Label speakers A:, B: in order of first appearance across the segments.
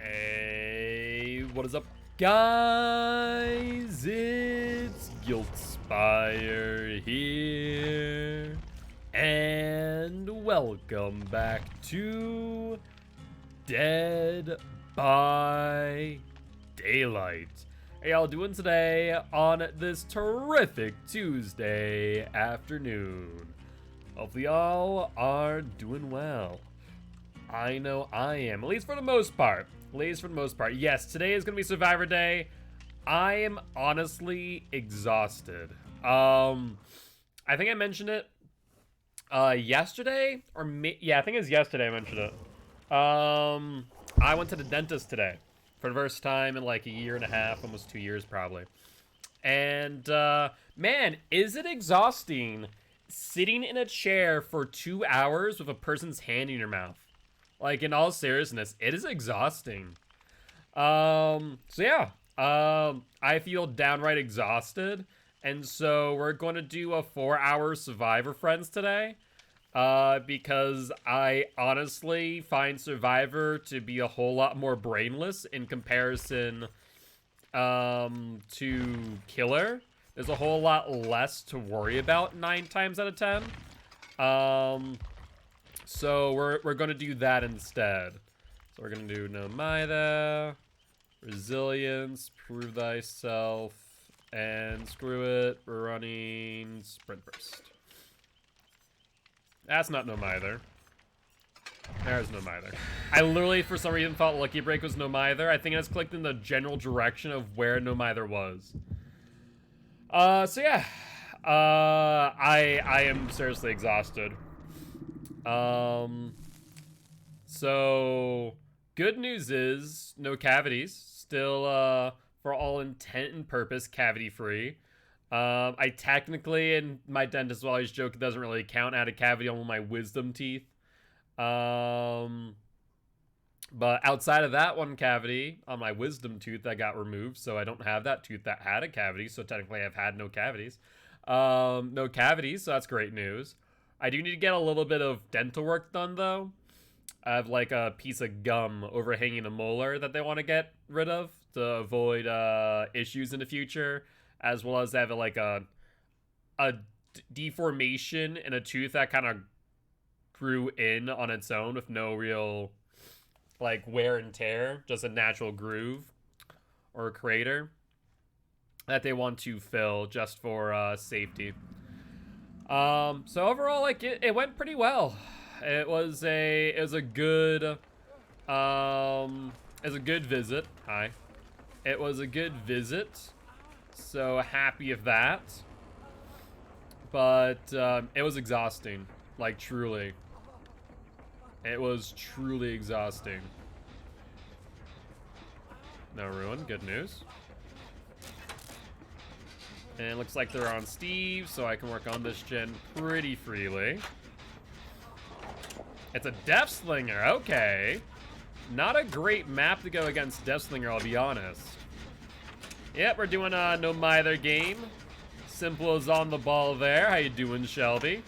A: Hey, what is up, guys? It's Guiltspire here, and welcome back to Dead by Daylight. How y'all doing today on this terrific Tuesday afternoon? Hopefully y'all are doing well. I know I am, at least for the most part. Yes, today is gonna be Survivor Day. I am honestly exhausted. I think I mentioned it yesterday, or yeah, I think it was yesterday I mentioned it. I went to the dentist today for the first time in like a year and a half, almost 2 years probably. And man, is it exhausting sitting in a chair for 2 hours with a person's hand in your mouth. Like, in all seriousness, it is exhausting. So yeah, I feel downright exhausted, and so we're going to do a 4-hour Survivor Friends today, because I honestly find Survivor to be a whole lot more brainless in comparison, to Killer. There's a whole lot less to worry about 9 times out of 10. So we're gonna do that instead. So we're gonna do No Maida, Resilience, Prove Thyself, and screw it, we're running Sprint Burst. That's not No Maida. There's No Maida. I literally, for some reason, thought Lucky Break was No Maida. I think I just clicked in the general direction of where No Maida was. So yeah. I am seriously exhausted. So good news is no cavities. Still, for all intent and purpose, cavity free. I technically, and my dentist will always joke, it doesn't really count. I had a cavity on my wisdom teeth. But outside of that one cavity on my wisdom tooth that got removed, so I don't have that tooth that had a cavity, so technically I've had no cavities. No cavities, so that's great news. I do need to get a little bit of dental work done, though. I have, like, a piece of gum overhanging a molar that they want to get rid of to avoid issues in the future, as well as have, like, a deformation in a tooth that kind of grew in on its own with no real, like, wear and tear, just a natural groove or a crater that they want to fill just for safety. So overall, like, it went pretty well. It was a good visit. Hi. It was a good visit. So happy of that. But it was exhausting. Like, truly. It was truly exhausting. No ruin, good news. And it looks like they're on Steve, so I can work on this gen pretty freely. It's a Death Slinger, okay. Not a great map to go against Death Slinger, I'll be honest. Yep, we're doing a No Mither game. Simple as on the ball there. How you doing, Shelby?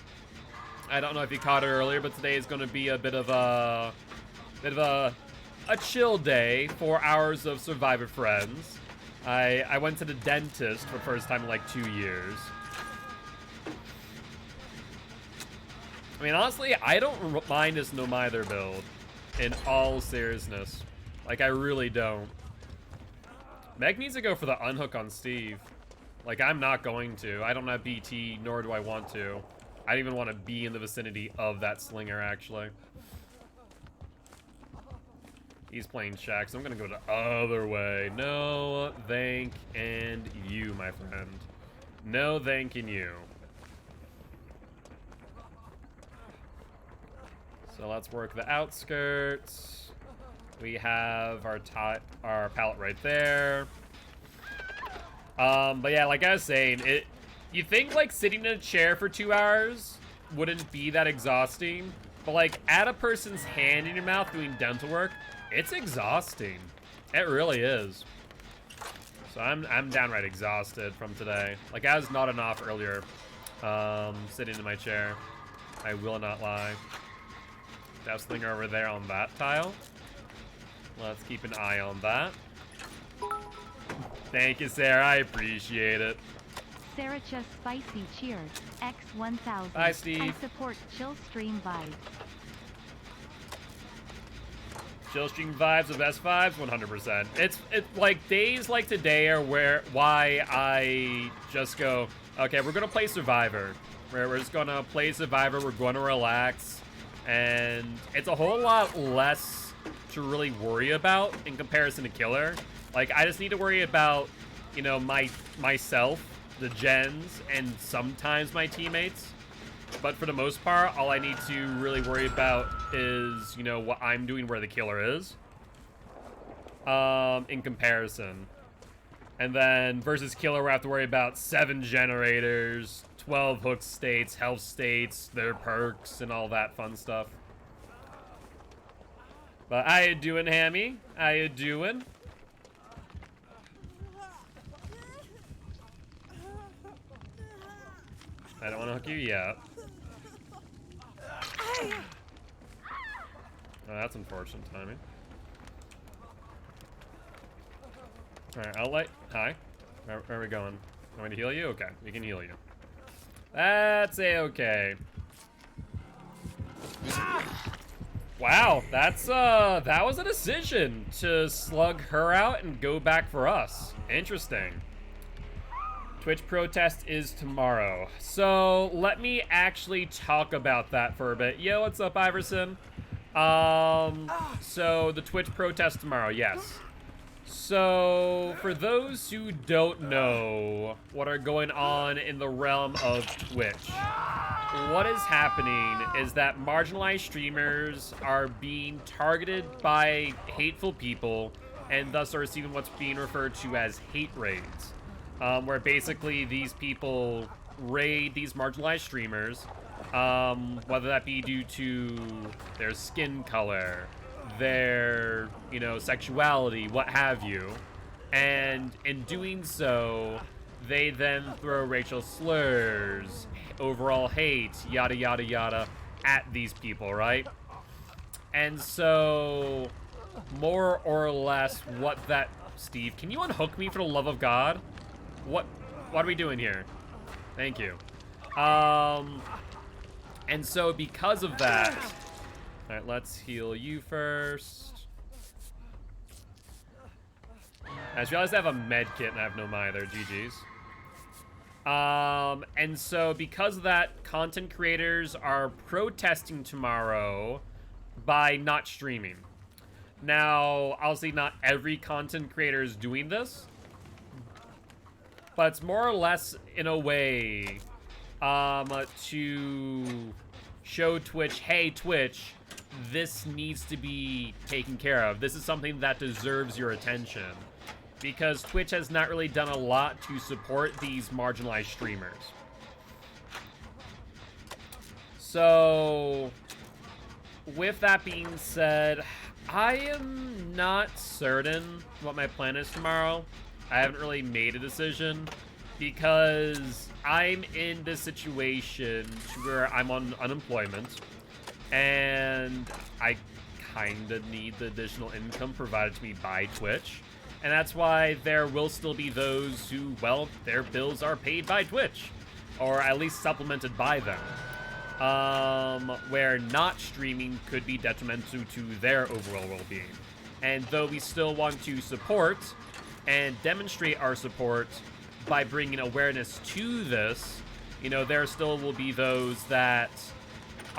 A: I don't know if you caught it earlier, but today is going to be a bit of a chill day. 4 hours of Survivor Friends. I went to the dentist for the first time in like 2 years. I mean, honestly, I don't mind this No Mither build. In all seriousness. Like, I really don't. Meg needs to go for the unhook on Steve. Like, I'm not going to. I don't have BT, nor do I want to. I don't even want to be in the vicinity of that slinger, actually. He's playing Shack, so I'm gonna go the other way. No, thank and you, my friend. No, thanking you. So let's work the outskirts. We have our pallet right there. But yeah, like I was saying, you think like sitting in a chair for 2 hours wouldn't be that exhausting, but like add a person's hand in your mouth doing dental work, it's exhausting. It really is. So I'm downright exhausted from today. Like, I was nodding off earlier, sitting in my chair. I will not lie. Death Slinger over there on that tile. Let's keep an eye on that. Thank you, Sarah. I appreciate it.
B: Sarah just spicy cheers. X1000.
A: Bye, Steve.
B: I support chill stream vibes.
A: Chill stream vibes of best vibes, 100%. It's like days like today are why I just go, okay, we're gonna play Survivor. We're just gonna play Survivor. We're gonna relax, and it's a whole lot less to really worry about in comparison to Killer. Like, I just need to worry about, you know, myself, the gens, and sometimes my teammates. But for the most part, all I need to really worry about is, you know, what I'm doing where the Killer is. In comparison. And then versus Killer, we have to worry about 7 generators, 12 hook states, health states, their perks, and all that fun stuff. But how you doing, Hammy? How you doing? I don't want to hook you yet. Oh, that's unfortunate timing. Alright, I'll let... Hi. Where are we going? Want me to heal you? Okay, we can heal you. That's a-okay. Wow, that's, that was a decision to slug her out and go back for us. Interesting. Twitch protest is tomorrow. So, let me actually talk about that for a bit. Yo, what's up, Iverson? So, the Twitch protest tomorrow, yes. So, for those who don't know what are going on in the realm of Twitch, what is happening is that marginalized streamers are being targeted by hateful people and thus are receiving what's being referred to as hate raids. Where basically these people raid these marginalized streamers, whether that be due to their skin color, their, you know, sexuality, what have you. And in doing so, they then throw racial slurs, overall hate, yada yada yada, at these people, right? And so, more or less what that... Steve, can you unhook me for the love of God? What are we doing here? Thank you. And so because of that... Alright, let's heal you first. I just realized I have a med kit and I have no either. GG's. And so because of that, content creators are protesting tomorrow by not streaming. Now, obviously not every content creator is doing this, but it's more or less in a way to show Twitch, hey Twitch, this needs to be taken care of. This is something that deserves your attention. Because Twitch has not really done a lot to support these marginalized streamers. So, with that being said, I am not certain what my plan is tomorrow. I haven't really made a decision because I'm in this situation where I'm on unemployment and I kind of need the additional income provided to me by Twitch. And that's why there will still be those who, well, their bills are paid by Twitch, or at least supplemented by them. Where not streaming could be detrimental to their overall well-being. And though we still want to support and demonstrate our support by bringing awareness to this, you know, there still will be those that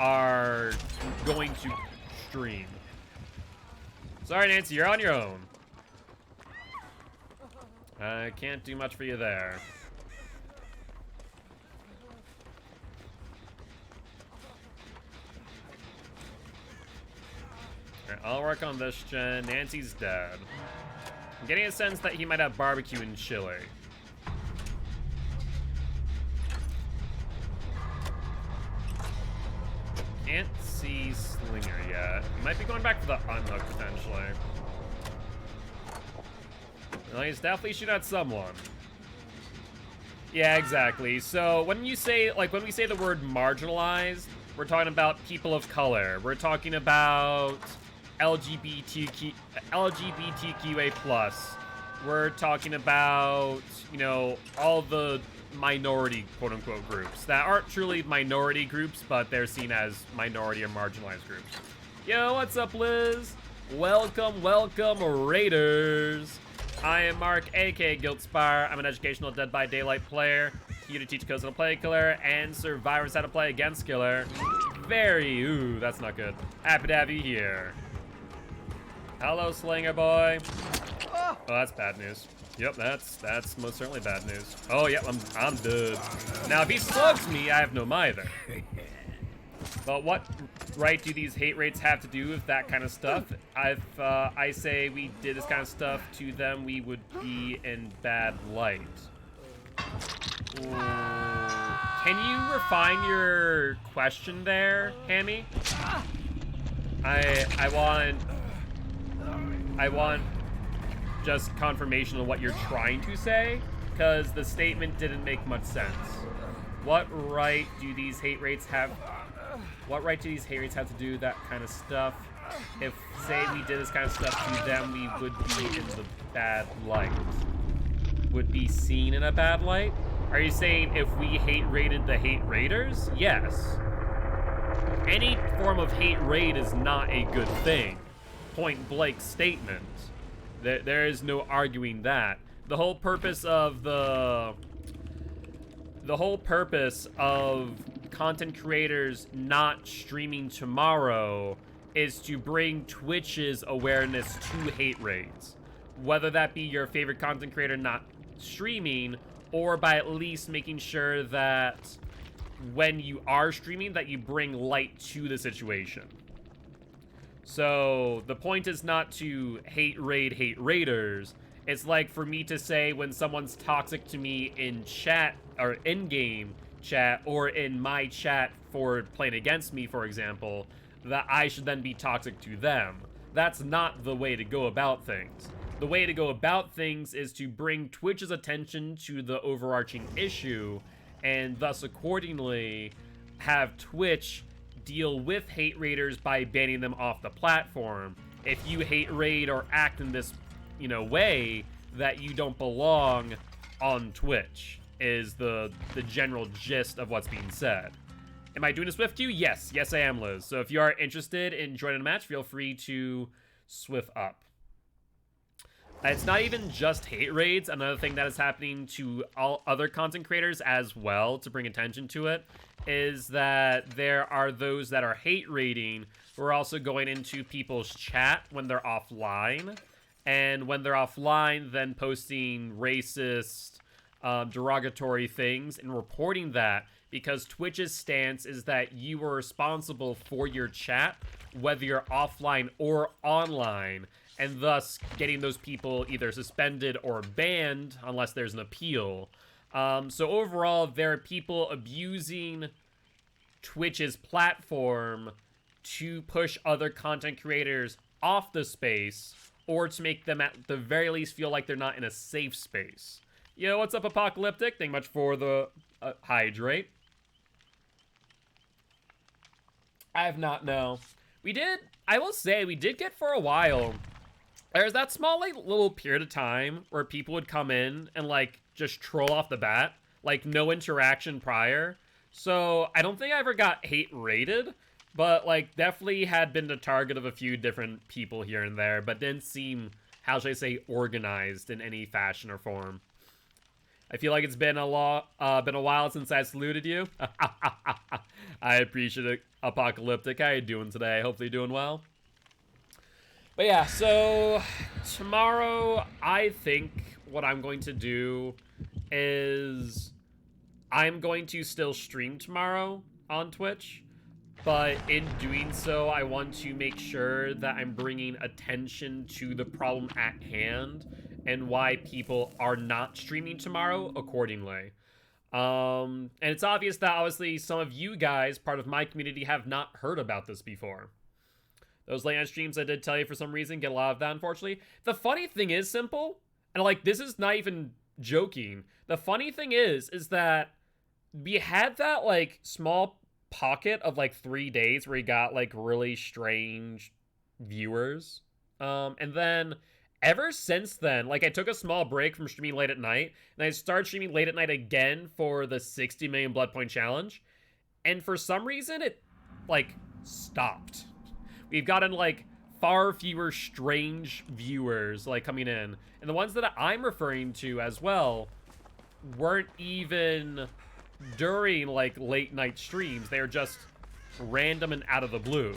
A: are going to stream. Sorry, Nancy, you're on your own. I can't do much for you there. Alright, I'll work on this gen. Nancy's dead. I'm getting a sense that he might have barbecue and chili. Can't see Slinger yet. He might be going back for the unhook potentially. Well, he's definitely shooting at someone. Yeah, exactly. So when you say, like, when we say the word marginalized, we're talking about people of color. We're talking about LGBTQA plus. We're talking about, you know, all the minority quote-unquote groups that aren't truly minority groups, but they're seen as minority or marginalized groups. Yo, what's up, Liz? Welcome, welcome, Raiders. I am Mark, aka Giltspire. I'm an educational Dead by Daylight player, here to teach codes how to play killer and survivors how to play against killer. Ooh, that's not good. Happy to have you here. Hello, Slinger Boy. Oh, that's bad news. Yep, that's most certainly bad news. Oh, yep, I'm dead. Now, if he slugs me, I have no mither. But what right do these hate rates have to do with that kind of stuff? If I say we did this kind of stuff to them, we would be in bad light. Ooh. Can you refine your question there, Hammy? I want just confirmation of what you're trying to say, because the statement didn't make much sense. What right do these hate rates have? What right do these hate rates have to do that kind of stuff? If, say, we did this kind of stuff to them, we would be in the bad light. Would be seen in a bad light? Are you saying if we hate rated the hate raiders? Yes. Any form of hate raid is not a good thing. Point blank statement. There is no arguing that. The whole purpose of content creators not streaming tomorrow is to bring Twitch's awareness to hate raids. Whether that be your favorite content creator not streaming, or by at least making sure that when you are streaming that you bring light to the situation. So the point is not to hate raiders. It's like for me to say when someone's toxic to me in chat or in-game chat or in my chat for playing against me, for example, that I should then be toxic to them. That's not the way to go about things. The way to go about things is to bring Twitch's attention to the overarching issue and thus accordingly have Twitch deal with hate raiders by banning them off the platform. If you hate raid or act in this, you know, way that you don't belong on Twitch is the general gist of what's being said. Am I doing a Swift queue? Yes, I am, Liz. So if you are interested in joining a match, feel free to Swift up. It's not even just hate raids. Another thing that is happening to all other content creators as well, to bring attention to it, is that there are those that are hate raiding who are also going into people's chat when they're offline. And when they're offline, then posting racist, derogatory things and reporting that, because Twitch's stance is that you are responsible for your chat, whether you're offline or online, and thus getting those people either suspended or banned unless there's an appeal. So overall, there are people abusing Twitch's platform to push other content creators off the space, or to make them at the very least feel like they're not in a safe space. Yo, what's up, Apocalyptic? Thank you much for the hydrate. I have not, no. I will say, we did get for a while. There's that small, like, little period of time where people would come in and, like, just troll off the bat. Like, no interaction prior. So, I don't think I ever got hate rated. But, like, definitely had been the target of a few different people here and there. But didn't seem, how should I say, organized in any fashion or form. I feel like it's been a while since I saluted you. I appreciate it, Apocalyptic. How you doing today? Hopefully you're doing well. But yeah, so tomorrow, I think what I'm going to do is I'm going to still stream tomorrow on Twitch. But in doing so, I want to make sure that I'm bringing attention to the problem at hand and why people are not streaming tomorrow accordingly. And it's obvious that obviously some of you guys, part of my community, have not heard about this before. Those late night streams I did tell you for some reason get a lot of that, unfortunately. The funny thing is, Simple, and like this is not even joking. The funny thing is that we had that like small pocket of like 3 days where he got like really strange viewers. And then ever since then, like I took a small break from streaming late at night, and I started streaming late at night again for the 60 million blood point challenge. And for some reason, it like stopped. We've gotten like far fewer strange viewers like coming in, and the ones that I'm referring to as well weren't even during like late night streams. They are just random and out of the blue.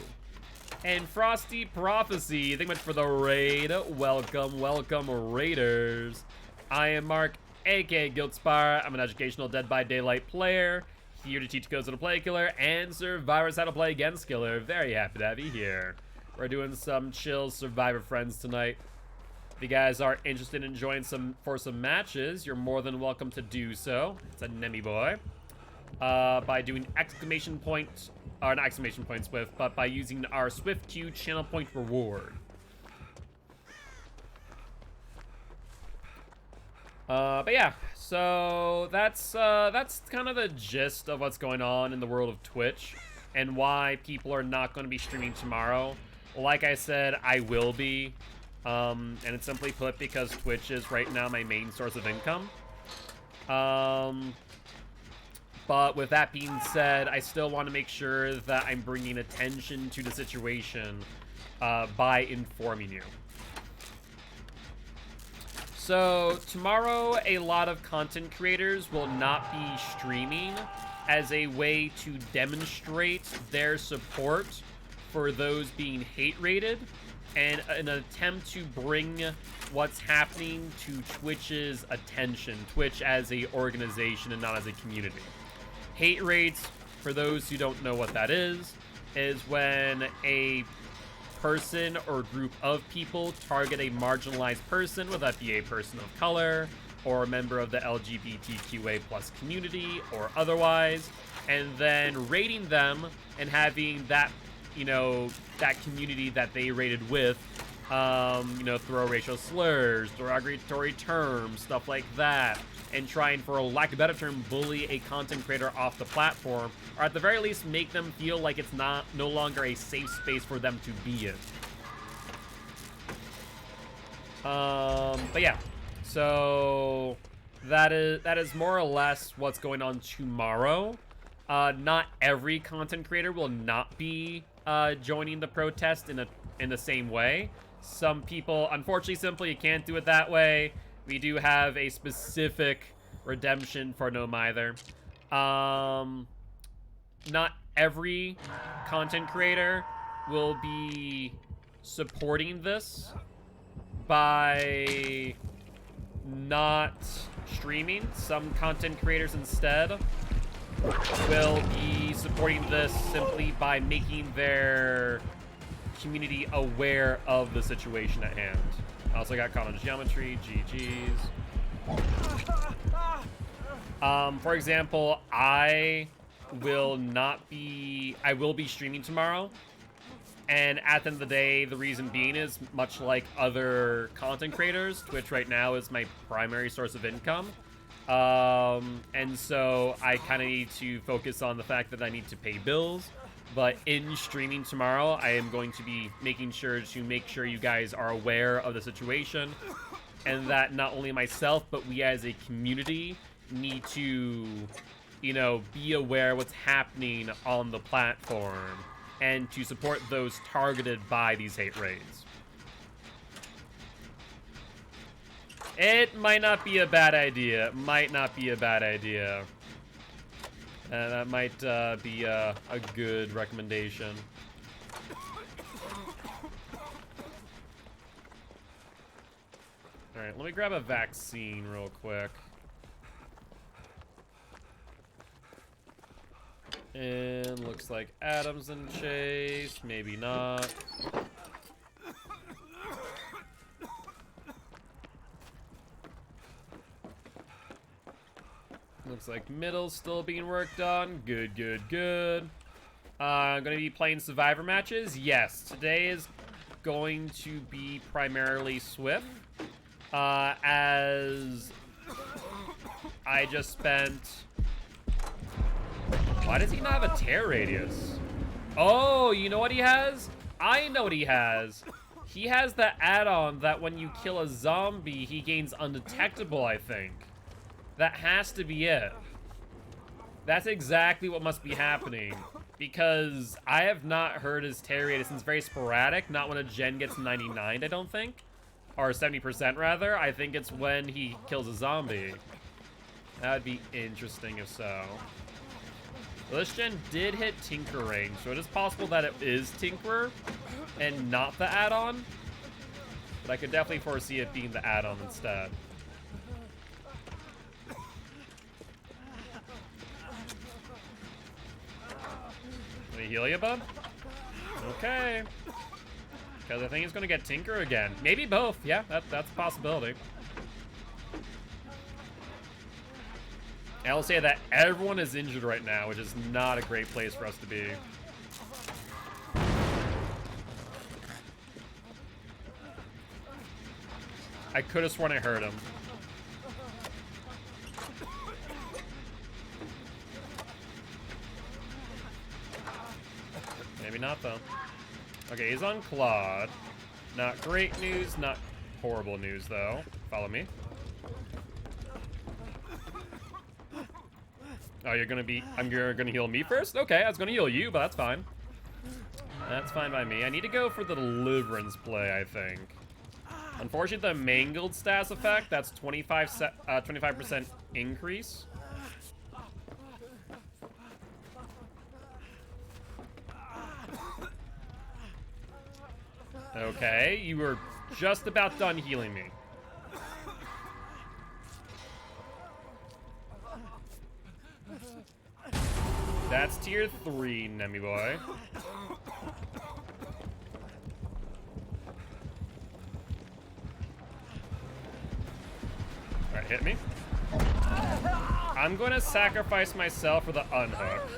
A: And Frosty Prophecy, thank you much for the raid. Welcome, welcome, raiders. I am Mark, aka Guildspire. I'm an educational Dead by Daylight player, here to teach codes how to play Killer and survivors how to play against Killer. Very happy to have you here. We're doing some chill Survivor Friends tonight. If you guys are interested in joining some matches, you're more than welcome to do so. It's a Nemi boy. By doing exclamation point, or not exclamation point Swift, but by using our Swift Q channel point reward. But yeah, so that's kind of the gist of what's going on in the world of Twitch and why people are not going to be streaming tomorrow. Like I said, I will be, and it's simply put because Twitch is right now my main source of income. But with that being said, I still want to make sure that I'm bringing attention to the situation by informing you. So tomorrow, a lot of content creators will not be streaming as a way to demonstrate their support for those being hate-rated and an attempt to bring what's happening to Twitch's attention, Twitch as a organization and not as a community. Hate raids, for those who don't know what that is when a person or group of people target a marginalized person, whether that be a person of color or a member of the LGBTQA+ community or otherwise, and then rating them and having that, you know, that community that they rated with, you know, throw racial slurs, derogatory terms, stuff like that, and trying, for a lack of a better term, bully a content creator off the platform, or at the very least make them feel like it's no longer a safe space for them to be in. But yeah, so that is more or less what's going on tomorrow. Not every content creator will not be joining the protest in the same way. Some people, unfortunately, simply can't do it that way. We do have a specific redemption for no mither. Not every content creator will be supporting this by not streaming. Some content creators instead will be supporting this simply by making their community aware of the situation at hand. I also got college geometry, GG's. For example, I will be streaming tomorrow. And at the end of the day, the reason being is, much like other content creators, Twitch right now is my primary source of income. And so I kind of need to focus on the fact that I need to pay bills. But in streaming tomorrow, I am going to be making sure you guys are aware of the situation, and that not only myself, but we as a community need to, you know, be aware of what's happening on the platform and to support those targeted by these hate raids. It might not be a bad idea. Might not be a bad idea. That might be a good recommendation. Alright, let me grab a vaccine real quick. And looks like Adam's in chase. Maybe not. Looks like middle's still being worked on. Good, good, good. I'm going to be playing Survivor matches. Yes, today is going to be primarily Swift. As I just spent... Why does he not have a tear radius? Oh, you know what he has? I know what he has. He has the add-on that when you kill a zombie, he gains undetectable, I think. That has to be it. That's exactly what must be happening. Because I have not heard his tear rate since very sporadic. Not when a gen gets 99, I don't think. Or 70% rather. I think it's when he kills a zombie. That would be interesting if so. Well, this gen did hit Tinker range, so it is possible that it is Tinkerer and not the add-on. But I could definitely foresee it being the add-on instead. Let me heal you, bud? Okay. Because I think he's going to get Tinker again. Maybe both. Yeah, that's a possibility. I'll say that everyone is injured right now, which is not a great place for us to be. I could have sworn I heard him. Maybe not, though. Okay, he's on Claude. Not great news, not horrible news, though. Follow me. Oh, you're gonna heal me first? Okay, I was gonna heal you, but that's fine. That's fine by me. I need to go for the Deliverance play, I think. Unfortunately, the Mangled stats effect, that's 25% increase. Okay, you were just about done healing me. That's tier 3, Nemi boy. Alright, hit me. I'm going to sacrifice myself for the unhook.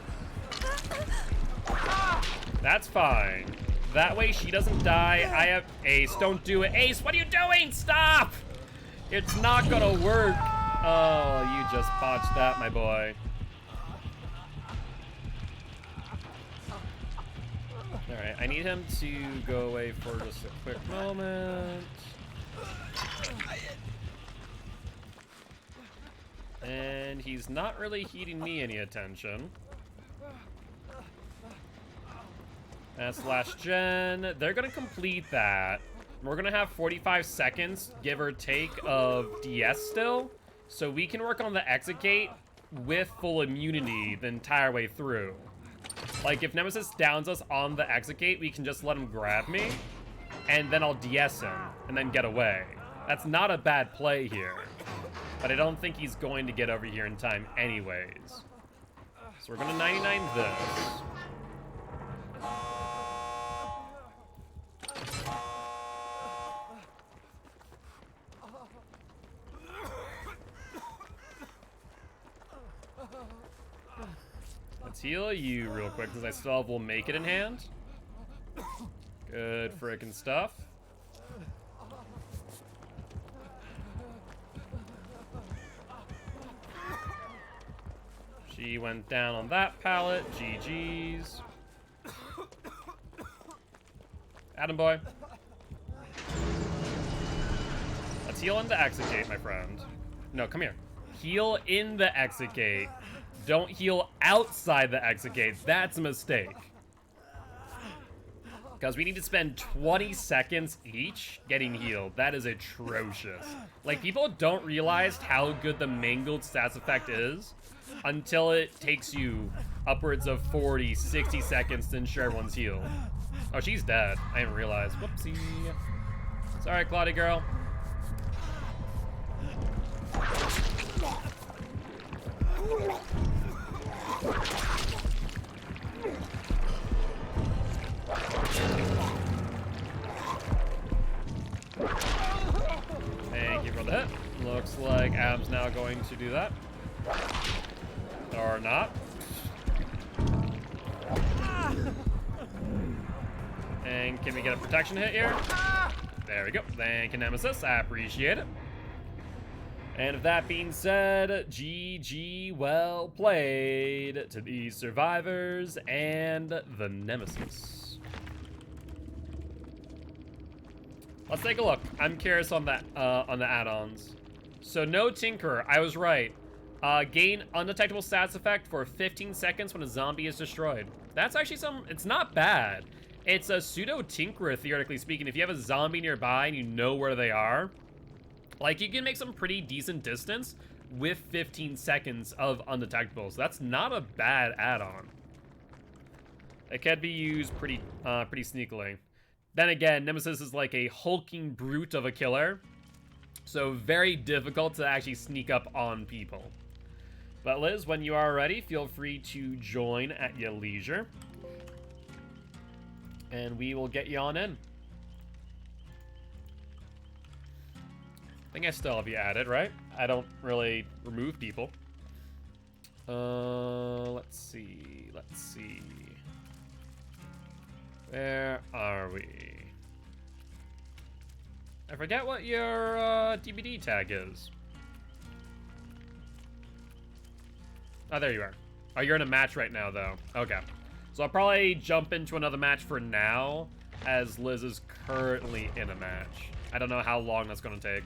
A: That's fine. That way she doesn't die. I have Ace. Don't do it. Ace, what are you doing? Stop! It's not gonna work. Oh, you just botched that, my boy. Alright, I need him to go away for just a quick moment. And he's not really heeding me any attention. That's last gen. They're gonna complete that. We're gonna have 45 seconds, give or take, of DS still. So we can work on the exit gate with full immunity the entire way through. Like, if Nemesis downs us on the exit gate, we can just let him grab me, and then I'll DS him, and then get away. That's not a bad play here. But I don't think he's going to get over here in time anyways. So we're gonna 99 this. Let's heal you real quick, because I still have Will Make It in hand. Good frickin' stuff. She went down on that pallet. GG's. Adam boy. Let's heal in the exit gate, my friend. No, come here. Heal in the exit gate. Don't heal outside the exit gate. That's a mistake. Because we need to spend 20 seconds each getting healed. That is atrocious. Like, people don't realize how good the Mangled stats effect is until it takes you upwards of 40, 60 seconds to ensure everyone's healed. Oh, she's dead. I didn't realize. Whoopsie. Sorry, Claudia girl. Thank you for the hit. Looks like Adam's now going to do that. Or not. And can we get a protection hit here? There we go. Thank you, Nemesis. I appreciate it. And with that being said, GG, well played to the survivors and the Nemesis. Let's take a look. I'm curious on that on the add-ons. So no Tinkerer. I was right. Gain undetectable stats effect for 15 seconds when a zombie is destroyed. That's actually it's not bad. It's a pseudo Tinkerer, theoretically speaking. If you have a zombie nearby and you know where they are, like, you can make some pretty decent distance with 15 seconds of undetectables. That's not a bad add-on. It can be used pretty sneakily. Then again, Nemesis is like a hulking brute of a killer, so very difficult to actually sneak up on people. But Liz, when you are ready, feel free to join at your leisure, and we will get you on in. I think I still have you added, right? I don't really remove people. Let's see. Where are we? I forget what your DBD tag is. Oh, there you are. Oh, you're in a match right now, though. Okay. So I'll probably jump into another match for now, as Liz is currently in a match. I don't know how long that's going to take.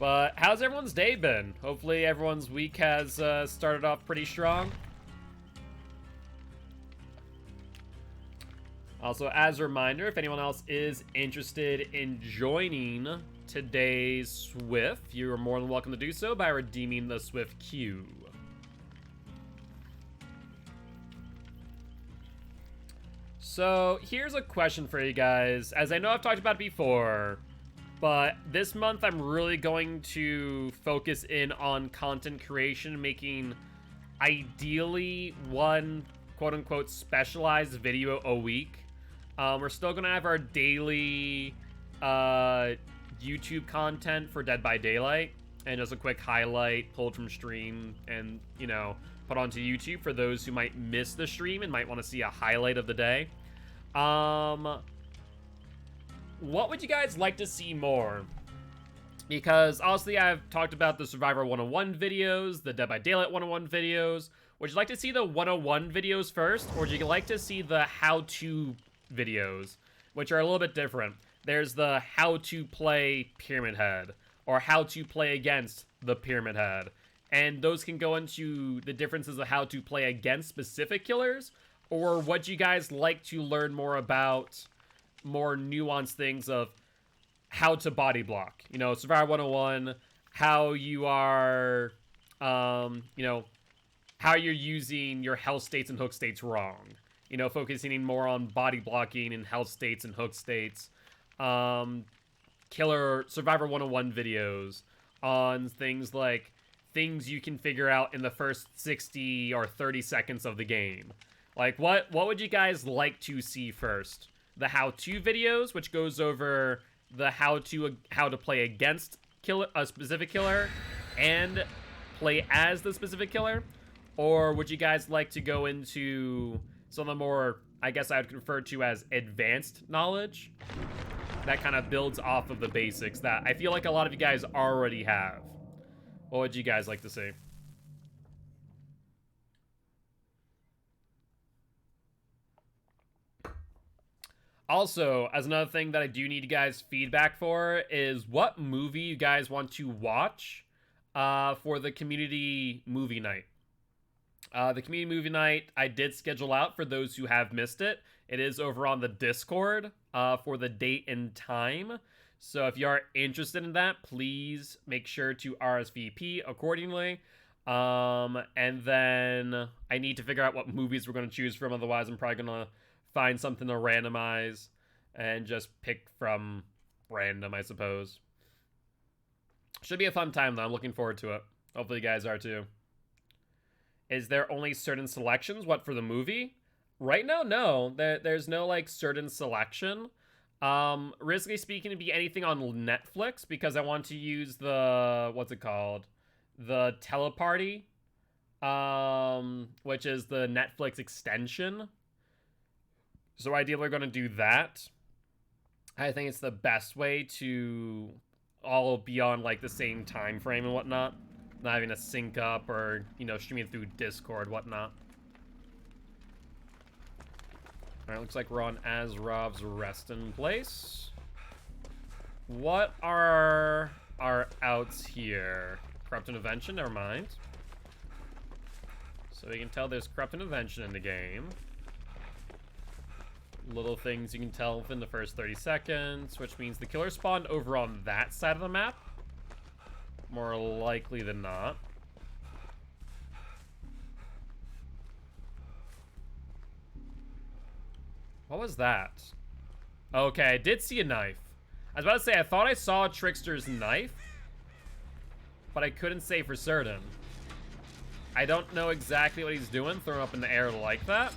A: But how's everyone's day been? Hopefully everyone's week has started off pretty strong. Also, as a reminder, if anyone else is interested in joining today's Swift, you are more than welcome to do so by redeeming the Swift Q. So, here's a question for you guys. As I know I've talked about it before, but this month I'm really going to focus in on content creation, making ideally one quote-unquote specialized video a week. We're still gonna have our daily YouTube content for Dead by Daylight, and just a quick highlight pulled from stream and, you know, put onto YouTube for those who might miss the stream and might want to see a highlight of the day. What would you guys like to see more? Because honestly, I've talked about the Survivor 101 videos, the Dead by Daylight 101 videos. Would you like to see the 101 videos first, or would you like to see the how-to videos, which are a little bit different? There's the how to play Pyramid Head, or how to play against the Pyramid Head. And those can go into the differences of how to play against specific killers, or would you guys like to learn more about more nuanced things of how to body block? You know, Survivor 101, how you are, you know, how you're using your health states and hook states wrong. You know, focusing more on body blocking and health states and hook states. Killer Survivor 101 videos on things like things you can figure out in the first 60 or 30 seconds of the game. Like, what would you guys like to see first? The how-to videos, which goes over the how to play against a specific killer and play as the specific killer? Or would you guys like to go into some of the more, I guess I would refer to as advanced knowledge that kind of builds off of the basics that I feel like a lot of you guys already have? What would you guys like to see? Also, as another thing that I do need you guys' feedback for is what movie you guys want to watch for the community movie night. The community movie night I did schedule out for those who have missed it. It is over on the Discord for the date and time. So if you are interested in that, please make sure to RSVP accordingly. And then I need to figure out what movies we're going to choose from. Otherwise, I'm probably going to find something to randomize and just pick from random, I suppose. Should be a fun time, though. I'm looking forward to it. Hopefully you guys are, too. Is there only certain selections? What, for the movie? Right now, no. There's no, like, certain selection. Realistically speaking, it'd be anything on Netflix, because I want to use the, what's it called? The Teleparty, which is the Netflix extension. So ideally, we're going to do that. I think it's the best way to all be on, like, the same time frame and whatnot. Not having to sync up or, you know, streaming through Discord, whatnot. Alright, looks like we're on Azrov's resting place. What are our outs here? Corrupt Intervention, never mind. So we can tell there's Corrupt Intervention in the game. Little things you can tell within the first 30 seconds, which means the killer spawned over on that side of the map. More likely than not. What was that? Okay, I did see a knife. I was about to say, I thought I saw Trickster's knife, but I couldn't say for certain. I don't know exactly what he's doing, throwing up in the air like that.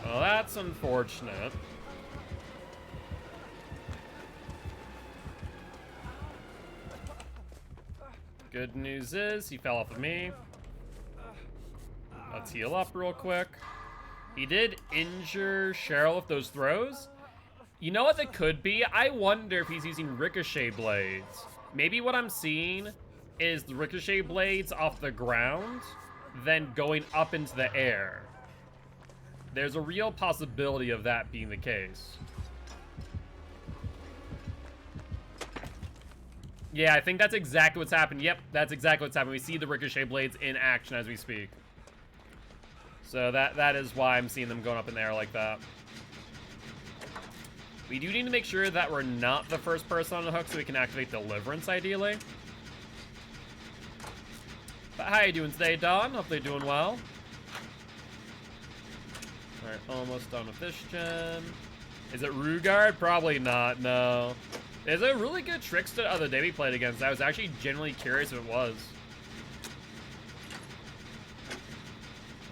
A: Well, that's unfortunate. Good news is, he fell off of me. Let's heal up real quick. He did injure Cheryl with those throws. You know what that could be? I wonder if he's using ricochet blades. Maybe what I'm seeing is the ricochet blades off the ground, then going up into the air. There's a real possibility of that being the case. Yeah, I think that's exactly what's happened. Yep, that's exactly what's happened. We see the ricochet blades in action as we speak. So that is why I'm seeing them going up in the air like that. We do need to make sure that we're not the first person on the hook so we can activate Deliverance, ideally. But how you doing today, Dawn? Hopefully you're doing well. Alright, almost done with this gen. Is it Rugard? Probably not, no. There's a really good Trickster the other day we played against. I was actually genuinely curious if it was.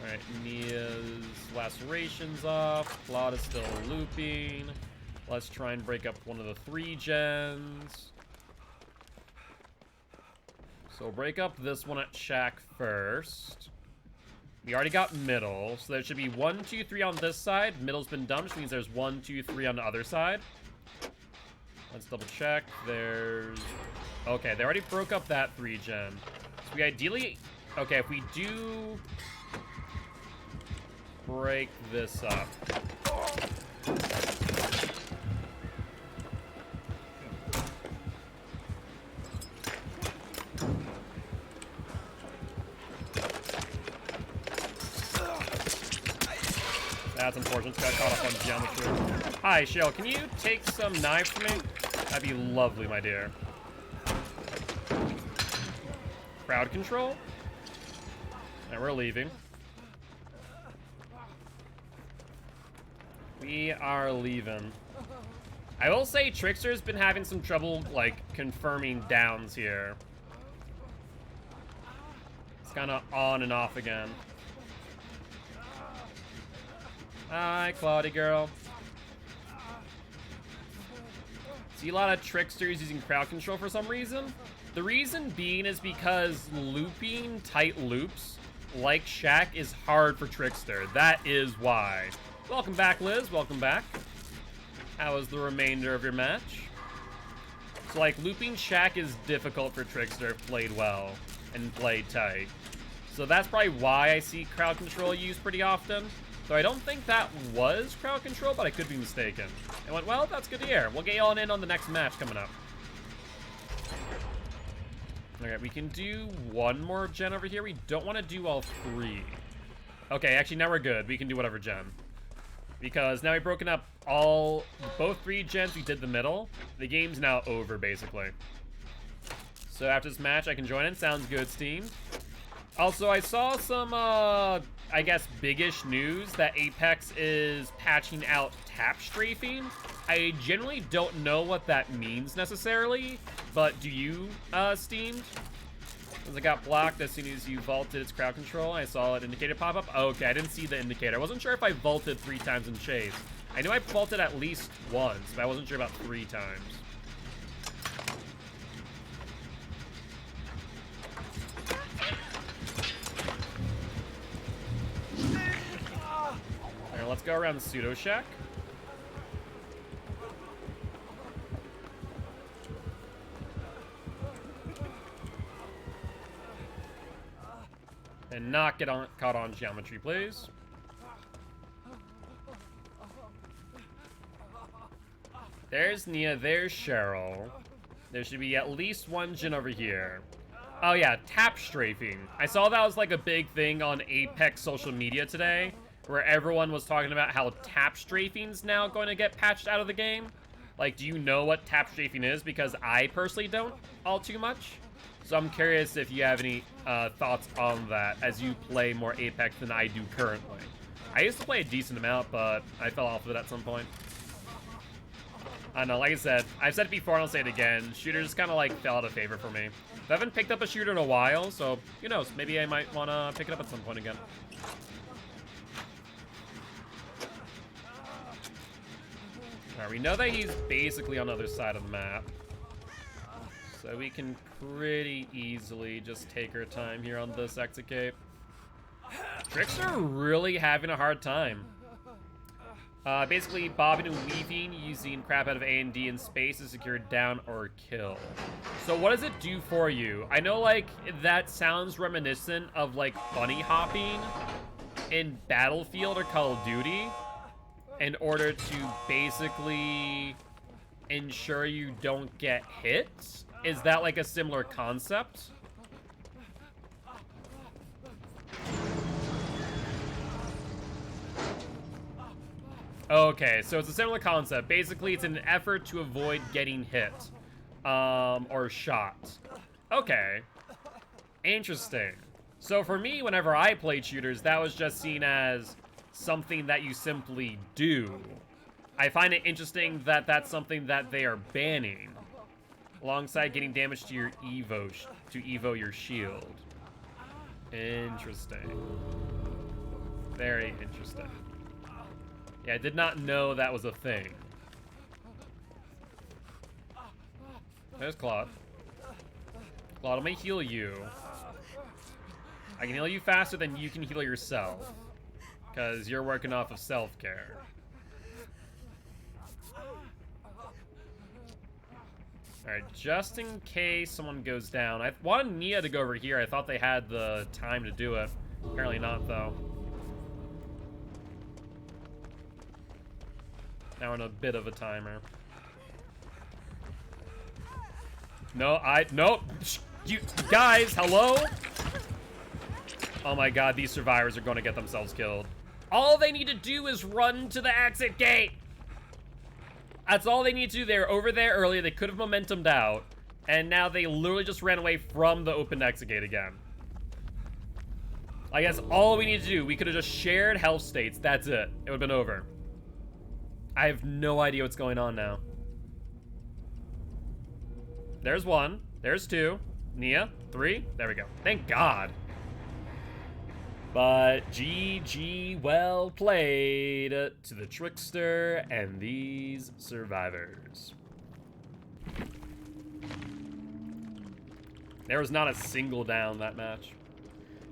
A: Alright, Mia's Laceration's off. Claude is still looping. Let's try and break up one of the 3 gens. So we'll break up this one at Shack first. We already got middle, so there should be 1, 2, 3 on this side. Middle's been done, which means there's 1, 2, 3 on the other side. Let's double check. There's... Okay, they already broke up that 3 gen. So we ideally... Okay, if we do... break this up. That's unfortunate. Got caught up on geometry. Hi, Shell. Can you take some knives for me? That'd be lovely, my dear. Crowd control? And we're leaving. We are leaving. I will say Trickster's been having some trouble, like, confirming downs here. It's kind of on and off again. Hi, Claudie girl. See a lot of Tricksters using crowd control for some reason. The reason being is because looping tight loops, like Shack, is hard for Trickster. That is why. Welcome back, Liz. Welcome back. How was the remainder of your match? So, like, looping Shack is difficult for Trickster if played well and played tight. So that's probably why I see crowd control used pretty often. So I don't think that was crowd control, but I could be mistaken. I went, well, that's good to hear. We'll get you all in on the next match coming up. Okay, we can do 1 more gen over here. We don't want to do all 3. Okay, actually, now we're good. We can do whatever gen. Because now we've broken up both 3 gens. We did the middle. The game's now over, basically. So after this match, I can join in. Sounds good, Steam. Also, I saw some, I guess, biggish news that Apex is patching out tap strafing. I generally don't know what that means necessarily, but do you, Steam? Because it got blocked as soon as you vaulted its crowd control. I saw an indicator pop up. Oh, okay, I didn't see the indicator. I wasn't sure if I vaulted 3 times in chase. I knew I vaulted at least once, but I wasn't sure about 3 times. Alright, let's go around the pseudo shack. And not get caught on geometry, please. There's Nia, there's Cheryl. There should be at least one Jin over here. Oh yeah, tap strafing. I saw that was like a big thing on Apex social media today, where everyone was talking about how tap strafing's now going to get patched out of the game. Like, do you know what tap strafing is? Because I personally don't all too much. So I'm curious if you have any thoughts on that as you play more Apex than I do currently. I used to play a decent amount, but I fell off of it at some point. I don't know, like I said, I've said it before and I'll say it again, shooters kind of like fell out of favor for me. I haven't picked up a shooter in a while, so who knows, maybe I might want to pick it up at some point again. Alright, we know that he's basically on the other side of the map. So we can pretty easily just take our time here on this exit cape. Tricks are really having a hard time. Basically bobbing and weaving using crap out of A and D in space to secure down or kill. So what does it do for you? I know like that sounds reminiscent of like bunny hopping in Battlefield or Call of Duty in order to basically ensure you don't get hit. Is that like a similar concept? Okay, so it's a similar concept. Basically, it's an effort to avoid getting hit, or shot. Okay, interesting. So for me, whenever I played shooters, that was just seen as something that you simply do. I find it interesting that that's something that they are banning, alongside getting damage to your Evo your shield. Interesting. Very interesting. Yeah, I did not know that was a thing. There's Claude. Claude, let me heal you. I can heal you faster than you can heal yourself, because you're working off of self-care. Alright, just in case someone goes down. I wanted Nia to go over here. I thought they had the time to do it. Apparently not, though. Now we're in a bit of a timer. No, nope. You guys, hello? Oh my god, these survivors are going to get themselves killed. All they need to do is run to the exit gate. That's all they need to do. They're over there earlier. They could have momentumed out. And now they literally just ran away from the open exit gate again. I guess all we need to do, we could have just shared health states. That's it. It would have been over. I have no idea what's going on now. There's one. There's two. Nia, 3. There we go. Thank God. But GG, well played to the Trickster and these survivors. There was not a single down that match.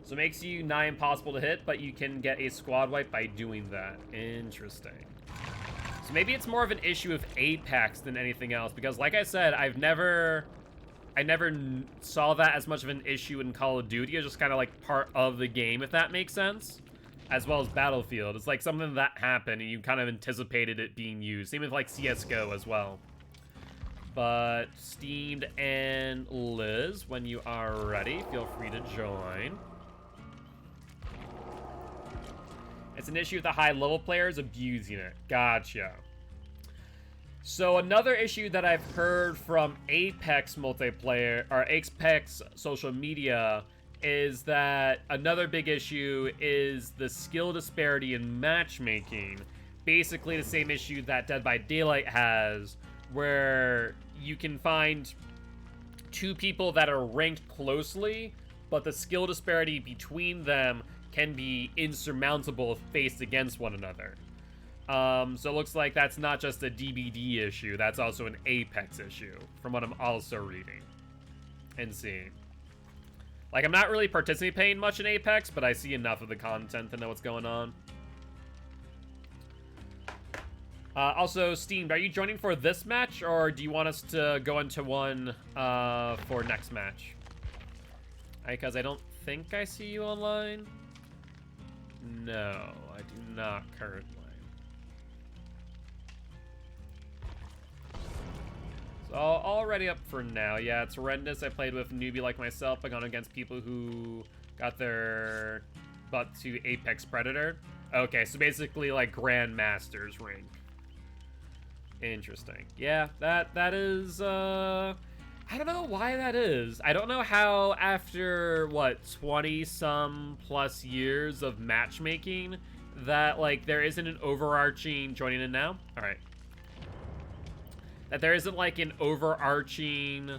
A: So it makes you nigh impossible to hit, but you can get a squad wipe by doing that. Interesting. So maybe it's more of an issue of Apex than anything else, because like I said, I never saw that as much of an issue in Call of Duty. It's just kind of like part of the game, if that makes sense. As well as Battlefield. It's like something that happened and you kind of anticipated it being used. Same with like CSGO as well. But Steamed and Liz, when you are ready, feel free to join. It's an issue with the high-level players abusing it. Gotcha. So another issue that I've heard from Apex multiplayer, or Apex social media, is that another big issue is the skill disparity in matchmaking. Basically the same issue that Dead by Daylight has, where you can find two people that are ranked closely, but the skill disparity between them can be insurmountable if faced against one another. So it looks like that's not just a DBD issue, that's also an Apex issue, from what I'm also reading and seeing. Like, I'm not really participating much in Apex, but I see enough of the content to know what's going on. Also, Steamed, are you joining for this match, or do you want us to go into one for next match? Because I don't think I see you online. No, I do not currently. So all ready up for now. Yeah, it's horrendous. I played with a newbie like myself. I gone against people who got their butt to Apex Predator. Okay, so basically like Grandmaster's rank. Interesting. Yeah, that is, I don't know why that is. I don't know how after, what, 20-some plus years of matchmaking that, like, there isn't an overarching... Joining in now? Alright. That there isn't, like, an overarching,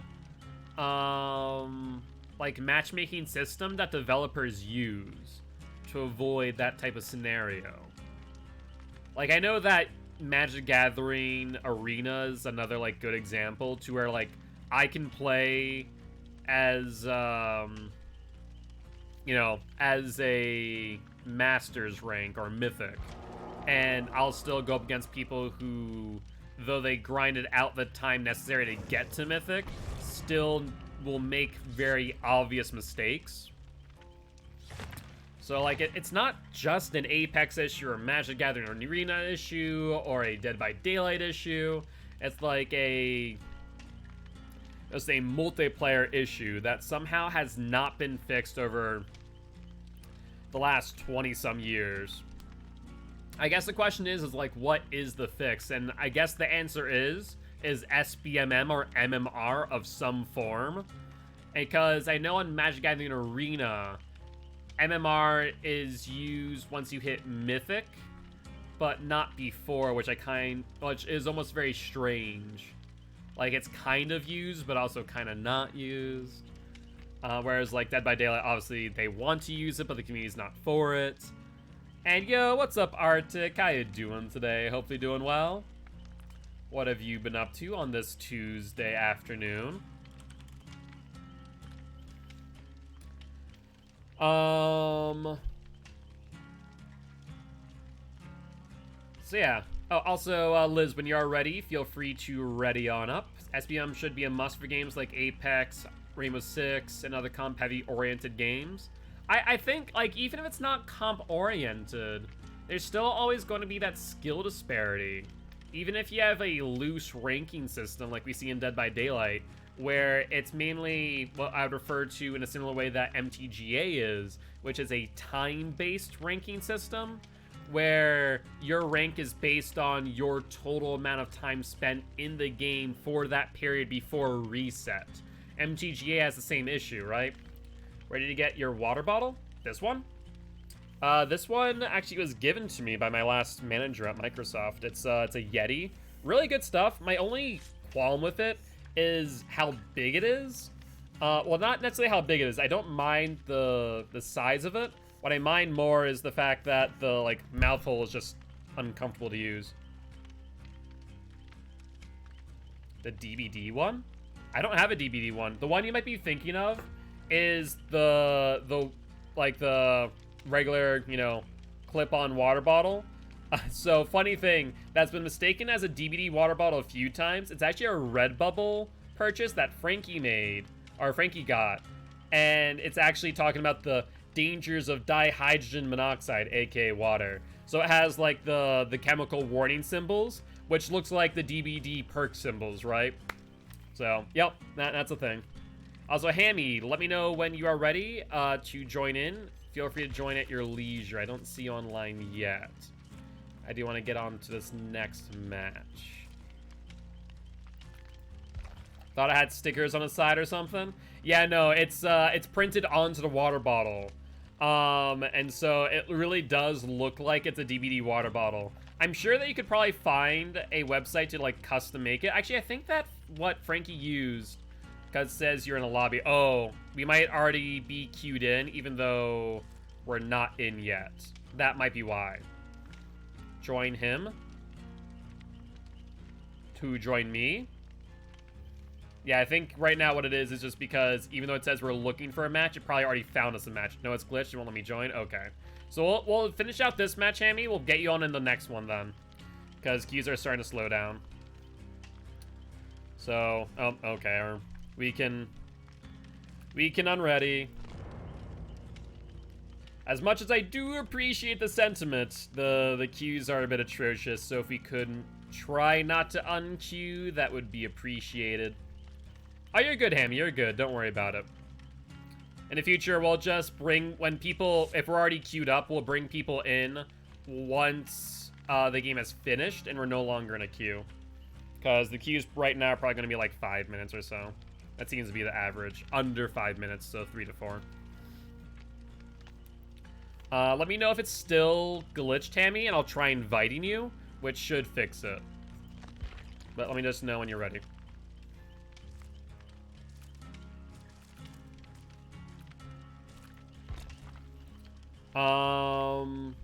A: like, matchmaking system that developers use to avoid that type of scenario. Like, I know that Magic Gathering Arena is another, like, good example to where, like, I can play as, you know, as a Master's rank or Mythic, and I'll still go up against people who, though they grinded out the time necessary to get to Mythic, still will make very obvious mistakes. So, like, it's not just an Apex issue or a Magic Gathering Arena issue or a Dead by Daylight issue. It's like a multiplayer issue that somehow has not been fixed over the last 20-some years. I guess the question is like, what is the fix? And I guess the answer is SBMM or MMR of some form. Because I know on Magic Gathering Arena, MMR is used once you hit Mythic, but not before, which is almost very strange. Like, it's kind of used, but also kind of not used. Whereas, like, Dead by Daylight, obviously, they want to use it, but the community's not for it. And, yo, what's up, Arctic? How you doing today? Hopefully doing well. What have you been up to on this Tuesday afternoon? So, yeah. Oh, also, Liz, when you are ready, feel free to ready on up. SBM should be a must for games like Apex, Rainbow Six, and other comp-heavy oriented games. I think, like, even if it's not comp-oriented, there's still always going to be that skill disparity. Even if you have a loose ranking system like we see in Dead by Daylight, where it's mainly what I would refer to in a similar way that MTGA is, which is a time-based ranking system, where your rank is based on your total amount of time spent in the game for that period before reset. MTGA has the same issue, right? Ready to get your water bottle? This one? This one actually was given to me by my last manager at Microsoft. It's a Yeti. Really good stuff. My only qualm with it is how big it is. Well, not necessarily how big it is. I don't mind the size of it. What I mind more is the fact that the, like, mouthful is just uncomfortable to use. The DVD one? I don't have a DVD one. The one you might be thinking of is the regular, you know, clip-on water bottle. So, funny thing, that's been mistaken as a DVD water bottle a few times. It's actually a Redbubble purchase that Frankie made, or Frankie got. And it's actually talking about the dangers of dihydrogen monoxide, aka water. So it has, like, the chemical warning symbols, which looks like the DVD perk symbols, right? So, yep, that's a thing. Also, Hammy, let me know when you are ready to join in. Feel free to join at your leisure. I don't see you online yet. I do want to get on to this next match. Thought I had stickers on the side or something. Yeah, no, it's printed onto the water bottle. And so it really does look like it's a DVD water bottle. I'm sure that you could probably find a website to, like, custom make it. Actually, I think that's what Frankie used, because it says you're in a lobby. Oh, we might already be queued in, even though we're not in yet. That might be why. Join him. To join me. Yeah, I think right now what it is just because even though it says we're looking for a match, it probably already found us a match. No, it's glitched. It won't let me join. Okay. So we'll finish out this match, Hammy. We'll get you on in the next one then, because queues are starting to slow down. So, oh, okay. We can unready. As much as I do appreciate the sentiment, the queues are a bit atrocious, so if we couldn't try not to unqueue, that would be appreciated. Oh, you're good, Hammy, you're good. Don't worry about it. In the future, we'll just bring, when people, if we're already queued up, we'll bring people in once the game has finished and we're no longer in a queue. Because the queues right now are probably going to be like 5 minutes or so. That seems to be the average. Under 5 minutes, so 3 to 4. Let me know if it's still glitched, Tammy, and I'll try inviting you, which should fix it. But let me just know when you're ready. Feel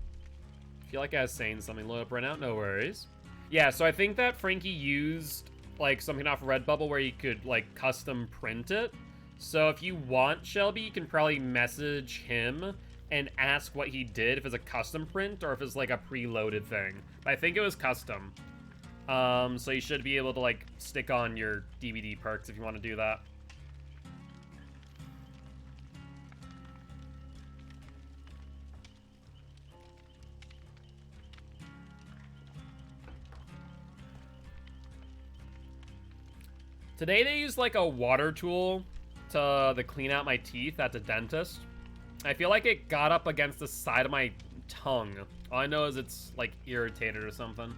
A: like I was saying something. Load up right now? No worries. Yeah, so I think that Frankie used, like, something off Redbubble where you could, like, custom print it. So if you want, Shelby, you can probably message him and ask what he did, if it's a custom print or if it's like a preloaded thing. But I think it was custom. So you should be able to like stick on your DVD perks if you want to do that. Today they used like a water tool to clean out my teeth at the dentist. I feel like it got up against the side of my tongue. All I know is it's, like, irritated or something.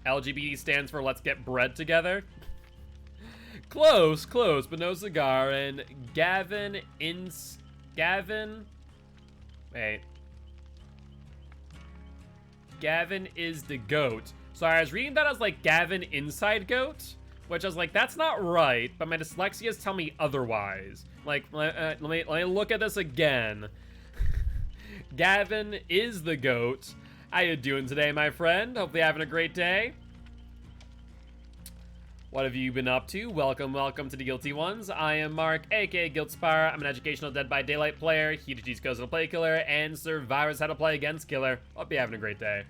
A: LGBT stands for Let's Get Bread Together. Close, but no cigar. And Gavin... Wait. Gavin is the goat. Sorry, I was reading that as, like, Gavin Inside Goat. Which I was like, that's not right, but my dyslexias tell me otherwise. Like, let me look at this again. Gavin is the goat. How you doing today, my friend? Hopefully having a great day. What have you been up to? Welcome to the Guilty Ones. I am Mark, aka Guiltspire. I'm an educational Dead by Daylight player, He to G's Goes to Play Killer, and Survivors How to Play Against Killer. Hope you're having a great day.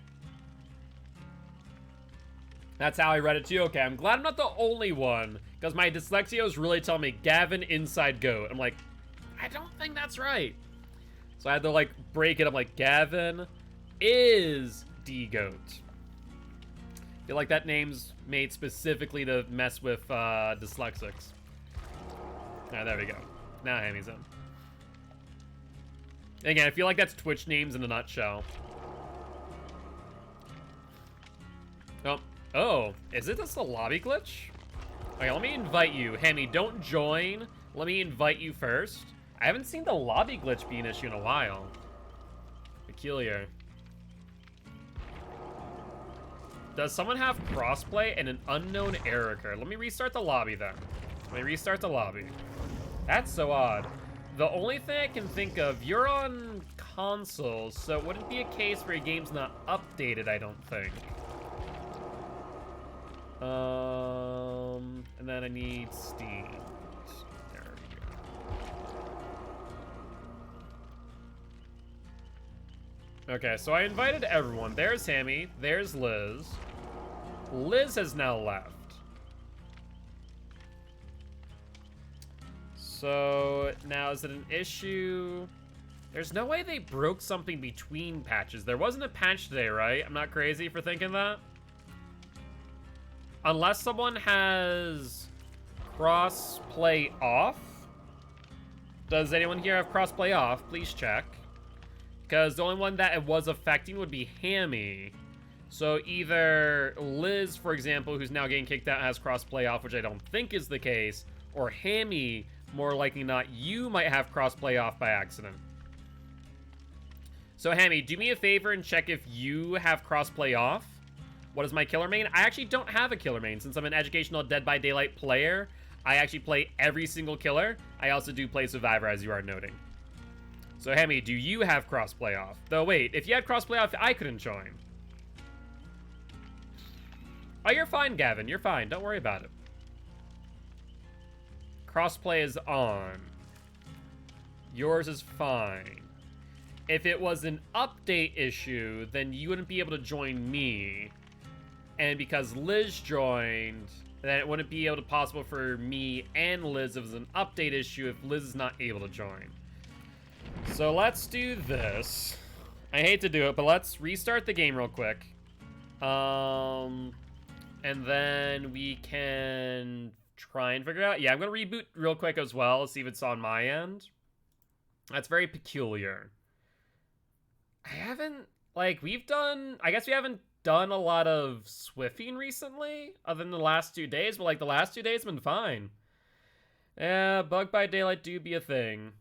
A: That's how I read it too. Okay, I'm glad I'm not the only one, because my dyslexia was really telling me Gavin Inside Goat. I'm like, I don't think that's right. So I had to like break it up like Gavin is the goat. I feel like that name's made specifically to mess with dyslexics. Alright, there we go. Now Hammy's in. Again, I feel like that's Twitch names in a nutshell. Oh, is it just a lobby glitch? Okay, let me invite you. Hammy, don't join. Let me invite you first. I haven't seen the lobby glitch be an issue in a while. Peculiar. Does someone have crossplay and an unknown error occurred? Let me restart the lobby then. Let me restart the lobby. That's so odd. The only thing I can think of, you're on consoles, so it wouldn't be a case where your game's not updated, I don't think. And then I need Steam. There we go. Okay, so I invited everyone. There's Hammy. There's Liz. Liz has now left. So, now is it an issue? There's no way they broke something between patches. There wasn't a patch today, right? I'm not crazy for thinking that. Unless someone has crossplay off. Does anyone here have crossplay off? Please check. Because the only one that it was affecting would be Hammy. So either Liz, for example, who's now getting kicked out, has crossplay off, which I don't think is the case, or Hammy, more likely not, you might have crossplay off by accident. So Hammy, do me a favor and check if you have crossplay off. What is my killer main? I actually don't have a killer main. Since I'm an educational Dead by Daylight player, I actually play every single killer. I also do play Survivor, as you are noting. So, Hammy, do you have crossplay off? Though, wait, if you had crossplay off, I couldn't join. Oh, you're fine, Gavin. You're fine. Don't worry about it. Crossplay is on. Yours is fine. If it was an update issue, then you wouldn't be able to join me. And because Liz joined, then it wouldn't be able to possible for me and Liz if it was an update issue if Liz is not able to join. So let's do this. I hate to do it, but let's restart the game real quick. And then we can try and figure it out. Yeah, I'm gonna reboot real quick as well, see if it's on my end. That's very peculiar. I haven't, like, I guess we haven't done a lot of Swiffing recently, other than the last 2 days, but, like, the last 2 days have been fine. Yeah, Bug by Daylight do be a thing.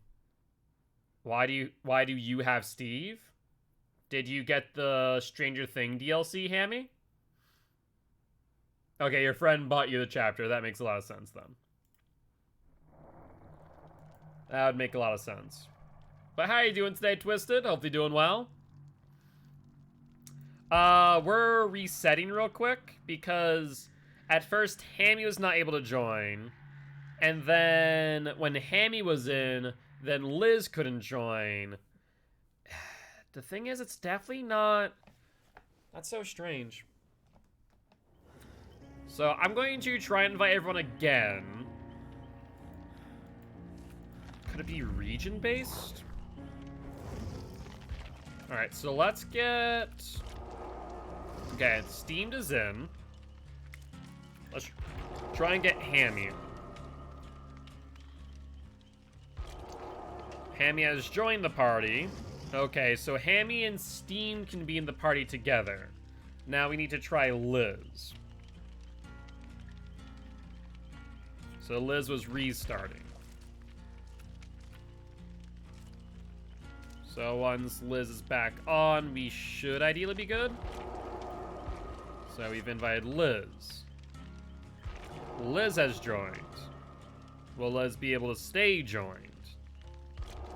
A: Why do you have Steve? Did you get the Stranger Thing DLC, Hammy? Okay, your friend bought you the chapter. That makes a lot of sense, then. That would make a lot of sense. But how are you doing today, Twisted? Hopefully doing well. We're resetting real quick because at first Hammy was not able to join. And then when Hammy was in, then Liz couldn't join. The thing is, it's definitely not... That's so strange. So I'm going to try and invite everyone again. Could it be region-based? Alright, so let's get... Okay, Steamed is in. Let's try and get Hammy. Hammy has joined the party. Okay, so Hammy and Steam can be in the party together. Now we need to try Liz. So Liz was restarting. So once Liz is back on, we should ideally be good. So we've invited Liz. Liz has joined. Will Liz be able to stay joined?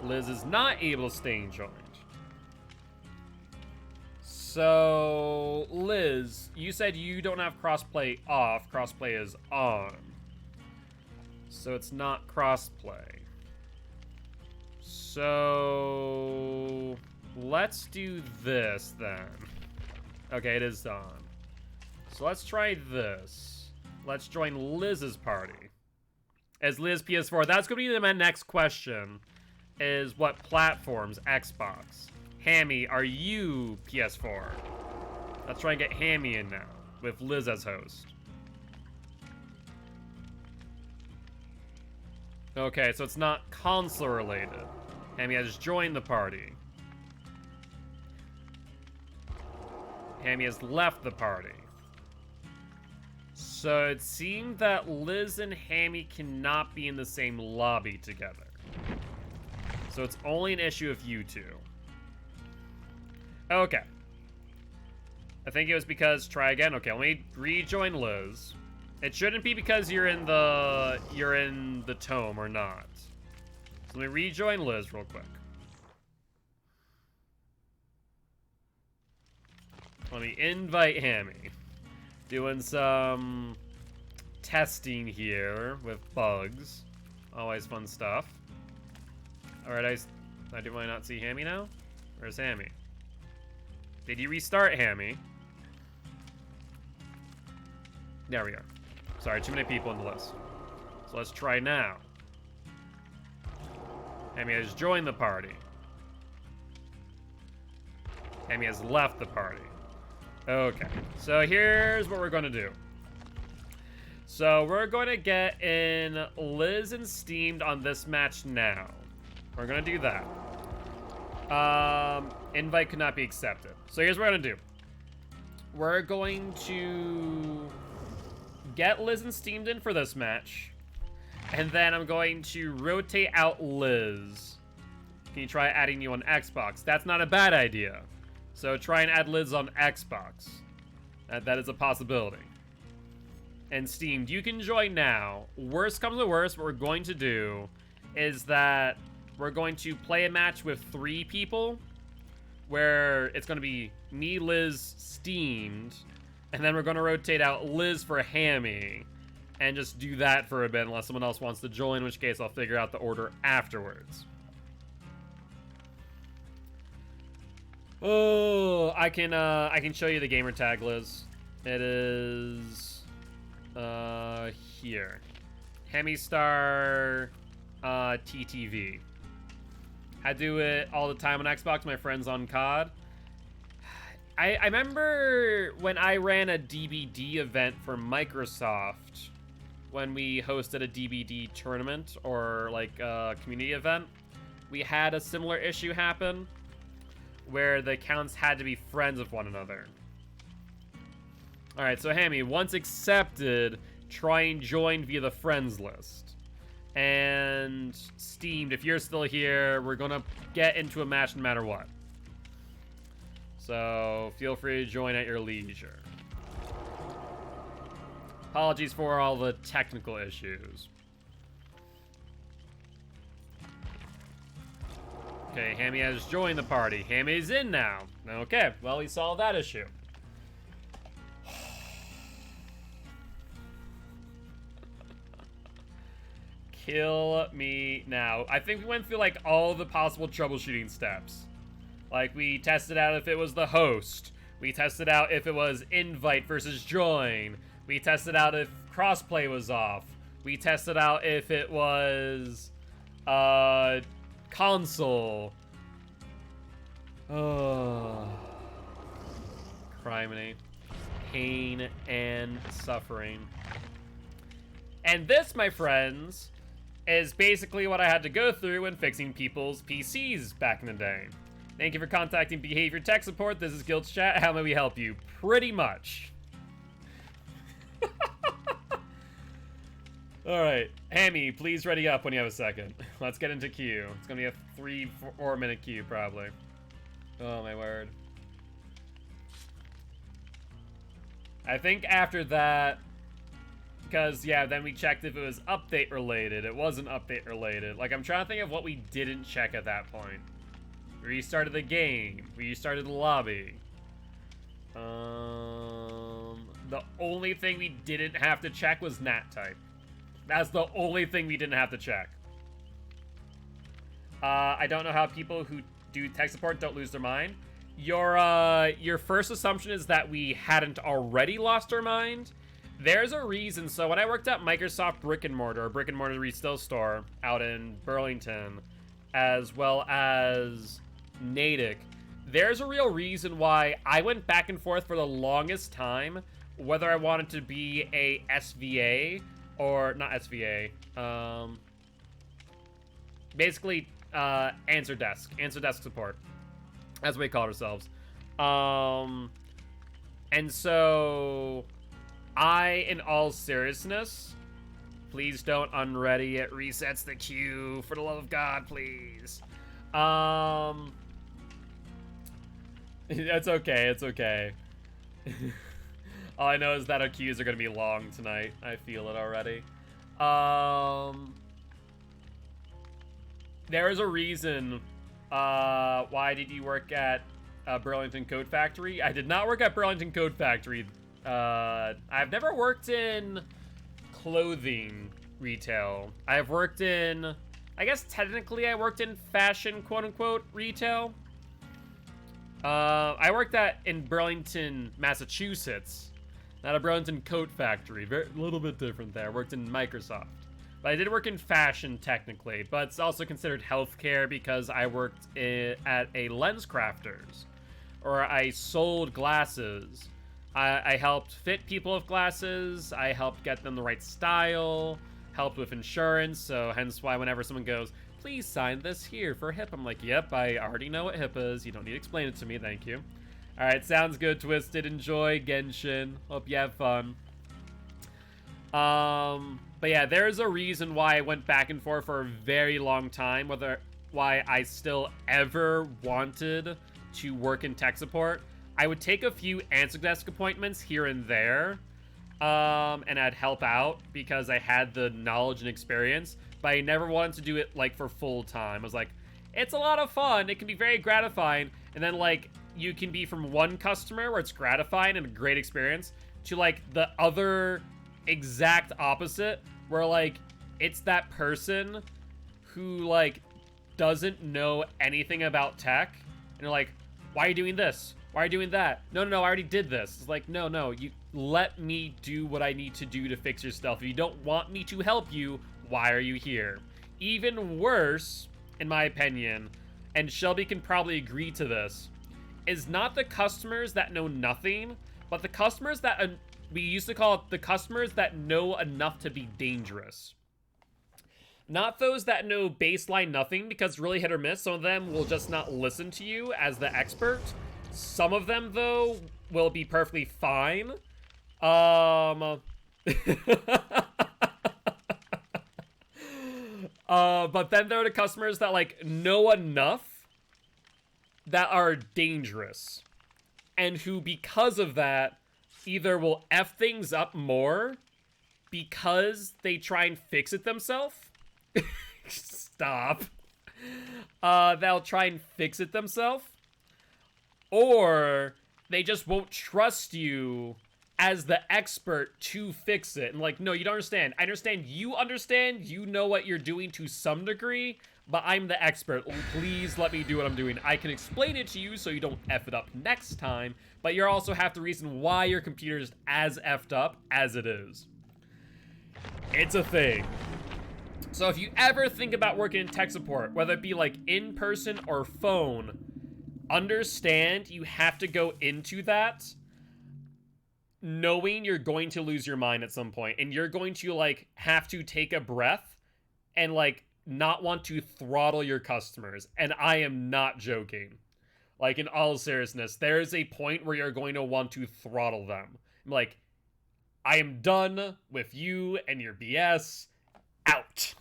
A: Liz is not able to stay joined. So, Liz, you said you don't have crossplay off. Crossplay is on. So it's not crossplay. So, let's do this then. Okay, it is on. So let's try this. Let's join Liz's party. As Liz PS4. That's going to be my next question. Is what platforms? Xbox. Hammy, are you PS4? Let's try and get Hammy in now. With Liz as host. Okay, so it's not console related. Hammy has joined the party. Hammy has left the party. So it seemed that Liz and Hammy cannot be in the same lobby together. So it's only an issue of you two. Okay. I think it was because, try again. Okay, let me rejoin Liz. It shouldn't be because you're in the tome or not. So let me rejoin Liz real quick. Let me invite Hammy. Doing some testing here with bugs. Always fun stuff. Alright, do I not see Hammy now? Where's Hammy? Did you restart Hammy? There we are. Sorry, too many people in the list. So let's try now. Hammy has joined the party. Hammy has left the party. Okay, so here's what we're going to do. So we're going to get in Liz and Steamed on this match now. We're going to do that. Invite could not be accepted. So here's what we're going to do. We're going to get Liz and Steamed in for this match. And then I'm going to rotate out Liz. Can you try adding you on Xbox? That's not a bad idea. So try and add Liz on Xbox. That is a possibility. And Steamed, you can join now. Worst comes to worst, what we're going to do is that we're going to play a match with 3 people, where it's going to be me, Liz, Steamed, and then we're going to rotate out Liz for Hammy, and just do that for a bit unless someone else wants to join, in which case I'll figure out the order afterwards. Oh, I can show you the gamer tag, Liz. It is here. Hemi Star TTV. I do it all the time on Xbox, my friends on COD. I remember when I ran a DBD event for Microsoft, when we hosted a DBD tournament or like a community event, we had a similar issue happen where the accounts had to be friends with one another. Alright, so Hammy, once accepted, try and join via the friends list. And Steamed, if you're still here, we're gonna get into a match no matter what. So feel free to join at your leisure. Apologies for all the technical issues. Okay, Hammy has joined the party. Hammy's in now. Okay, well, we solved that issue. Kill me now. I think we went through, like, all the possible troubleshooting steps. Like, we tested out if it was the host. We tested out if it was invite versus join. We tested out if crossplay was off. We tested out if it was, console. Oh. Criminy. Pain and suffering. And this, my friends, is basically what I had to go through when fixing people's PCs back in the day. Thank you for contacting Behavior Tech Support. This is Gilty Chat. How may we help you? Pretty much. Alright. Hammy, please ready up when you have a second. Let's get into queue. It's gonna be a 3-4 minute queue, probably. Oh, my word. I think after that... Because, yeah, then we checked if it was update related. It wasn't update related. Like, I'm trying to think of what we didn't check at that point. We restarted the game. We restarted the lobby. The only thing we didn't have to check was NAT type. That's the only thing we didn't have to check. I don't know how people who do tech support don't lose their mind. Your first assumption is that we hadn't already lost our mind. There's a reason. So when I worked at Microsoft Brick and Mortar retail store out in Burlington, as well as Natick, there's a real reason why I went back and forth for the longest time whether I wanted to be a SVA or not SVA. Basically, answer desk support, as we call ourselves. And so in all seriousness, please don't unready. It resets the queue. For the love of God, please. It's okay. It's okay. All I know is that our queues are going to be long tonight. I feel it already. There is a reason. Why did you work at Burlington Code Factory? I did not work at Burlington Code Factory. I've never worked in clothing retail. I've worked in, I guess technically I worked in fashion, quote-unquote, retail. I worked in Burlington, Massachusetts. Not a Burlington Coat Factory. A little bit different there. I worked in Microsoft. But I did work in fashion, technically. But it's also considered healthcare because I worked at a lens crafters. Or I sold glasses. I helped fit people with glasses. I helped get them the right style. Helped with insurance. So hence why whenever someone goes, please sign this here for HIP. I'm like, yep, I already know what HIP is. You don't need to explain it to me. Thank you. All right, sounds good, Twisted. Enjoy Genshin. Hope you have fun. But yeah, there's a reason why I went back and forth for a very long time, why I still ever wanted to work in tech support. I would take a few answer desk appointments here and there, and I'd help out because I had the knowledge and experience, but I never wanted to do it, like, for full time. I was like, it's a lot of fun, it can be very gratifying, and then, like, you can be from one customer where it's gratifying and a great experience to, like, the other exact opposite where, like, it's that person who, like, doesn't know anything about tech and you're like, why are you doing this? Why are you doing that? No, I already did this. It's like, no, you let me do what I need to do to fix your stuff. If you don't want me to help you, why are you here? Even worse, in my opinion, and Shelby can probably agree to this, is not the customers that know nothing, but the customers that, we used to call it the customers that know enough to be dangerous. Not those that know baseline nothing, because it's really hit or miss. Some of them will just not listen to you as the expert. Some of them, though, will be perfectly fine. But then there are the customers that, like, know enough that are dangerous. And who, because of that, either will F things up more because they try and fix it themselves. Stop. They'll try and fix it themselves. Or they just won't trust you as the expert to fix it. And like, no, you don't understand. I understand you know what you're doing to some degree, but I'm the expert. Please let me do what I'm doing. I can explain it to you so you don't F it up next time, but you also have the reason why your computer is as effed up as it is. It's a thing. So if you ever think about working in tech support, whether it be like in person or phone, understand you have to go into that knowing you're going to lose your mind at some point, and you're going to like have to take a breath and like not want to throttle your customers. And I am not joking. Like, in all seriousness, there is a point where you're going to want to throttle them. Like, I am done with you and your BS. Out.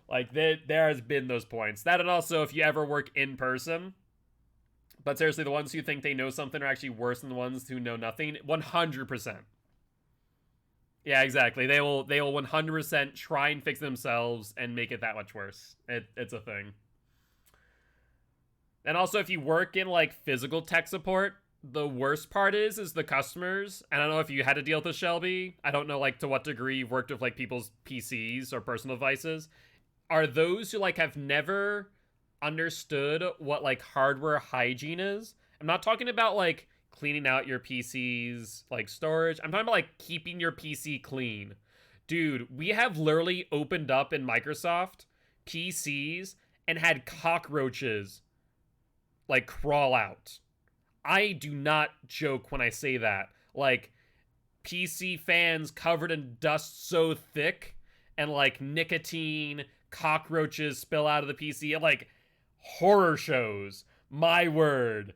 A: Like, there has been those points. That, and also if you ever work in person. But seriously, the ones who think they know something are actually worse than the ones who know nothing. 100%. Yeah, exactly. They will 100% try and fix themselves and make it that much worse. It's a thing. And also, if you work in, like, physical tech support, the worst part is the customers. And I don't know if you had to deal with this, Shelby. I don't know, like, to what degree you've worked with, like, people's PCs or personal devices. Are those who, like, have never understood what, like, hardware hygiene is. I'm not talking about, like, cleaning out your PC's, like, storage. I'm talking about, like, keeping your PC clean. Dude, we have literally opened up in Microsoft PCs and had cockroaches, like, crawl out. I do not joke when I say that. Like, PC fans covered in dust so thick and, like, nicotine, cockroaches spill out of the PC, and, like, horror shows. My word.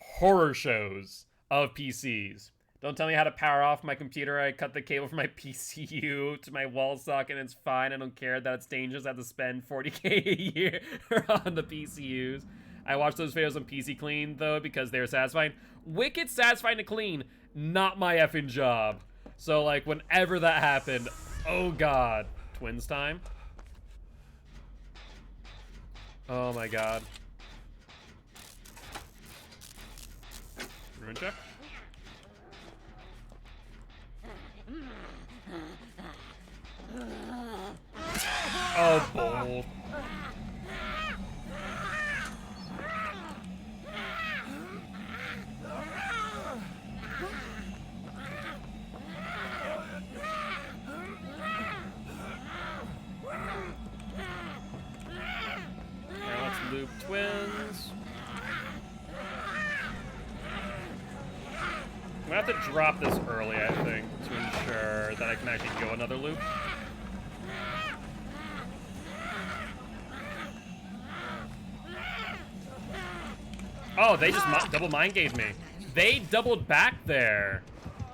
A: Horror shows of PCs. Don't tell me how to power off my computer. I cut the cable from my PCU to my wall socket and it's fine. I don't care that it's dangerous. I have to spend $40K a year on the PCUs. I watched those videos on PC Clean, though, because they're satisfying. Wicked satisfying to clean. Not my effing job. So, like, whenever that happened, oh god. Twins time. Oh my god. Ruin check? Oh, bull. Loop twins. I'm gonna have to drop this early, I think, to ensure that I can actually go another loop. Oh, they just double mind gave me. They doubled back there.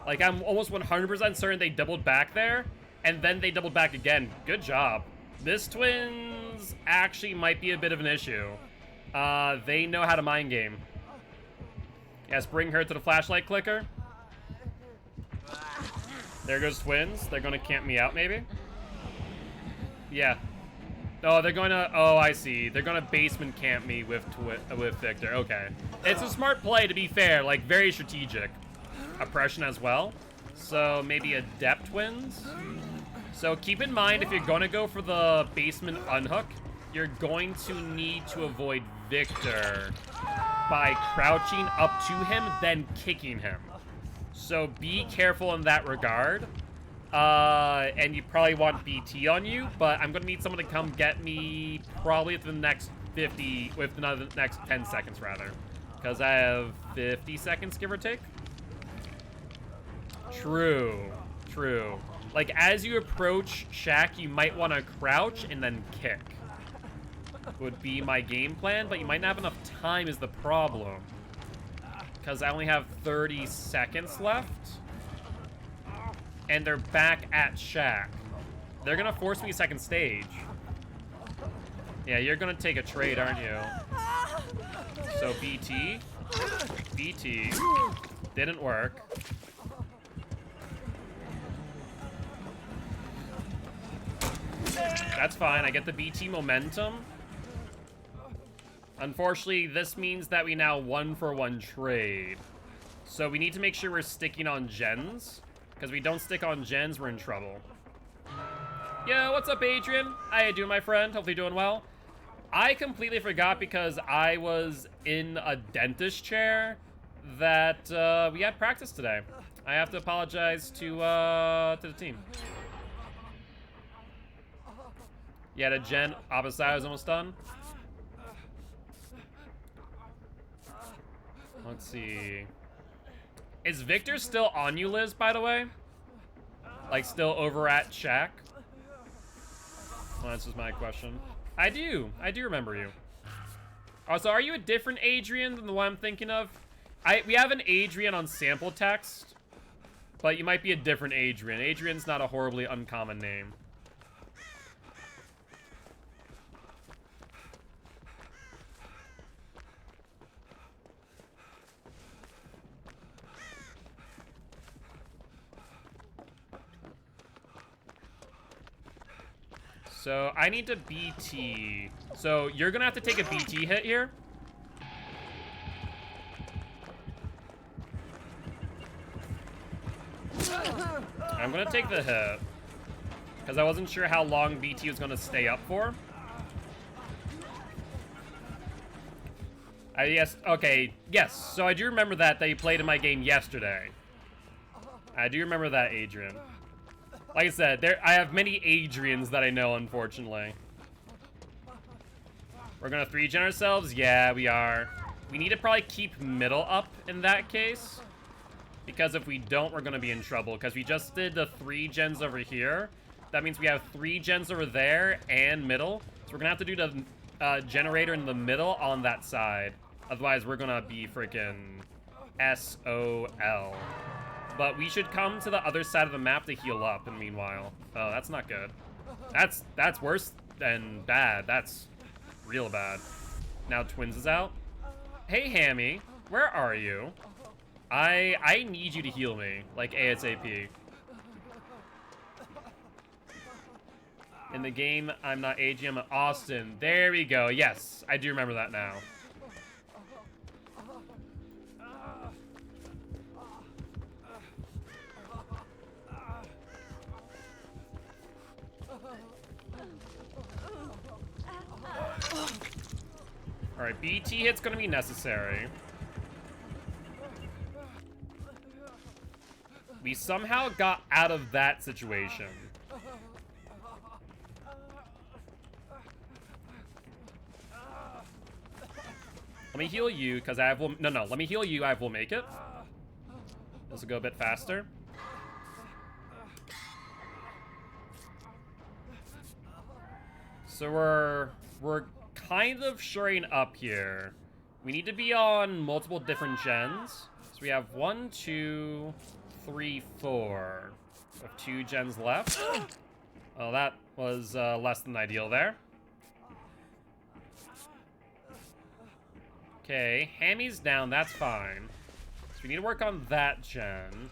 A: Like, I'm almost 100% certain they doubled back there, and then they doubled back again. Good job. This twins actually might be a bit of an issue. They know how to mind game. Yes, bring her to the flashlight clicker. There goes twins. They're gonna camp me out, maybe? Yeah. Oh, they're gonna... Oh, I see. They're gonna basement camp me with Victor. Okay. It's a smart play, to be fair. Like, very strategic. Oppression as well. So, maybe Adept twins? So, keep in mind, if you're gonna go for the basement unhook, you're going to need to avoid Victor by crouching up to him, then kicking him. So be careful in that regard. And you probably want BT on you, but I'm going to need someone to come get me probably at the next 50, with another next 10 seconds rather. Because I have 50 seconds, give or take. True, true. Like, as you approach Shack, you might want to crouch and then kick. Would be my game plan, but you might not have enough time is the problem. Because I only have 30 seconds left. And they're back at Shack. They're gonna force me second stage. Yeah, you're gonna take a trade, aren't you? So BT. BT. Didn't work. That's fine, I get the BT momentum. Unfortunately, this means that we now 1-for-1 trade. So we need to make sure we're sticking on gens. Because we don't stick on gens, we're in trouble. Yo, what's up, Adrian? How you doing, my friend? Hopefully doing well. I completely forgot because I was in a dentist chair that we had practice today. I have to apologize to the team. Yeah, the gen opposite side is almost done. Let's see. Is Victor still on you, Liz, by the way? Like, still over at Shack? Well, that's just my question. I do remember you. Also, are you a different Adrian than the one I'm thinking of? We have an Adrian on sample text, but you might be a different Adrian. Adrian's not a horribly uncommon name. So I need to BT. So you're gonna have to take a BT hit here. I'm gonna take the hit because I wasn't sure how long BT was gonna stay up for. Yes, okay, yes. So I do remember that you played in my game yesterday. I do remember that, Adrian. Like I said, I have many Adrians that I know, unfortunately. We're gonna 3-gen ourselves? Yeah, we are. We need to probably keep middle up in that case. Because if we don't, we're gonna be in trouble. Because we just did the 3 gens over here. That means we have 3 gens over there and middle. So we're gonna have to do the generator in the middle on that side. Otherwise, we're gonna be freaking SOL. But we should come to the other side of the map to heal up, and meanwhile. Oh, that's not good. That's worse than bad. That's real bad. Now Twins is out. Hey, Hammy. Where are you? I need you to heal me, like ASAP. In the game, I'm not AG, I'm Austin. There we go. Yes, I do remember that now. Alright, BT hit's gonna be necessary. We somehow got out of that situation. Let me heal you, because I have will. No, let me heal you. I will make it. This will go a bit faster. So we're kind of shoring up here. We need to be on multiple different gens. So we have 1, 2, 3, 4. We have 2 gens left. Oh, that was less than ideal there. Okay, Hammy's down, that's fine. So we need to work on that gen.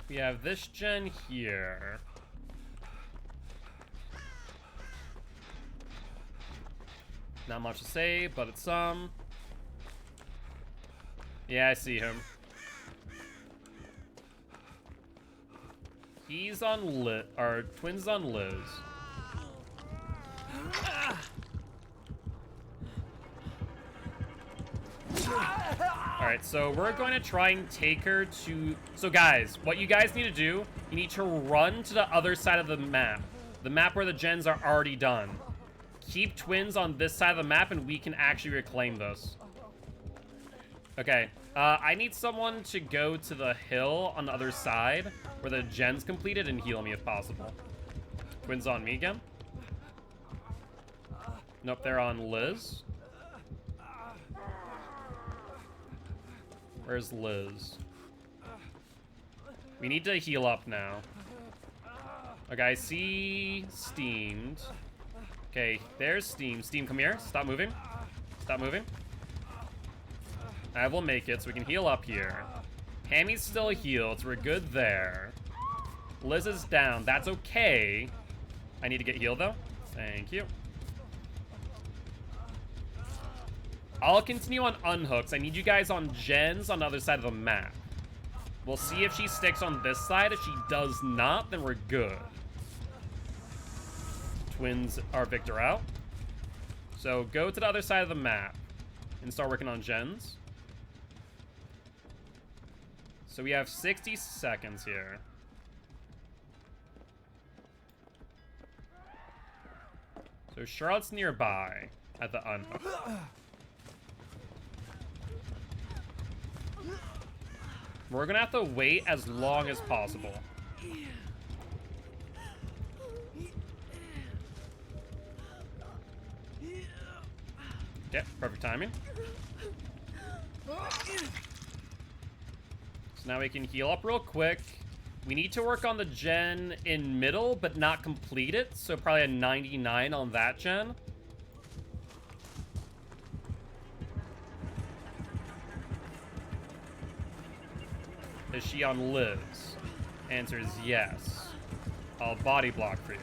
A: We have this gen here. Not much to say, but it's some. Yeah, I see him. He's on Liz, or Twins on Liz. Alright, Alright, so we're going to try and take her to... So guys, what you guys need to do, you need to run to the other side of the map. The map where the gens are already done. Keep twins on this side of the map and we can actually reclaim this. Okay, I need someone to go to the hill on the other side where the gen's completed and heal me if possible. Twins on me again. Nope, they're on Liz. Where's Liz? We need to heal up now. Okay, I see Steamed. Okay, there's Steam. Steam, come here. Stop moving. Stop moving. I will make it so we can heal up here. Hammy's still healed, so we're good there. Liz is down. That's okay. I need to get healed, though. Thank you. I'll continue on unhooks. I need you guys on gens on the other side of the map. We'll see if she sticks on this side. If she does not, then we're good. Twins are Victor out. So go to the other side of the map and start working on gens. So we have 60 seconds here. So Charlotte's nearby at the unhook. We're gonna have to wait as long as possible. Okay, perfect timing. So now we can heal up real quick. We need to work on the gen in middle, but not complete it. So probably a 99 on that gen. Is she on Liz? Answer is yes. I'll body block for you.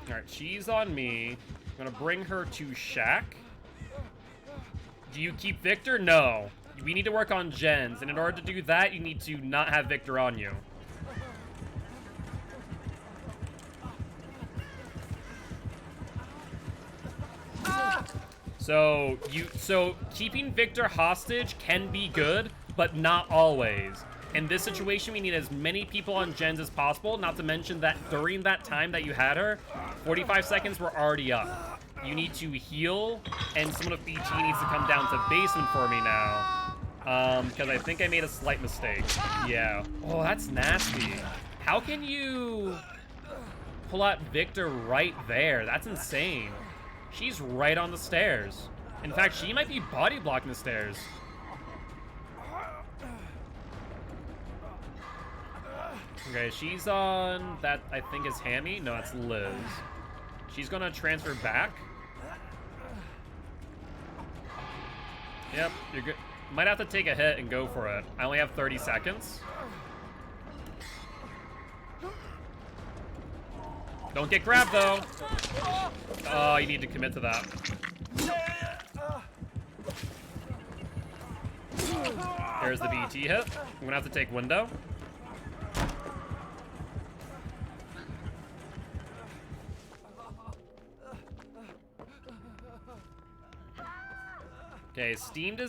A: Alright, she's on me. I'm gonna bring her to Shack. Do you keep Victor? No. We need to work on gens, and in order to do that, you need to not have Victor on you. So keeping Victor hostage can be good, but not always. In this situation, we need as many people on gens as possible, not to mention that during that time that you had her, 45 seconds were already up. You need to heal, and someone with BT needs to come down to basement for me now. Because I think I made a slight mistake. Yeah. Oh, that's nasty. How can you pull out Victor right there? That's insane. She's right on the stairs. In fact, she might be body blocking the stairs. Okay, she's on that I think is Hammy. No, it's Liz. She's gonna transfer back. Yep, you're good. Might have to take a hit and go for it. I only have 30 seconds. Don't get grabbed, though. Oh, you need to commit to that. There's the BT hit. I'm gonna have to take window. Okay, Steamed is...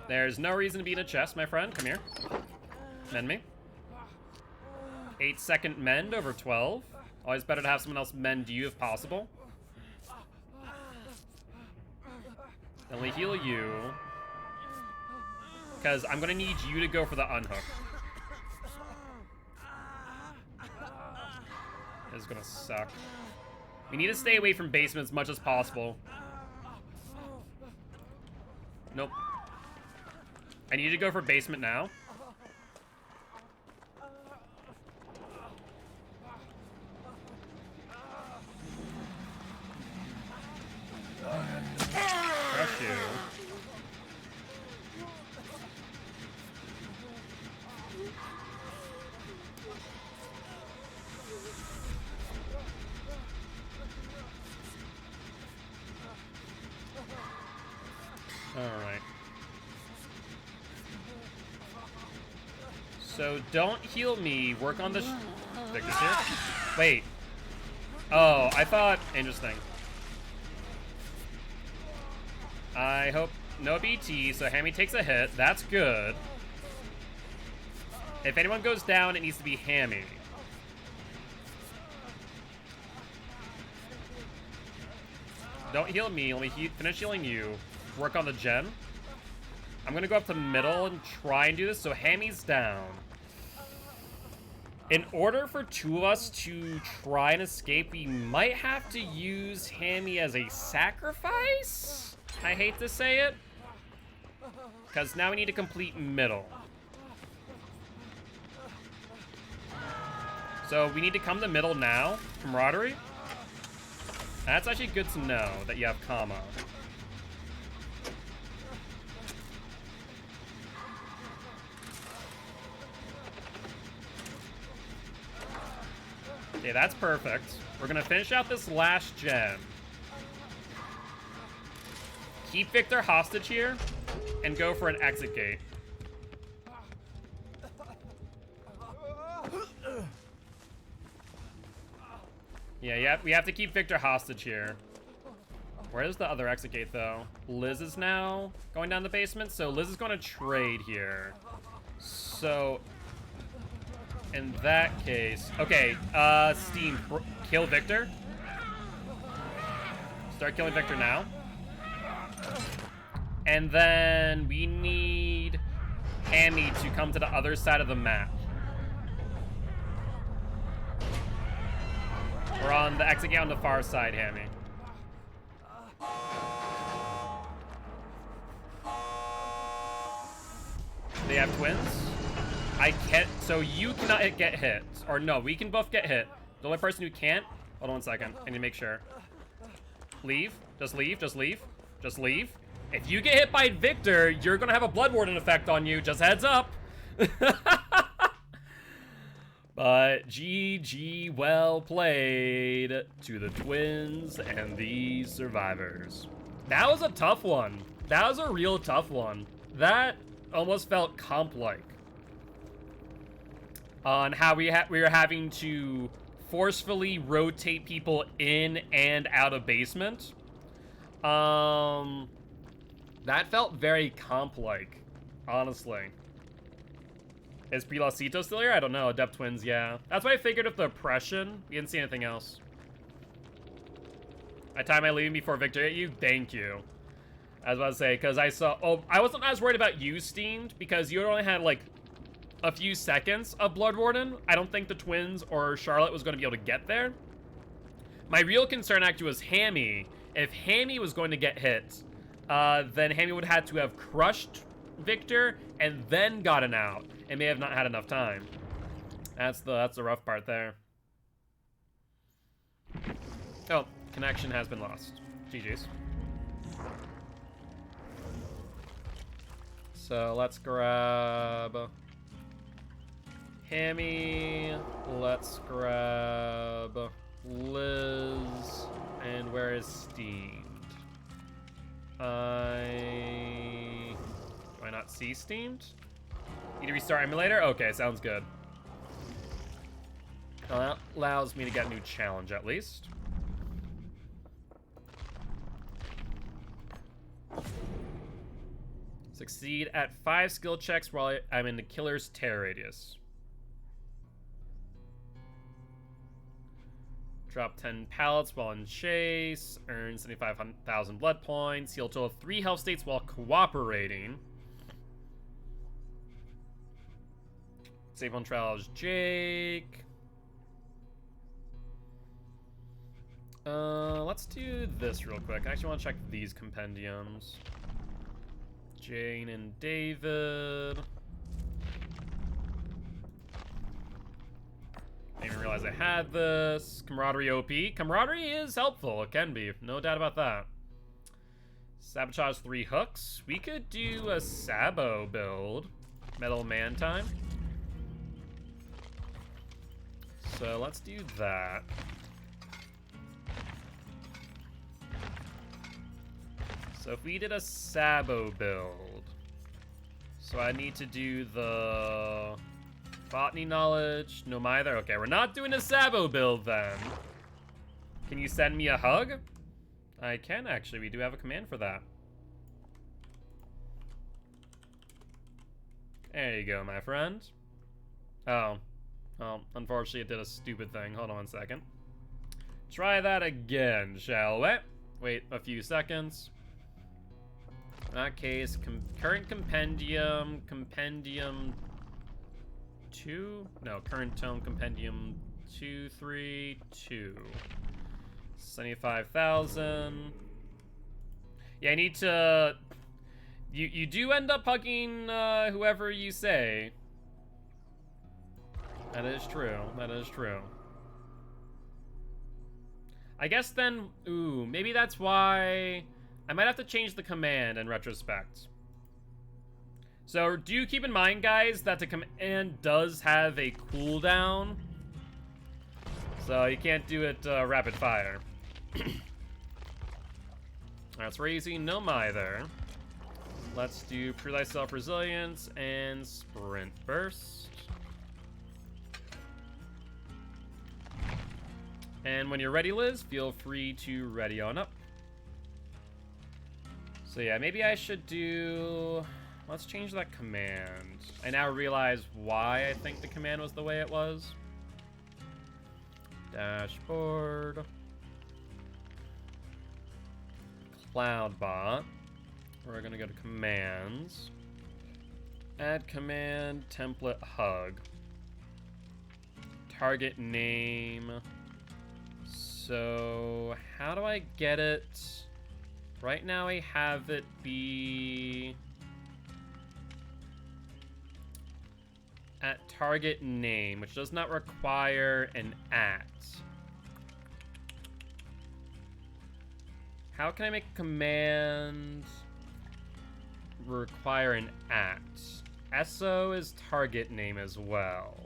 A: There's no reason to be in a chest, my friend. Come here. Mend me. 8-second mend over 12. Always better to have someone else mend you if possible. Then we heal you. Because I'm going to need you to go for the unhook. This is going to suck. We need to stay away from basement as much as possible. Nope. I need to go for basement now. Crush you. All right. So don't heal me. Work on the Victor's here. Wait. Oh, I thought... Interesting. I hope... No BT, so Hammy takes a hit. That's good. If anyone goes down, it needs to be Hammy. Don't heal me, let me finish healing you. Work on the gen. I'm gonna go up to middle and try and do this, so Hammy's down. In order for two of us to try and escape, we might have to use Hammy as a sacrifice? I hate to say it. Because now we need to complete middle. So we need to come to middle now. Camaraderie. That's actually good to know that you have comma. Okay, that's perfect. We're gonna finish out this last gen. Keep Victor hostage here and go for an exit gate. Yeah, we have to keep Victor hostage here. Where's the other exit gate, though? Liz is now going down the basement, so Liz is going to trade here. So, in that case... Okay, Steam, kill Victor. Start killing Victor now. And then we need Hammy to come to the other side of the map. We're on the exit gate on the far side, Hammy. They have twins? I can't, so you cannot get hit. Or no, we can both get hit. The only person who can't, hold on 1 second, I need to make sure. Leave, just leave, just leave, just leave. If you get hit by Victor, you're gonna have a Blood Warden effect on you, just heads up. But GG, well played to the twins and the survivors. That was a tough one. That was a real tough one. That almost felt comp-like. On how we were having to forcefully rotate people in and out of basement. That felt very comp-like, honestly. Is Pilosito still here? I don't know. Adept Twins, yeah. That's why I figured with the oppression, we didn't see anything else. I timed my leaving before Victor hit you? Thank you. I was about to say, because I saw... Oh, I wasn't as worried about you, Steamed, because you only had, like, a few seconds of Blood Warden. I don't think the Twins or Charlotte was going to be able to get there. My real concern, actually, was Hammy. If Hammy was going to get hit, then Hammy would have had to have crushed Victor and then gotten out, and may have not had enough time. That's the rough part there. Oh, connection has been lost. GG's. So let's grab Hammy. Let's grab Liz. And where is Steamed? Do I not see Steamed? Need to restart emulator? Okay, sounds good. Well, that allows me to get a new challenge, at least. Succeed at 5 skill checks while I'm in the killer's terror radius. Drop 10 pallets while in chase. Earn 75,000 blood points. Heal a total of 3 health states while cooperating. Save on trial as Jake. Let's do this real quick. I actually want to check these compendiums. Jane and David. I didn't realize I had this. Camaraderie OP. Camaraderie is helpful. It can be. No doubt about that. Sabotage 3 hooks. We could do a Sabo build. Metal Man time. So let's do that. So if we did a Sabo build, so I need to do the Botany knowledge. No mither. Okay, we're not doing a Sabo build then. Can you send me a hug? I can actually. We do have a command for that. There you go, my friend. Oh. Well, unfortunately it did a stupid thing. Hold on one second. Try that again, shall we? Wait a few seconds. In that case, current compendium 2? No, current tome compendium 232. 75,000. Yeah, I need to... You do end up hugging whoever you say. That is true. That is true. I guess then... Ooh, maybe that's why... I might have to change the command in retrospect. So, do keep in mind, guys, that the command does have a cooldown. So, you can't do it rapid fire. That's crazy. No mither. Let's do Prove Thyself Resilience and Sprint Burst. And when you're ready, Liz, feel free to ready on up. So yeah, maybe I should do... Let's change that command. I now realize why I think the command was the way it was. Dashboard. Cloudbot. We're gonna go to commands. Add command, template, hug. Target name. So, how do I get it? Right now I have it be... at target name, which does not require an at. How can I make a command require an at? SO is target name as well.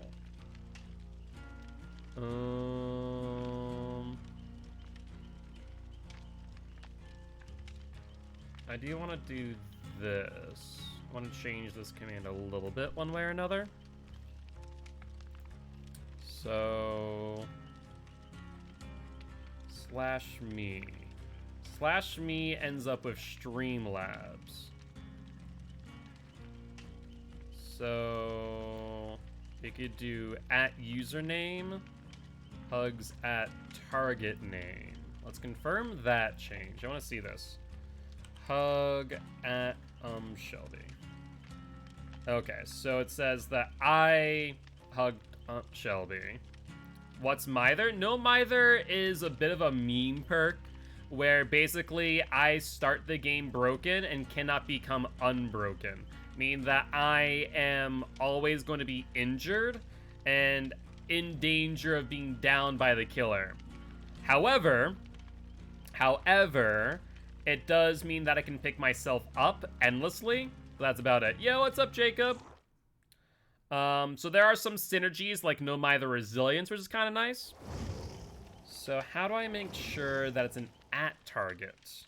A: I do want to do this. I want to change this command a little bit one way or another. So... /me. /me ends up with Streamlabs. So... we could do at username, hugs at target name. Let's confirm that change. I want to see this. Hug at Shelby. Okay, so it says that I hugged Shelby. What's mither? No mither is a bit of a meme perk where basically I start the game broken and cannot become unbroken. Meaning that I am always going to be injured and in danger of being downed by the killer. However, it does mean that I can pick myself up endlessly. That's about it. Yo, what's up, Jacob? So there are some synergies like No Mither Resilience, which is kind of nice. So how do I make sure that it's an at target?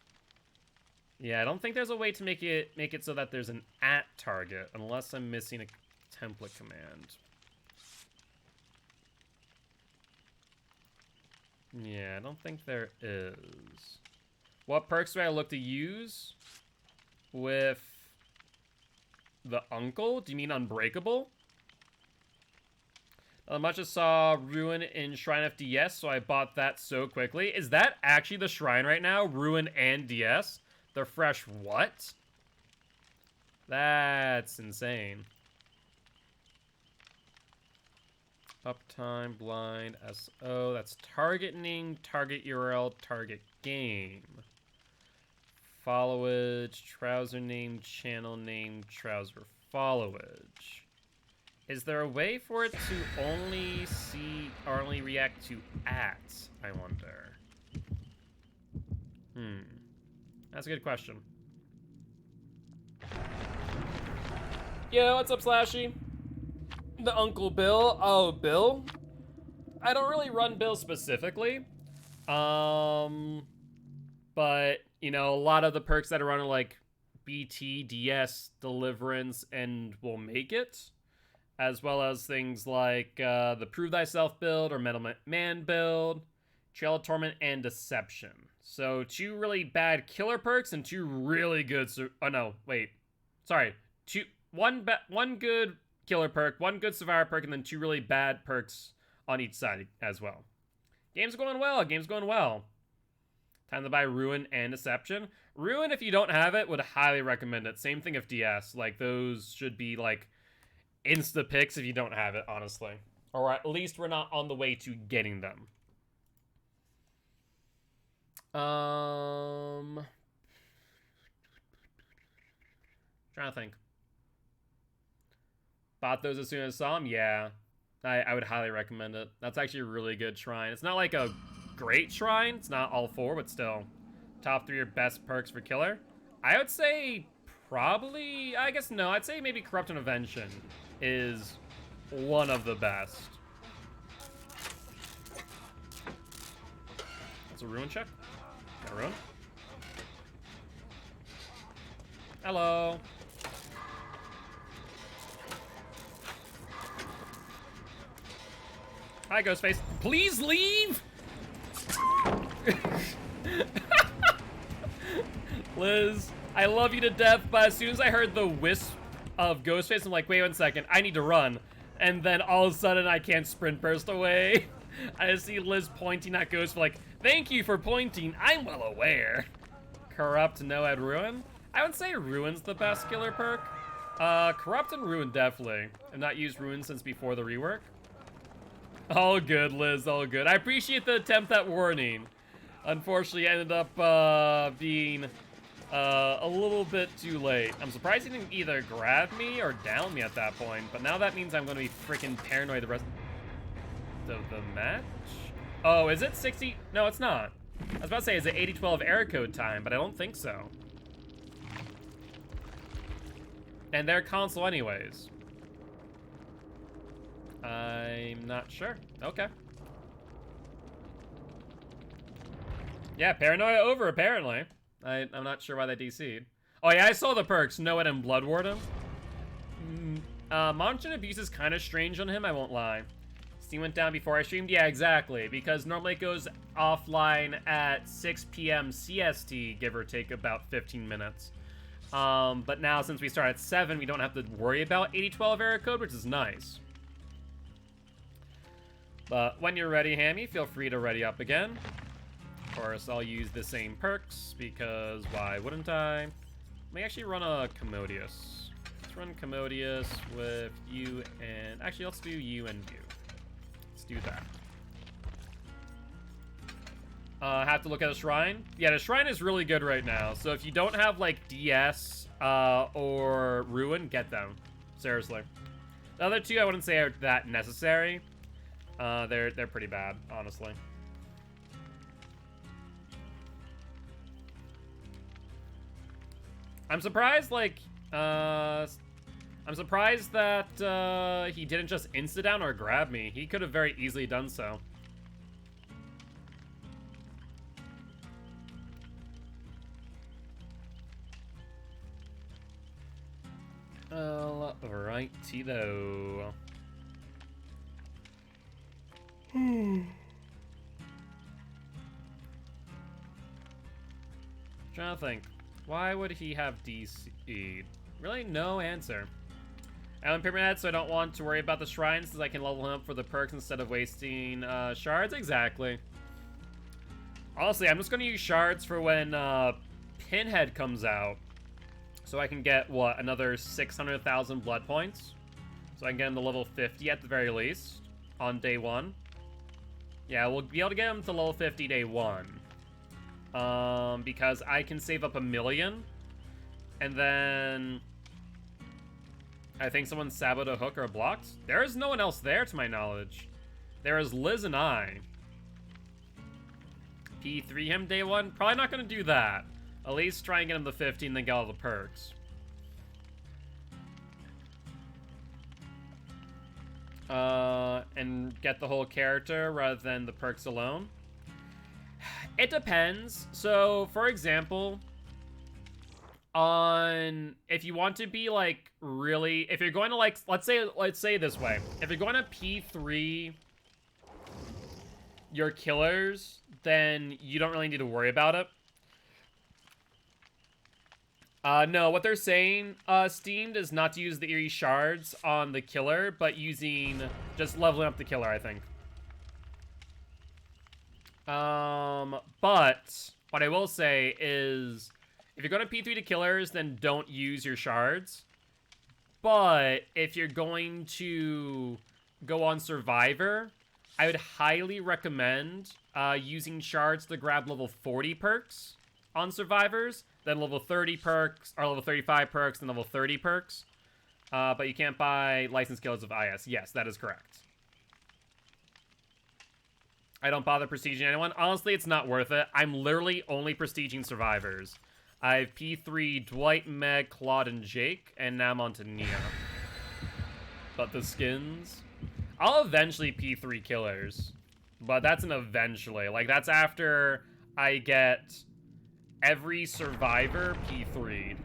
A: Yeah, I don't think there's a way to make it so that there's an at target unless I'm missing a template command. Yeah, I don't think there is. What perks do I look to use with the uncle? Do you mean Unbreakable? Much as saw Ruin in Shrine of DS, so I bought that so quickly. Is that actually the shrine right now? Ruin and DS? The fresh what? That's insane. Uptime, blind, SO. That's target name, target URL, target game. Followage, trouser name, channel name, trouser followage. Is there a way for it to only see or only react to ats, I wonder? That's a good question. Yo, what's up, Slashy? The Uncle Bill. Oh, Bill? I don't really run Bill specifically. But, you know, a lot of the perks that are running like BT, DS, Deliverance, and Will Make It. as well as things like the Prove Thyself build or Metal Man build, Trail of Torment, and Deception. So 2 really bad killer perks and 2 really good. Oh no, wait, sorry. One good killer perk, 1 good survivor perk, and then 2 really bad perks on each side as well. Game's going well. Game's going well. Time to buy Ruin and Deception. Ruin, if you don't have it, would highly recommend it. Same thing if DS. Like, those should be, like, insta picks if you don't have it, honestly. Or at least we're not on the way to getting them. Trying to think. Bought those as soon as I saw them? Yeah. I would highly recommend it. That's actually a really good shrine. It's not like a great shrine. It's not all 4, but still. Top 3 are best perks for killer. I would say probably, I guess no. I'd say maybe Corrupt Intervention is one of the best. That's a ruin check. Got a ruin. Hello. Hi, Ghostface. Please leave! Liz, I love you to death, but as soon as I heard the wisp of Ghostface, I'm like, wait 1 second, I need to run. And then all of a sudden, I can't sprint burst away. I see Liz pointing at Ghost like, thank you for pointing, I'm well aware. Corrupt, no-ed, Ruin? I would say Ruin's the best killer perk. Corrupt and Ruin, definitely. I've not used Ruin since before the rework. All good, Liz, all good. I appreciate the attempt at warning. Unfortunately, I ended up being a little bit too late. I'm surprised he didn't either grab me or down me at that point, but now that means I'm going to be freaking paranoid the rest of the match? Oh, is it 60? No, it's not. I was about to say, is it 80-12 error code time, but I don't think so. And they're console anyways. I'm not sure. Okay. Yeah, paranoia over, apparently. I'm not sure why they DC'd. Oh, yeah, I saw the perks. Noed and Blood Warden. Monster Abuse is kind of strange on him, I won't lie. Steam went down before I streamed? Yeah, exactly. Because normally it goes offline at 6 p.m. CST, give or take about 15 minutes. But now, since we start at 7, we don't have to worry about 80-12 error code, which is nice. But when you're ready, Hammy, feel free to ready up again. Of course, I'll use the same perks, because why wouldn't I? Let me actually run a Commodious. Let's run Commodious with you and... Actually, let's do you and you. Let's do that. Have to look at a shrine. Yeah, the shrine is really good right now. So if you don't have, like, DS or Ruin, get them. Seriously. The other 2 I wouldn't say are that necessary. They're pretty bad, honestly. I'm surprised, like, I'm surprised that, he didn't just insta-down or grab me. He could have very easily done so. Righty-do. Trying to think. Why would he have DC'd? Really, no answer. I'm in Pyramid Head, so I don't want to worry about the shrines, since I can level him up for the perks instead of wasting shards. Exactly. Honestly, I'm just going to use shards for when Pinhead comes out. So I can get, what, another 600,000 blood points? So I can get him to level 50 at the very least on day 1. Yeah, we'll be able to get him to level 50 day 1. Because I can save up 1 million. And then... I think someone saboed a hook or blocked. There is no one else there, to my knowledge. There is Liz and I. P3 him day 1? Probably not going to do that. At least try and get him to 50 and then get all the perks. And get the whole character rather than the perks alone. It depends. So, for example, On if you want to be like really, if you're going to like, let's say this way, if you're going to P3 your killers, then you don't really need to worry about it. No, what they're saying, Steamed, is not to use the eerie shards on the killer, but using just leveling up the killer, I think. But what I will say is, if you're going to P3 to killers, then don't use your shards. But if you're going to go on Survivor, I would highly recommend using shards to grab level 40 perks on Survivors, then level 30 perks, or level 35 perks, then level 30 perks. But you can't buy licensed killers of IS. Yes, that is correct. I don't bother prestiging anyone. Honestly, it's not worth it. I'm literally only prestiging Survivors. I have P3 Dwight, Meg, Claude, and Jake, and now I'm on to Nia. But the skins... I'll eventually P3 killers, but that's an eventually. Like, that's after I get every Survivor P3'd.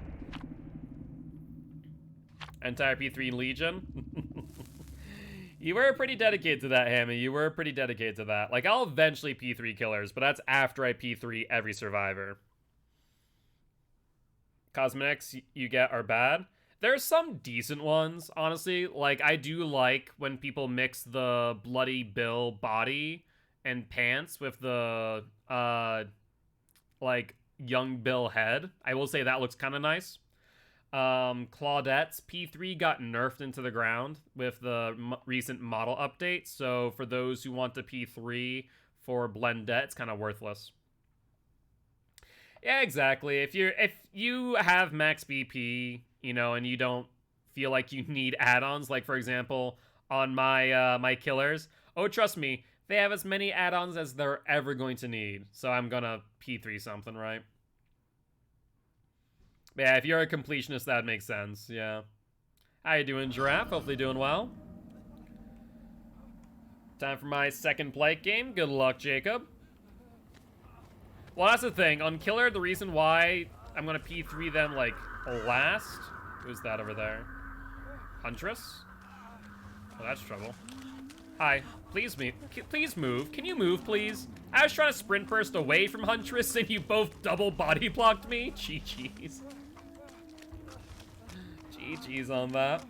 A: Entire P3 Legion. You were pretty dedicated to that, Hammy. You were pretty dedicated to that. Like, I'll eventually P3 killers, but that's after I P3 every Survivor. Cosmetics you get are bad. There's some decent ones, honestly. Like, I do like when people mix the Bloody Bill body and pants with the, like, Young Bill head. I will say that looks kind of nice. Claudette's P3 got nerfed into the ground with the recent model update, so for those who want to P3 for Blendette, it's kind of worthless. Yeah, exactly. If you have max BP, you know, and you don't feel like you need add-ons, like for example, on my my killers, oh, trust me, they have as many add-ons as they're ever going to need. So I'm gonna P3 something, right? Yeah, if you're a completionist, that makes sense. Yeah. How you doing, Giraffe? Hopefully doing well. Time for my second plate game. Good luck, Jacob. Well, that's the thing. On Killer, the reason why I'm going to P3 them, like, last... Who's that over there? Huntress? Oh, that's trouble. Hi. Please move. Can you move, please? I was trying to sprint burst away from Huntress, and you both double body blocked me? GG's. GG's on that.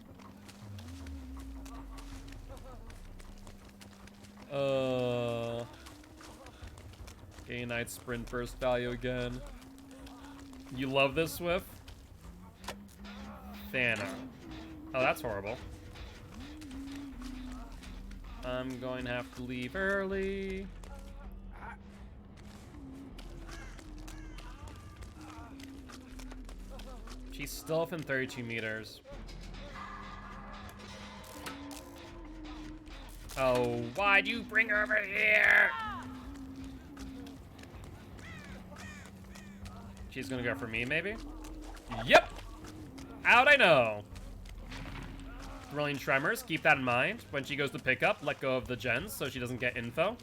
A: Gain Knight sprint burst value again. You love this, Swift? Thana. Oh, that's horrible. I'm going to have to leave early. She's still within 32 meters. Oh, why'd you bring her over here? She's gonna go for me, maybe? Yep! How'd I know? Thrilling Tremors, keep that in mind. When she goes to pick up, let go of the gens so she doesn't get info.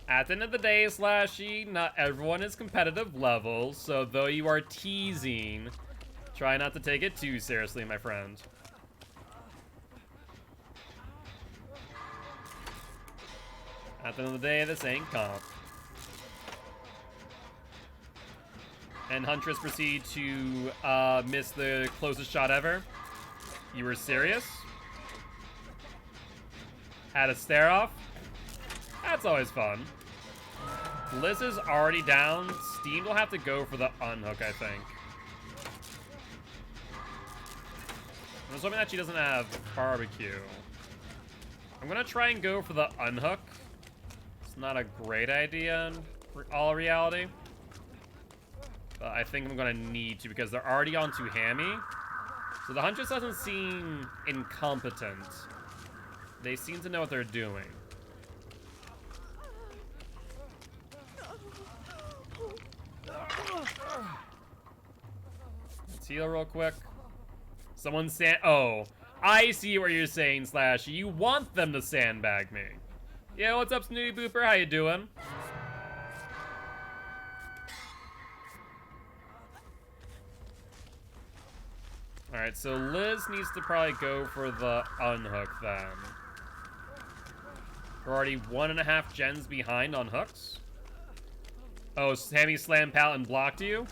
A: At the end of the day, Slashy, not everyone is competitive levels, so though you are teasing, try not to take it too seriously, my friend. At the end of the day, this ain't comp. And Huntress proceed to miss the closest shot ever. You were serious? Had a stare off? That's always fun. Liz is already down. Steam will have to go for the unhook, I think. I'm assuming that she doesn't have barbecue. I'm gonna try and go for the unhook. It's not a great idea in all reality. But I think I'm gonna need to because they're already onto Hammy. So the Huntress doesn't seem incompetent. They seem to know what they're doing. Let's heal real quick. Someone oh, I see what you're saying, Slash. You want them to sandbag me. Yeah, what's up, Snooty Booper? How you doing? Alright, so Liz needs to probably go for the unhook then. We're already 1.5 gens behind on hooks. Oh, Sammy slammed Pal and blocked you?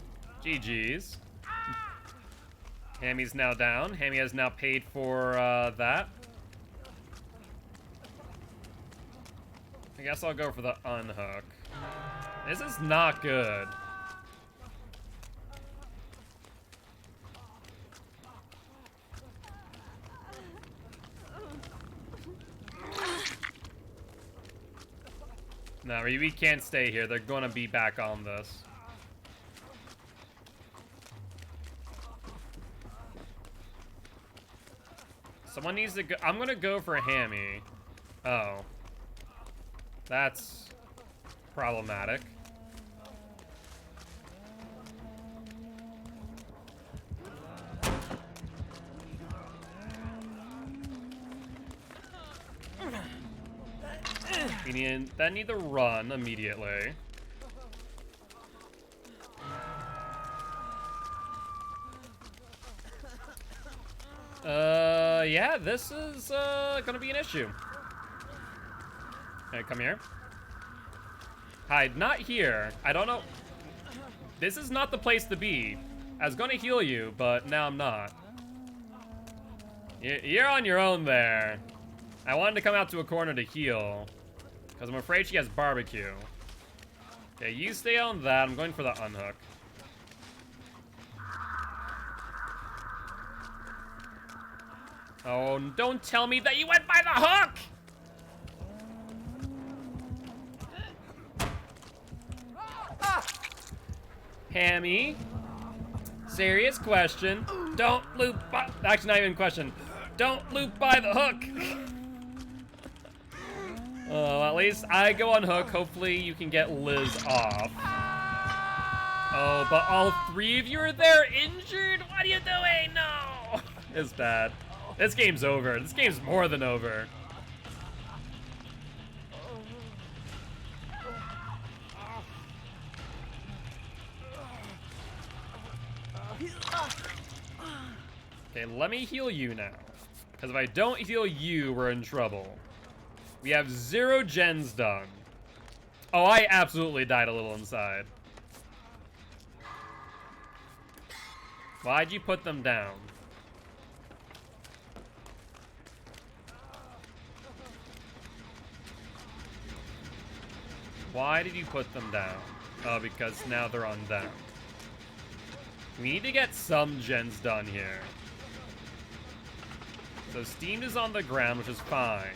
A: GG's. Hammy's now down. Hammy has now paid for that. I guess I'll go for the unhook. This is not good. No, we can't stay here. They're gonna be back on this. Someone needs to go. I'm gonna go for Hammy. Oh. That's problematic. We need to run immediately. Yeah, this is gonna be an issue. Okay, come here. Hide, not here. I don't know. This is not the place to be. I was gonna heal you, but now I'm not. You're on your own there. I wanted to come out to a corner to heal, because I'm afraid she has barbecue. Okay, you stay on that. I'm going for the unhook. Oh, don't tell me that you went by the hook! Hammy, serious question. Don't loop by, actually not even question. Don't loop by the hook. Oh, at least I go on hook. Hopefully you can get Liz off. Oh, but all three of you are there injured? What are you doing? No! It's bad. This game's over. This game's more than over. Okay, let me heal you now. Because if I don't heal you, we're in trouble. We have 0 gens done. Oh, I absolutely died a little inside. Why'd you put them down? Why did you put them down? Oh, because now they're on down. We need to get some gens done here. So Steamed is on the ground, which is fine.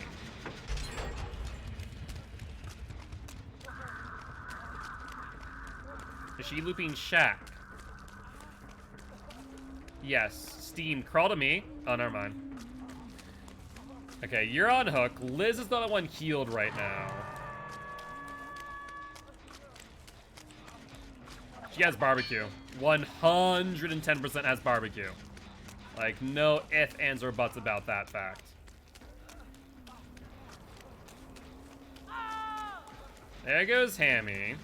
A: Is she looping Shaq? Yes. Steam, crawl to me. Oh, never mind. Okay, you're on hook. Liz is the only one healed right now. She has barbecue. 110% has barbecue. Like, no ifs, ands, or buts about that fact. There goes Hammy.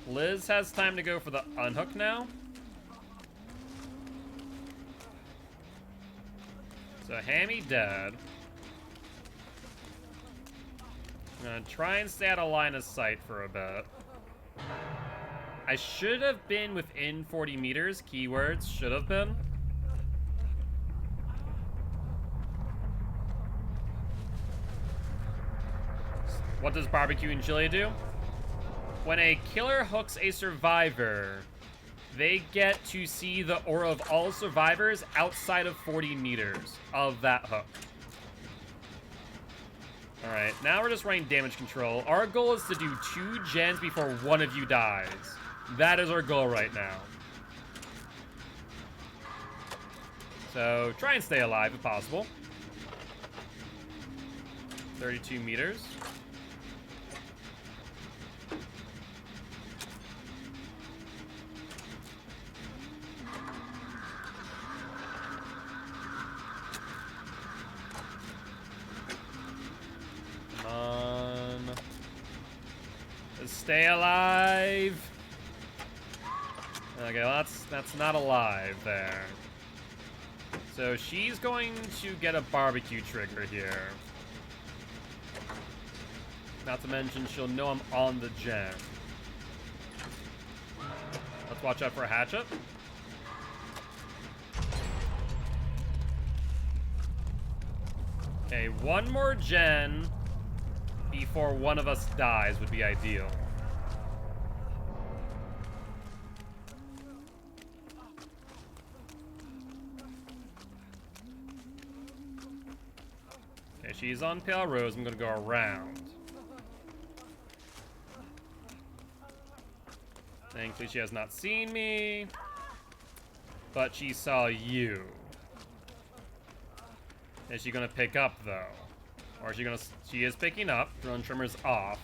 A: Liz has time to go for the unhook now. So Hammy dead. I'm gonna try and stay out of line of sight for a bit. I should have been within 40 meters. Keywords, should have been. What does barbecue and chili do? When a killer hooks a survivor, they get to see the aura of all survivors outside of 40 meters of that hook. Alright, now we're just running damage control. Our goal is to do 2 gens before one of you dies. That is our goal right now. So, try and stay alive if possible. 32 meters. Come on. Just stay alive. Okay, well, that's not alive there. So she's going to get a barbecue trigger here. Not to mention, she'll know I'm on the gen. Let's watch out for a hatchet. Okay, one more gen before one of us dies would be ideal. Okay, she's on Pale Rose. I'm gonna go around. Thankfully, she has not seen me, but she saw you. Is she gonna pick up though? Or is she gonna? She is picking up. Drone trimmer's off.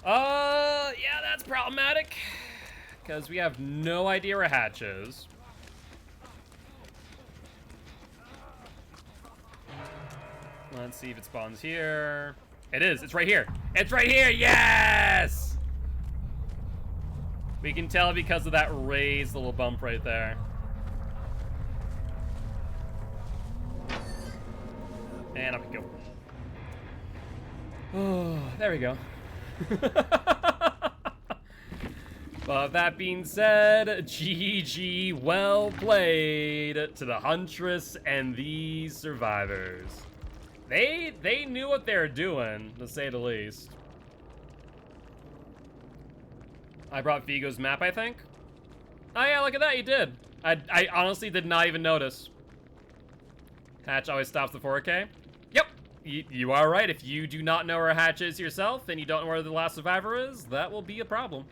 A: Yeah, that's problematic because we have no idea where Hatch is. Let's see if it spawns here. It is. It's right here. It's right here. Yes! We can tell because of that raised little bump right there. And up we go. Oh, there we go. But that being said, GG, well played to the Huntress and these survivors. They knew what they were doing, to say the least. I brought Vigo's map, I think. Oh yeah, look at that, you did. I honestly did not even notice. Hatch always stops the 4K. Yep, you are right. If you do not know where Hatch is yourself, and you don't know where the last survivor is, that will be a problem.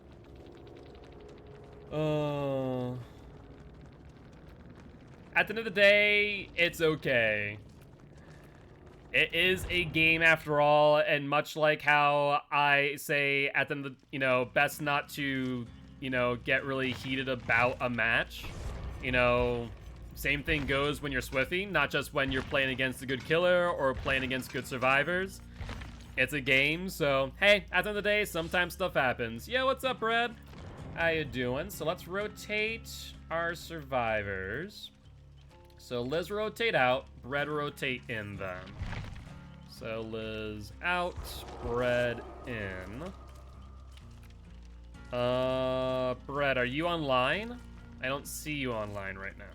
A: At the end of the day, it's okay. It is a game after all, and much like how I say at the end of the, best not to, get really heated about a match. Same thing goes when you're Swifting, not just when you're playing against a good killer or playing against good survivors. It's a game, so hey, at the end of the day, sometimes stuff happens. Yeah, what's up, Brad? How you doing? So let's rotate our survivors. So Liz rotate out, Brad rotate in then. So Liz out, Brad in. Brad, are you online? I don't see you online right now.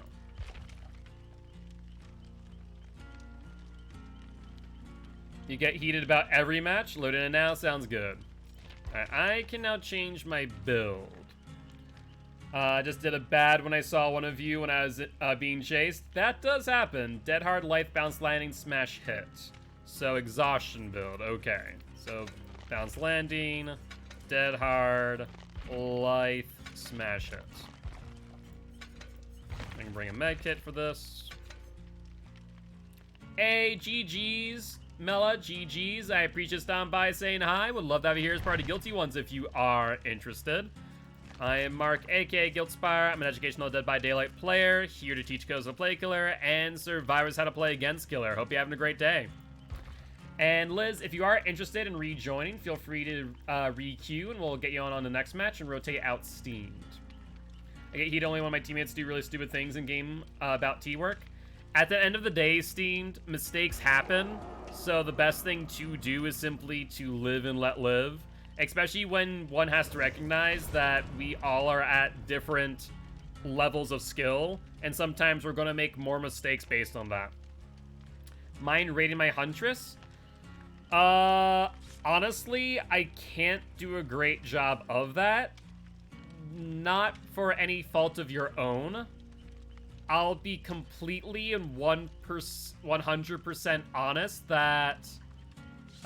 A: You get heated about every match? Load in now, sounds good. Alright, I can now change my build. I just did a bad when I saw one of you when I was being chased. That does happen. Dead hard, life, bounce, landing, smash, hit. So exhaustion build, okay. So bounce, landing, dead hard, life, smash, hit. I can bring a med kit for this. Hey, GG's. Mela, GG's. I appreciate stopping by saying hi. Would love to have you here as part of Guilty Ones if you are interested. I am Mark, aka Guiltspire. I'm an educational Dead by Daylight player, here to teach codes of play killer and survivors how to play against killer. Hope you're having a great day. And Liz, if you are interested in rejoining, feel free to re-queue and we'll get you on the next match and rotate out Steamed. I get heat only when my teammates do really stupid things in game about T-work. At the end of the day, Steamed, mistakes happen, so the best thing to do is simply to live and let live. Especially when one has to recognize that we all are at different levels of skill, and sometimes we're going to make more mistakes based on that. Mind rating my Huntress? Honestly, I can't do a great job of that. Not for any fault of your own. I'll be completely and 100% honest that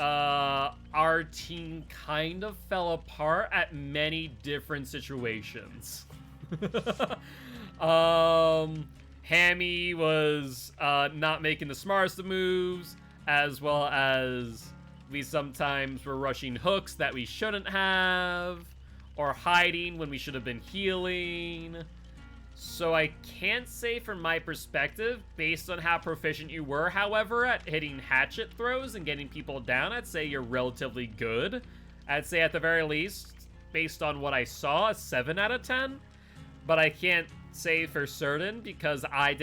A: our team kind of fell apart at many different situations. Hammy was not making the smartest of moves, as well as we sometimes were rushing hooks that we shouldn't have, or hiding when we should have been healing. So I can't say from my perspective, based on how proficient you were, however, at hitting hatchet throws and getting people down, I'd say you're relatively good. I'd say at the very least, based on what I saw, a 7 out of 10. But I can't say for certain because I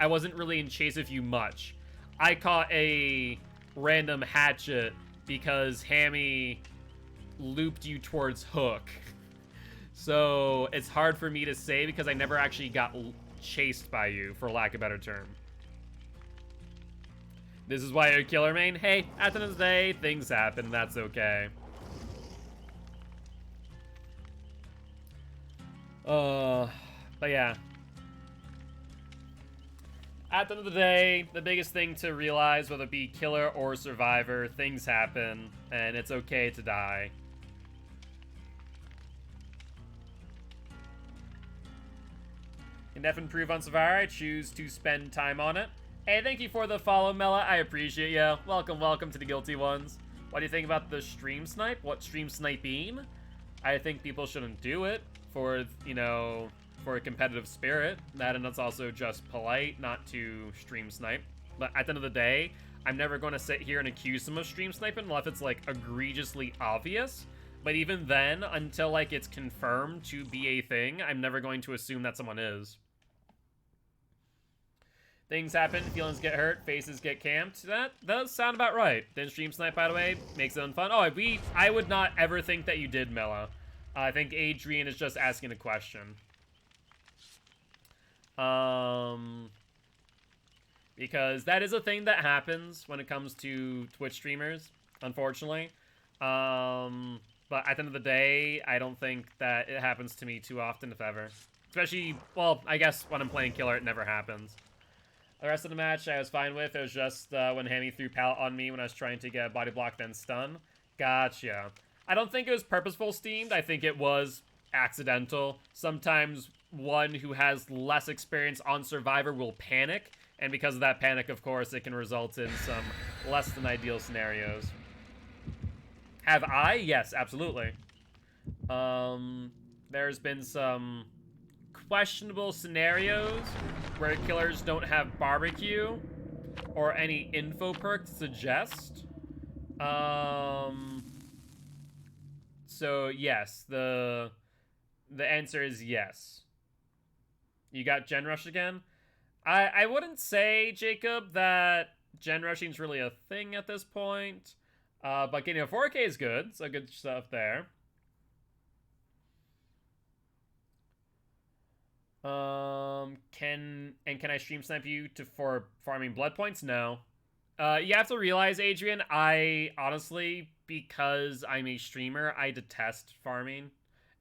A: wasn't really in chase of you much. I caught a random hatchet because Hammy looped you towards Hook. So it's hard for me to say because I never actually got chased by you, for lack of a better term. This is why you're killer main? Hey, at the end of the day, things happen. That's okay. But yeah. At the end of the day, the biggest thing to realize, whether it be killer or survivor, things happen, and it's okay to die. Can definitely improve on survivor. I choose to spend time on it. Hey, thank you for the follow, Mela. I appreciate you. Welcome, welcome to the Guilty Ones. What do you think about the stream snipe? What stream sniping? I think people shouldn't do it for, you know, for a competitive spirit. That, and it's also just polite not to stream snipe. But at the end of the day, I'm never going to sit here and accuse them of stream sniping unless it's, like, egregiously obvious. But even then, until, like, it's confirmed to be a thing, I'm never going to assume that someone is. Things happen, feelings get hurt, faces get camped. That does sound about right. Didn't stream snipe, by the way. Makes it unfun. Oh, I would not ever think that you did, Mela. I think Adrian is just asking a question. Because that is a thing that happens when it comes to Twitch streamers, unfortunately. But at the end of the day, I don't think that it happens to me too often, if ever. Especially, well, I guess when I'm playing killer, it never happens. The rest of the match I was fine with. It was just when Hammy threw pallet on me when I was trying to get a body block, then stun. Gotcha. I don't think it was purposeful steamed. I think it was accidental. Sometimes one who has less experience on Survivor will panic. And because of that panic, of course, it can result in some less than ideal scenarios. Have I? Yes, absolutely. There's been some questionable scenarios where killers don't have barbecue or any info perk to suggest. So yes, the answer is yes. You got gen rush again? I wouldn't say, Jacob, that gen rushing is really a thing at this point. But getting a 4K is good, so good stuff there. Can I stream snipe you for farming blood points? No. You have to realize, Adrian, I honestly, because I'm a streamer, I detest farming.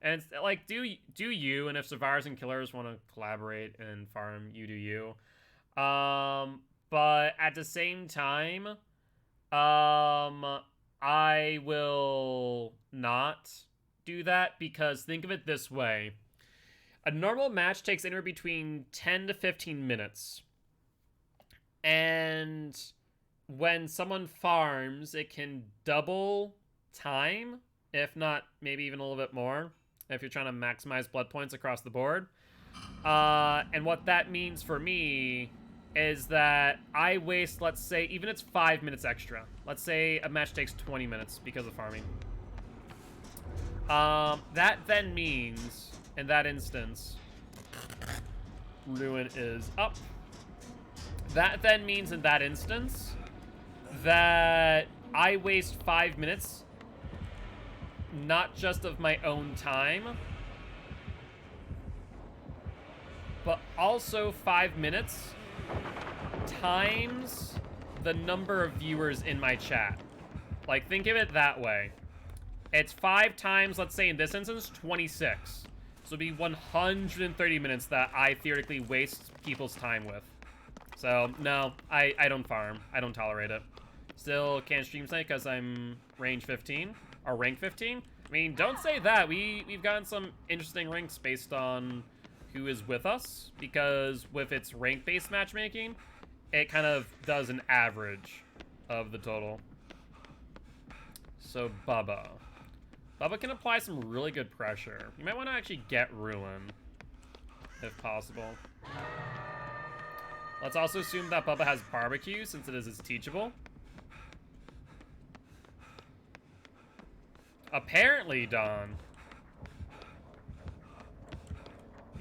A: And it's like, do you, and if survivors and killers want to collaborate and farm, you do you. But at the same time, I will not do that because think of it this way. A normal match takes anywhere between 10 to 15 minutes. And when someone farms, it can double time, if not maybe even a little bit more, if you're trying to maximize blood points across the board. And what that means for me is that I waste, let's say, even if it's 5 minutes extra. Let's say a match takes 20 minutes because of farming. That then means, in that instance, Ruin is up. That then means, in that instance, that I waste 5 minutes, not just of my own time, but also 5 minutes times the number of viewers in my chat. Like, think of it that way. It's 5 times, let's say in this instance, 26. So it'd be 130 minutes that I theoretically waste people's time with. So, no, I don't farm. I don't tolerate it. Still can't stream tonight because I'm range 15, or rank 15. I mean, don't say that. We've gotten some interesting ranks based on who is with us, because with its rank-based matchmaking, it kind of does an average of the total. So, Bubba. Bubba can apply some really good pressure. You might want to actually get Ruin, if possible. Let's also assume that Bubba has barbecue, since it is teachable. Apparently, Don.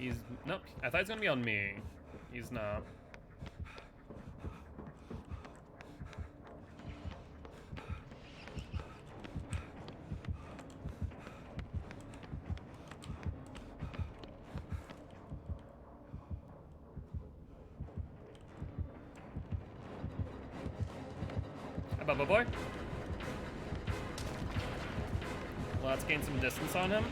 A: He's... Nope. I thought he was gonna be on me. He's not. Hi, Bubba boy. Let's gain some distance on him.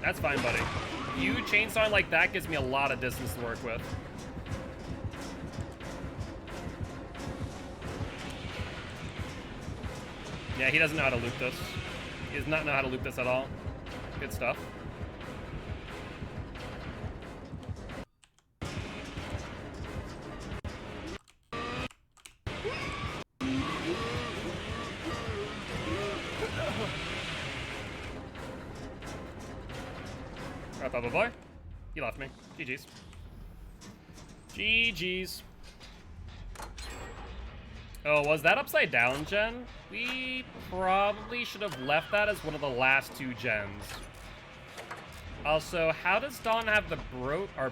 A: That's fine, buddy. You chainsawing like that gives me a lot of distance to work with. Yeah, he doesn't know how to loop this. He does not know how to loop this at all. Good stuff. Alright, Bubba boy. You left me. GG's. GG's. Oh, was that upside down gen? We probably should have left that as one of the last 2 gens. Also, how does Dawn have the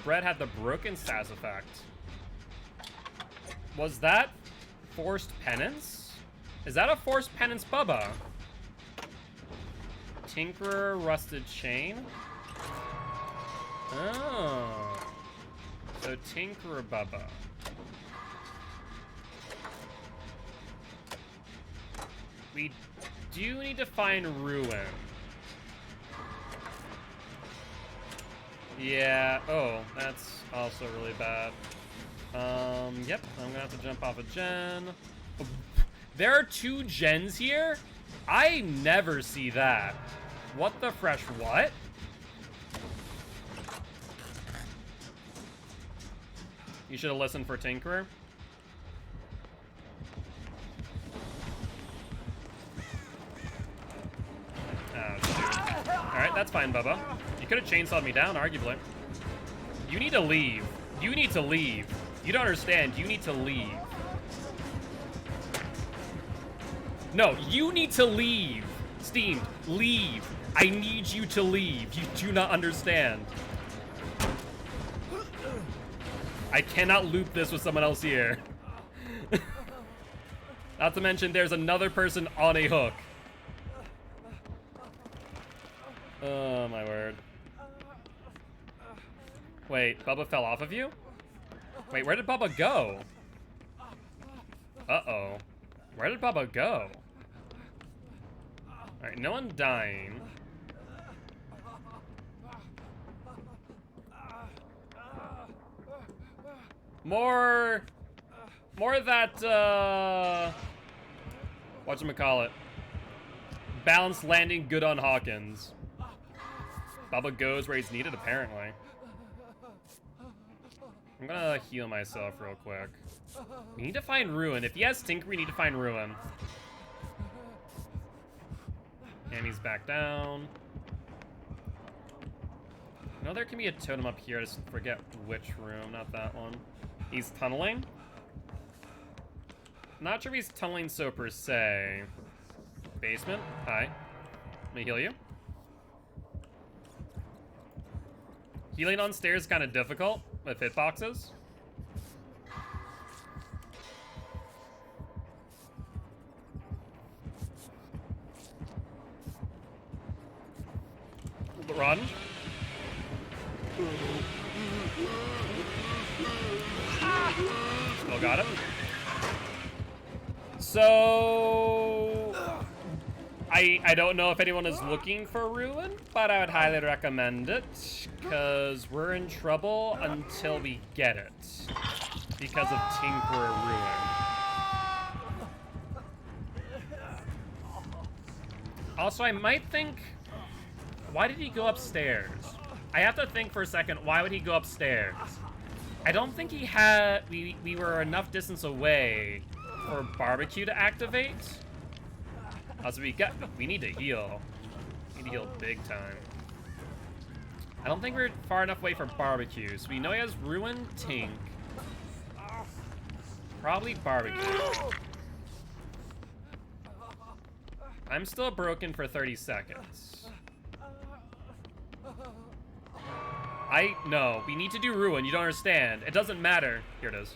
A: Bread have the broken stats effect? Was that forced penance? Is that a forced penance, Bubba? Tinkerer, rusted chain? Oh. So Tinkerer Bubba. We do need to find Ruin. Yeah, oh, that's also really bad. Yep, I'm gonna have to jump off a gen. There are 2 gens here? I never see that. What the fresh what? You should have listened for Tinkerer. Oh, shoot. Alright, that's fine, Bubba. You could have chainsawed me down, arguably. You need to leave. You need to leave. You don't understand. You need to leave. No, you need to leave. Steamed, leave. I need you to leave. You do not understand. I cannot loop this with someone else here. Not to mention, there's another person on a hook. Oh, my word. Wait, Bubba fell off of you? Wait, where did Bubba go? Uh-oh. Where did Bubba go? Alright, no one dying. More of that, whatchamacallit. Balanced landing good on Hawkins. Bubba goes where he's needed, apparently. I'm gonna heal myself real quick. We need to find Ruin. If he has Tinker, we need to find Ruin. And he's back down. I know there can be a totem up here. I just forget which room, not that one. He's tunneling? Not sure if he's tunneling so per se. Basement? Hi. Let me heal you. Healing on stairs is kind of difficult with hitboxes. Run. Still got him. So I don't know if anyone is looking for Ruin, but I would highly recommend it, because we're in trouble until we get it, because of Tinkerer Ruin. Also, I might think, why did he go upstairs? I have to think for a second, why would he go upstairs? I don't think he had, we were enough distance away for barbecue to activate. Also, we need to heal. We need to heal big time. I don't think we're far enough away for barbecue, so we know he has Ruin, Tink. Probably barbecue. I'm still broken for 30 seconds. No, we need to do Ruin. You don't understand. It doesn't matter. Here it is.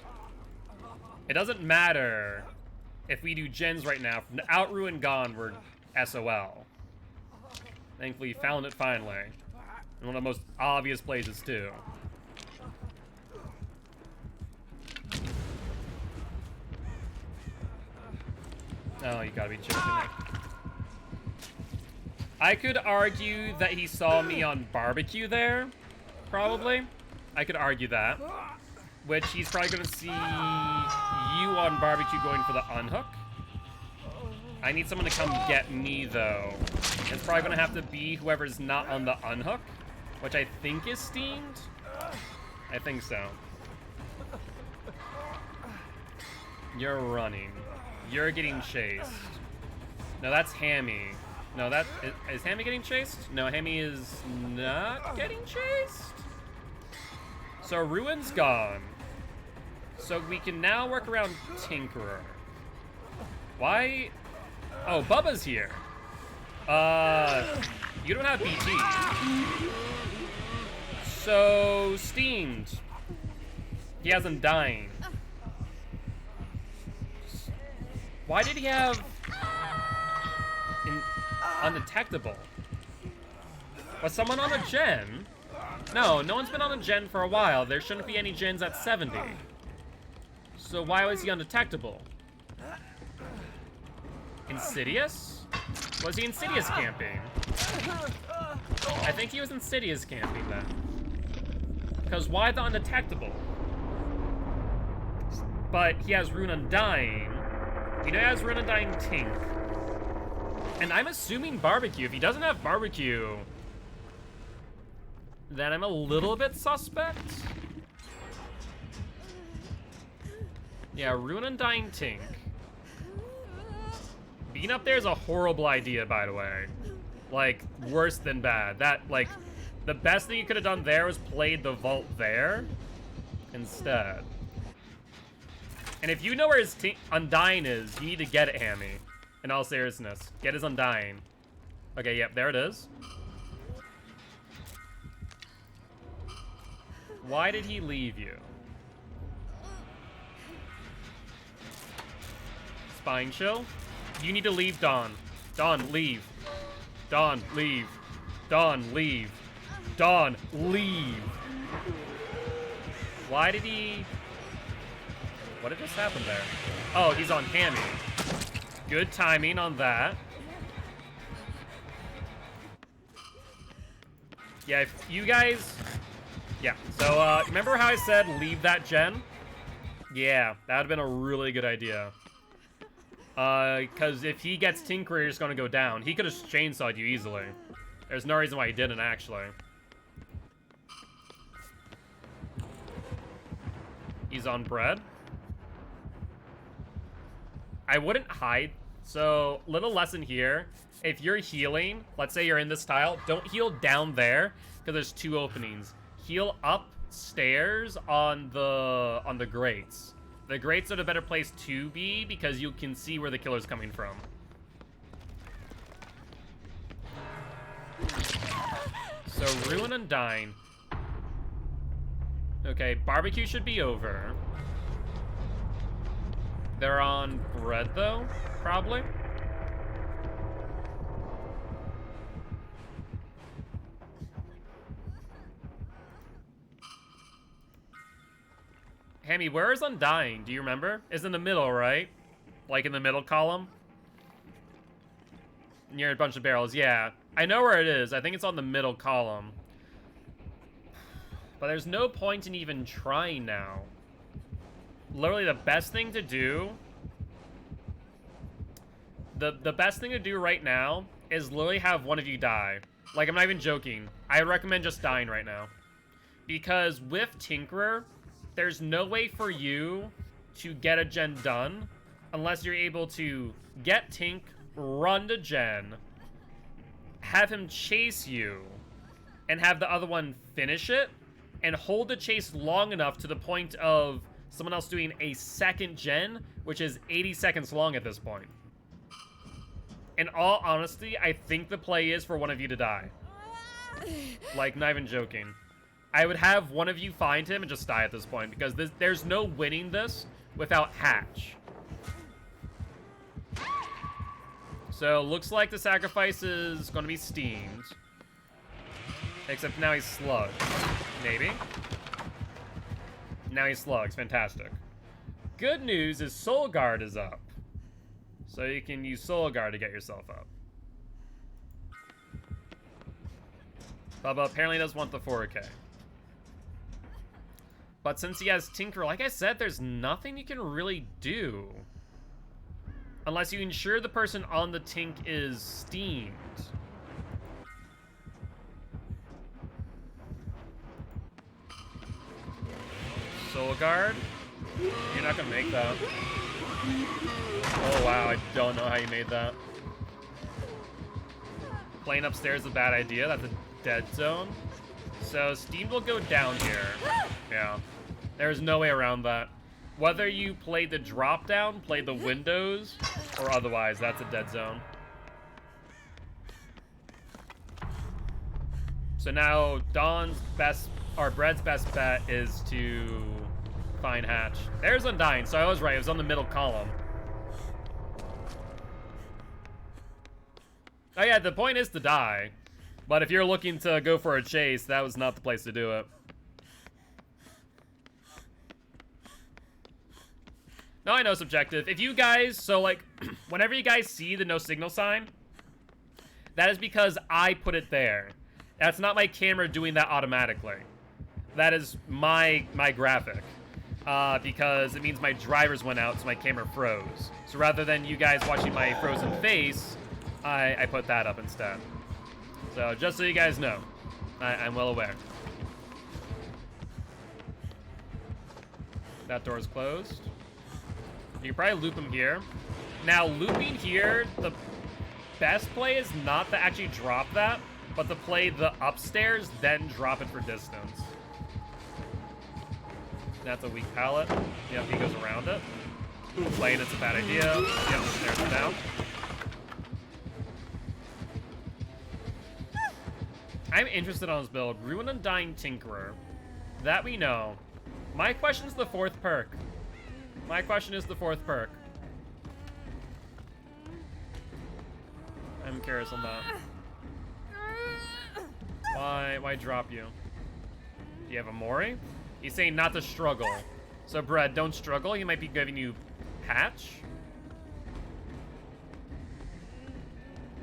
A: It doesn't matter if we do gens right now. From the out Ruin gone, we're SOL. Thankfully, found it finally. In one of the most obvious places, too. Oh, you gotta be joking me. I could argue that he saw me on barbecue there. Probably. I could argue that. Which he's probably gonna see you on barbecue going for the unhook. I need someone to come get me, though. It's probably gonna have to be whoever's not on the unhook, which I think is steamed. I think so. You're running. You're getting chased. No, that's Hammy. No, is Hammy getting chased? No, Hammy is not getting chased. So Ruin's gone. So we can now work around Tinkerer. Why? Oh, Bubba's here. You don't have BT. So steamed. He has Undying. Why did he have undetectable? Was someone on a gen? No, no one's been on a gen for a while. There shouldn't be any gens at 70. So why was he undetectable? Insidious? Was he Insidious camping? I think he was Insidious camping then. Because why the undetectable? But he has Rune Undying. You know he has Rune Undying Tink. And I'm assuming barbecue. If he doesn't have barbecue, then I'm a little bit suspect. Yeah, Rune Undying Tink. Being up there is a horrible idea, by the way. Like, worse than bad. Like, the best thing you could have done there was played the vault there instead. And if you know where his Undying is, you need to get it, Hammy. In all seriousness. Get his Undying. Okay, yep, there it is. Why did he leave you? Spine chill? You need to leave, Dawn. Dawn, leave. Dawn, leave. Dawn, leave. Dawn, leave. Why did he... What did just happen there? Oh, he's on Hammy. Good timing on that. Yeah, if you guys... Yeah, so, remember how I said leave that gen? Yeah, that would have been a really good idea. Because if he gets Tinkerer, you're just gonna go down. He could have chainsawed you easily. There's no reason why he didn't, actually. He's on bread. I wouldn't hide. So, little lesson here. If you're healing, let's say you're in this tile, don't heal down there, because there's two openings. Heal upstairs on the grates. The grates are the better place to be, because you can see where the killer's coming from. So, Ruin Undying. Okay, barbecue should be over. They're on bread, though, probably. Hammy, where is Undying? Do you remember? It's in the middle, right? Like in the middle column? Near a bunch of barrels, yeah. I know where it is. I think it's on the middle column. But there's no point in even trying now. Literally the best thing to do... The best thing to do right now is literally have one of you die. Like, I'm not even joking. I recommend just dying right now. Because with Tinkerer, there's no way for you to get a gen done unless you're able to get Tink, run to gen, have him chase you, and have the other one finish it, and hold the chase long enough to the point of someone else doing a second gen, which is 80 seconds long at this point. In all honesty, I think the play is for one of you to die. Like, not even joking. I would have one of you find him and just die at this point, because there's no winning this without Hatch. So, looks like the sacrifice is going to be steamed. Except now he's slugged. Maybe? Now he's slugs. Fantastic. Good news is Soul Guard is up. So you can use Soul Guard to get yourself up. Bubba apparently does want the 4K. But since he has Tinker, like I said, there's nothing you can really do. Unless you ensure the person on the Tink is steamed. Soul Guard? You're not gonna make that. Oh wow, I don't know how you made that. Playing upstairs is a bad idea. That's a dead zone. So Steam will go down here. Yeah. There's no way around that. Whether you play the drop down, play the windows, or otherwise, that's a dead zone. So now Dawn's best, or Bread's best bet is to find Hatch. There's Undying, so I was right. It was on the middle column. Oh yeah, the point is to die. But if you're looking to go for a chase, that was not the place to do it. No, I know subjective. If you guys, so like, whenever you guys see the no signal sign, that is because I put it there. That's not my camera doing that automatically. That is my graphic. Because it means my drivers went out, so my camera froze. So rather than you guys watching my frozen face, I put that up instead. So just so you guys know, I'm well aware. That door is closed. You can probably loop him here. Now, looping here, the best play is not to actually drop that, but to play the upstairs, then drop it for distance. That's a weak pallet. Yep, he goes around it. Playing it's a bad idea. Yep, the stairs are down. I'm interested on this build. Ruin Undying Tinkerer. That we know. My question is the fourth perk. My question is the fourth perk. I'm curious on that. Why drop you? Do you have a Mori? He's saying not to struggle. So, Bread, don't struggle. He might be giving you Hatch.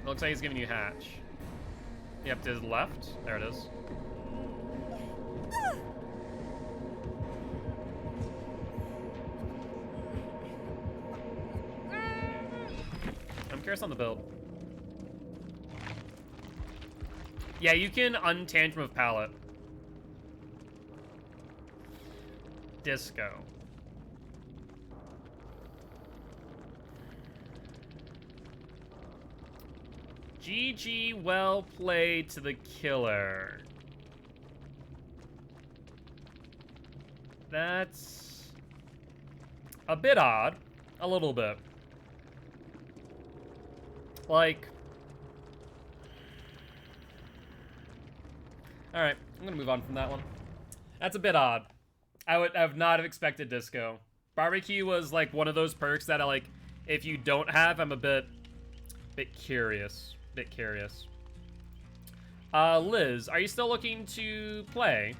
A: Looks like he's giving you Hatch. Yep, to his left. There it is. I'm curious on the build. Yeah, you can untantrum with pallet. Disco. GG, well played to the killer. That's a bit odd. A little bit. Like... Alright, I'm gonna move on from that one. That's a bit odd. I would have not have expected disco. Barbecue was like one of those perks that I like, if you don't have, I'm a bit curious. Liz, are you still looking to play?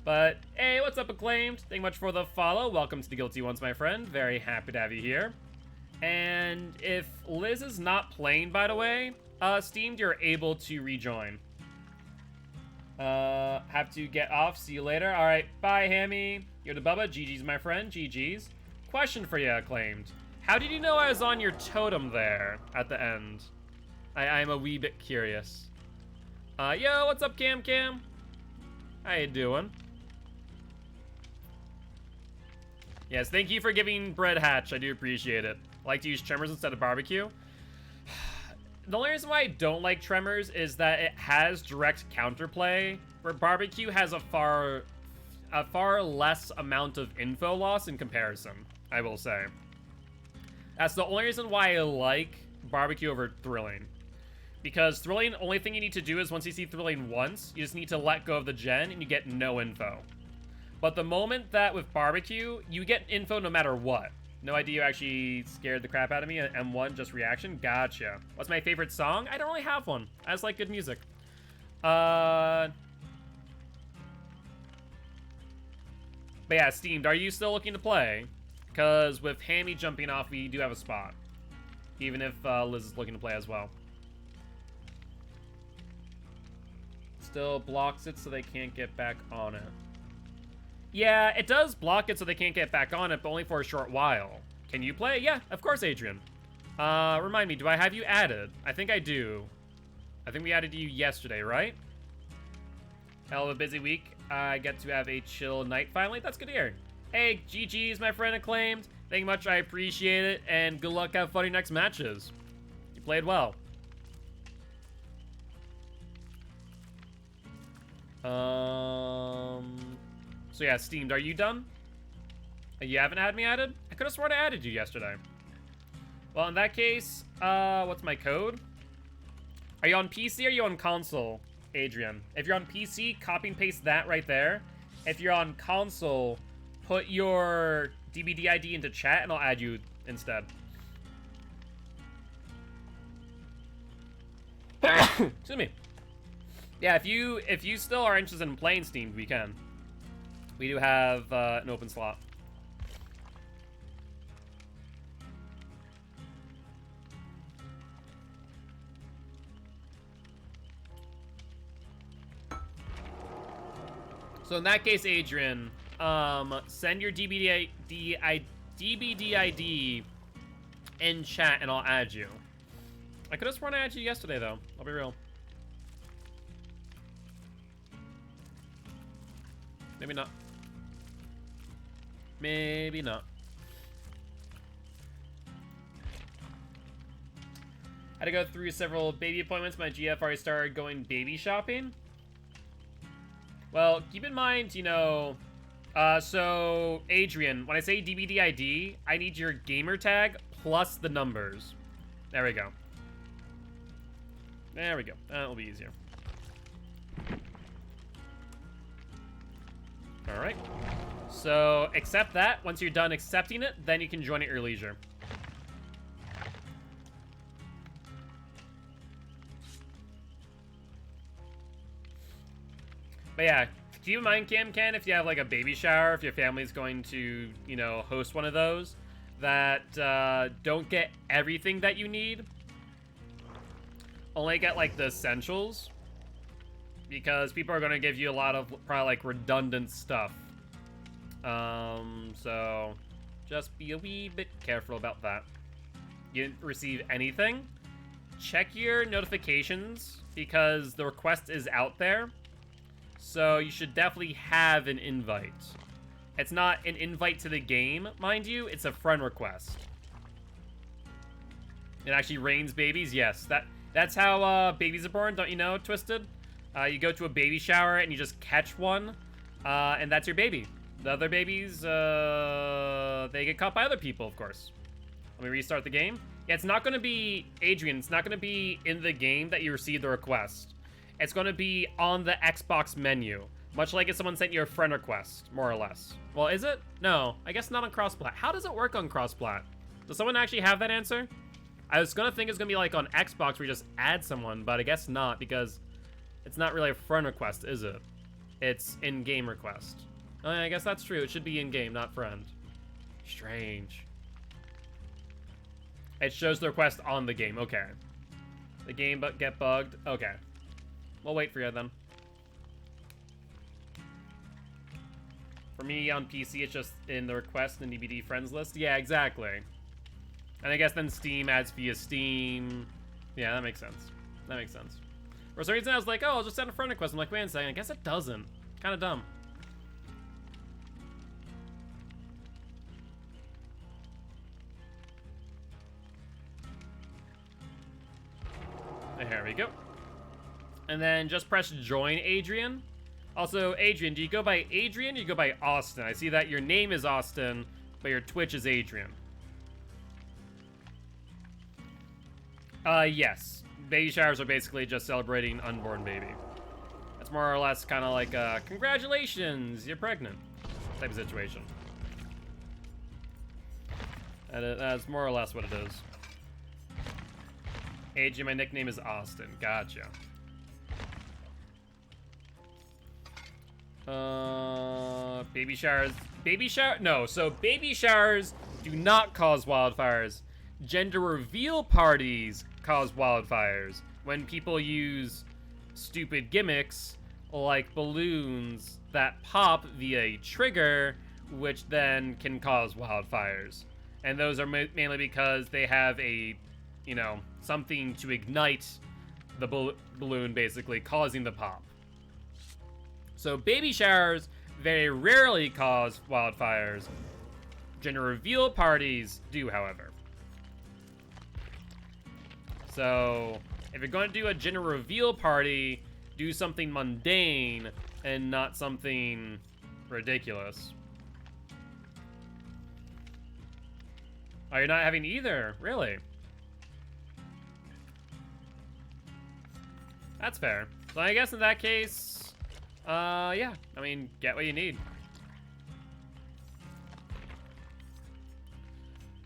A: But, hey, what's up, Acclaimed? Thank you much for the follow. Welcome to the Guilty Ones, my friend. Very happy to have you here. And if Liz is not playing, by the way, Steamed, you're able to rejoin. Have to get off. See you later. All right, bye, Hammy. You're the Bubba. GG's, my friend. GG's. Question for you, Acclaimed. How did you know I was on your totem there at the end? I'm a wee bit curious. Yo, what's up, Cam? How you doing? Yes, thank you for giving Bread Hatch. I do appreciate it. I like to use Tremors instead of Barbecue. The only reason why I don't like Tremors is that it has direct counterplay, where Barbecue has a far less amount of info loss in comparison, I will say. That's the only reason why I like barbecue over thrilling. Because thrilling, only thing you need to do is once you see thrilling once, you just need to let go of the gen and you get no info. But the moment that with barbecue, you get info no matter what. No idea you actually scared the crap out of me. M1, just reaction. Gotcha. What's my favorite song? I don't really have one. I just like good music. But yeah, Steamed, are you still looking to play? Because with Hammy jumping off, we do have a spot. Even if Liz is looking to play as well. Still blocks it so they can't get back on it. Yeah, it does block it so they can't get back on it, but only for a short while. Can you play? Yeah, of course, Adrian. Remind me, do I have you added? I think I do. I think we added you yesterday, right? Hell of a busy week. I get to have a chill night finally. That's good to hear. Hey, GG's, my friend Acclaimed. Thank you much. I appreciate it. And good luck. Have fun in your next matches. You played well. So yeah, Steamed, are you done? You haven't had me added? I could have sworn I added you yesterday. Well, in that case, what's my code? Are you on PC or are you on console, Adrian? If you're on PC, copy and paste that right there. If you're on console, put your DBD ID into chat and I'll add you instead. Excuse me. Yeah, if you still are interested in playing Steamed, we can. We do have an open slot. So in that case, Adrian, send your DBD ID in chat and I'll add you. I could have sworn I added you yesterday, though. I'll be real. Maybe not. Maybe not. Had to go through several baby appointments. My GF already started going baby shopping. Well, keep in mind, you know, so Adrian, when I say DBD ID, I need your gamer tag plus the numbers. There we go. There we go. That'll be easier. All right. So accept that. Once you're done accepting it, then you can join at your leisure. But yeah, keep in mind, Ken, if you have like a baby shower, if your family's going to, you know, host one of those, that don't get everything that you need. Only get like the essentials. Because people are going to give you a lot of probably like redundant stuff. So just be a wee bit careful about that. You didn't receive anything? Check your notifications because the request is out there. So you should definitely have an invite. It's not an invite to the game, mind you. It's a friend request. It actually rains babies. Yes, that's how babies are born. Don't you know, Twisted? You go to a baby shower and you just catch one, and that's your baby. The other babies, they get caught by other people, of course. Let me restart the game. Yeah, it's not going to be, Adrian, it's not going to be in the game that you receive the request. It's going to be on the Xbox menu, much like if someone sent you a friend request, more or less. Well, is it? No, I guess not on cross-plat. How does it work on cross-plat? Does someone actually have that answer? I was going to think it's going to be like on Xbox where you just add someone, but I guess not because it's not really a friend request, is it? It's in-game request. Oh, yeah, I guess that's true. It should be in-game, not friend. Strange. It shows the request on the game. Okay. The game get bugged. Okay. We'll wait for you then. For me on PC, it's just in the request and DVD friends list. Yeah, exactly. And I guess then Steam adds via Steam. Yeah, that makes sense. That makes sense. For some reason, I was like, oh, I'll just send a friend request. I'm like, wait a second. I guess it doesn't. Kind of dumb. There we go. And then just press join, Adrian. Also, Adrian, do you go by Adrian or do you go by Austin? I see that your name is Austin, but your Twitch is Adrian. Yes. Baby showers are basically just celebrating unborn baby. That's more or less kind of like, congratulations, you're pregnant type of situation. That's more or less what it is. AJ, my nickname is Austin. Gotcha. Baby showers. So baby showers do not cause wildfires. Gender reveal parties cause wildfires when people use stupid gimmicks like balloons that pop via a trigger, which then can cause wildfires. And those are mainly because they have a, you know, something to ignite the balloon, basically causing the pop. So baby showers very rarely cause wildfires. Gender reveal parties do, however. So if you're going to do a gender reveal party, do something mundane and not something ridiculous. Oh, you're not having either? Really? That's fair. So I guess in that case, yeah. I mean, get what you need.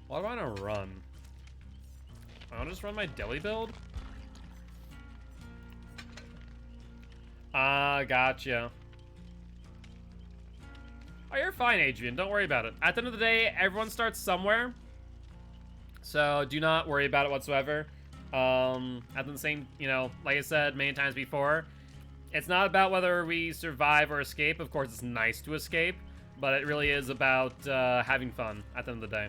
A: What do I want to run? I want to just run my deli build? Gotcha. Oh, you're fine, Adrian. Don't worry about it. At the end of the day, everyone starts somewhere. So do not worry about it whatsoever. At the same, you know, like I said many times before, it's not about whether we survive or escape. Of course, it's nice to escape, but it really is about having fun at the end of the day.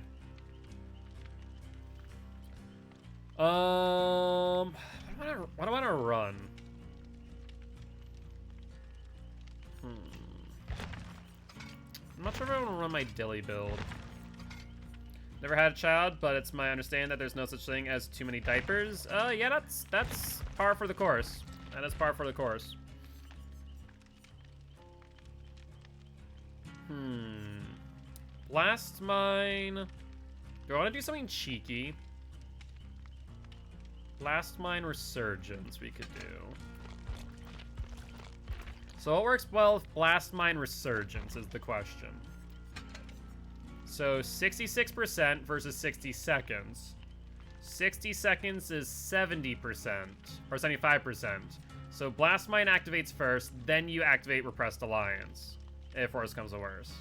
A: What do I want to run? I'm not sure if I want to run my dilly build. Never had a child, but it's my understanding that there's no such thing as too many diapers. Yeah, that's par for the course. That is par for the course. Blast mine. Do I want to do something cheeky? Blast mine resurgence we could do. So what works well with blast mine resurgence is the question. So 66% versus 60 seconds. 60 seconds is 70%, or 75%. So blast mine activates first, then you activate repressed alliance, if worse comes to worse.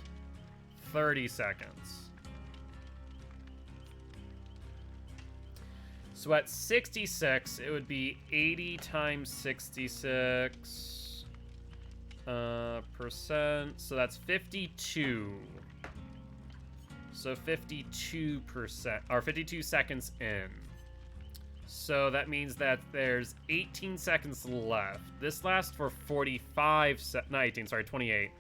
A: 30 seconds. So at 66, it would be 80 times 66 percent. So that's 52. So 52%, or 52 seconds in. So that means that there's 18 seconds left. This lasts for 45 not 18, sorry, 28.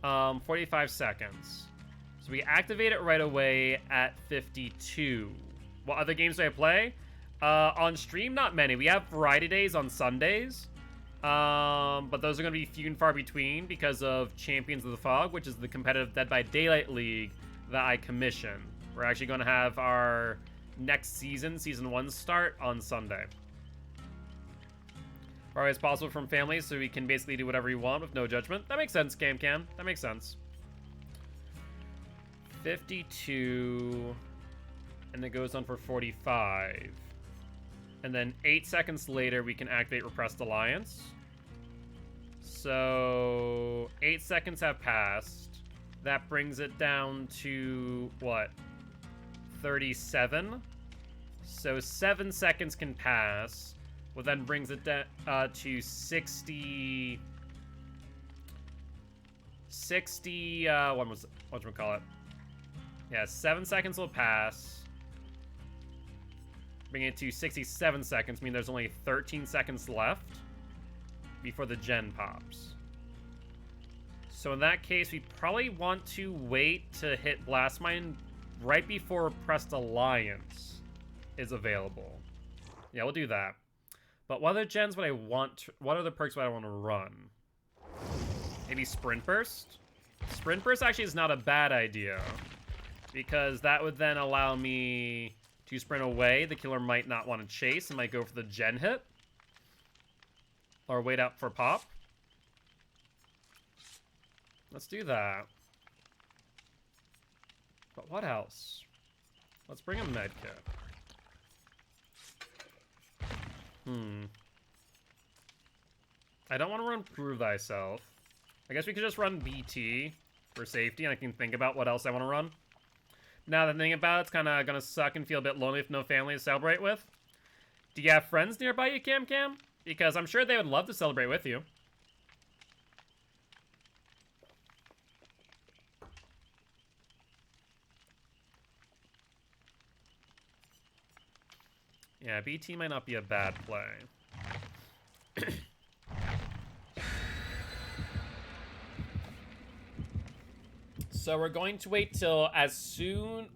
A: 45 seconds. So we activate it right away at 52. What other games do I play? On stream, not many. We have variety days on Sundays. But those are going to be few and far between because of Champions of the Fog, which is the competitive Dead by Daylight League that I commission. We're actually going to have our next season, Season 1, start on Sunday. Far away as possible from family, so we can basically do whatever you want with no judgment. That makes sense, Cam. That makes sense. 52... and it goes on for 45. And then 8 seconds later, we can activate Repressed Alliance. So 8 seconds have passed. That brings it down to, what, 37? So 7 seconds can pass, well, then brings it to 60... whatchamacallit? Yeah, 7 seconds will pass. Bring it to 67 seconds, meaning there's only 13 seconds left before the gen pops. So in that case, we probably want to wait to hit Blast Mine right before Repressed Alliance is available. Yeah, we'll do that. But what other gens would I want? What other perks would I want to run? Maybe Sprint Burst? Sprint Burst actually is not a bad idea, because that would then allow me 2 sprint away. The killer might not want to chase and might go for the gen hit. Or wait out for pop. Let's do that. But what else? Let's bring a medkit. I don't want to run Prove Thyself. I guess we could just run BT for safety, and I can think about what else I want to run. Now the thing about it's kind of gonna suck and feel a bit lonely with no family to celebrate with. Do you have friends nearby you, Cam? Because I'm sure they would love to celebrate with you. Yeah, BT might not be a bad play. So we're going to wait till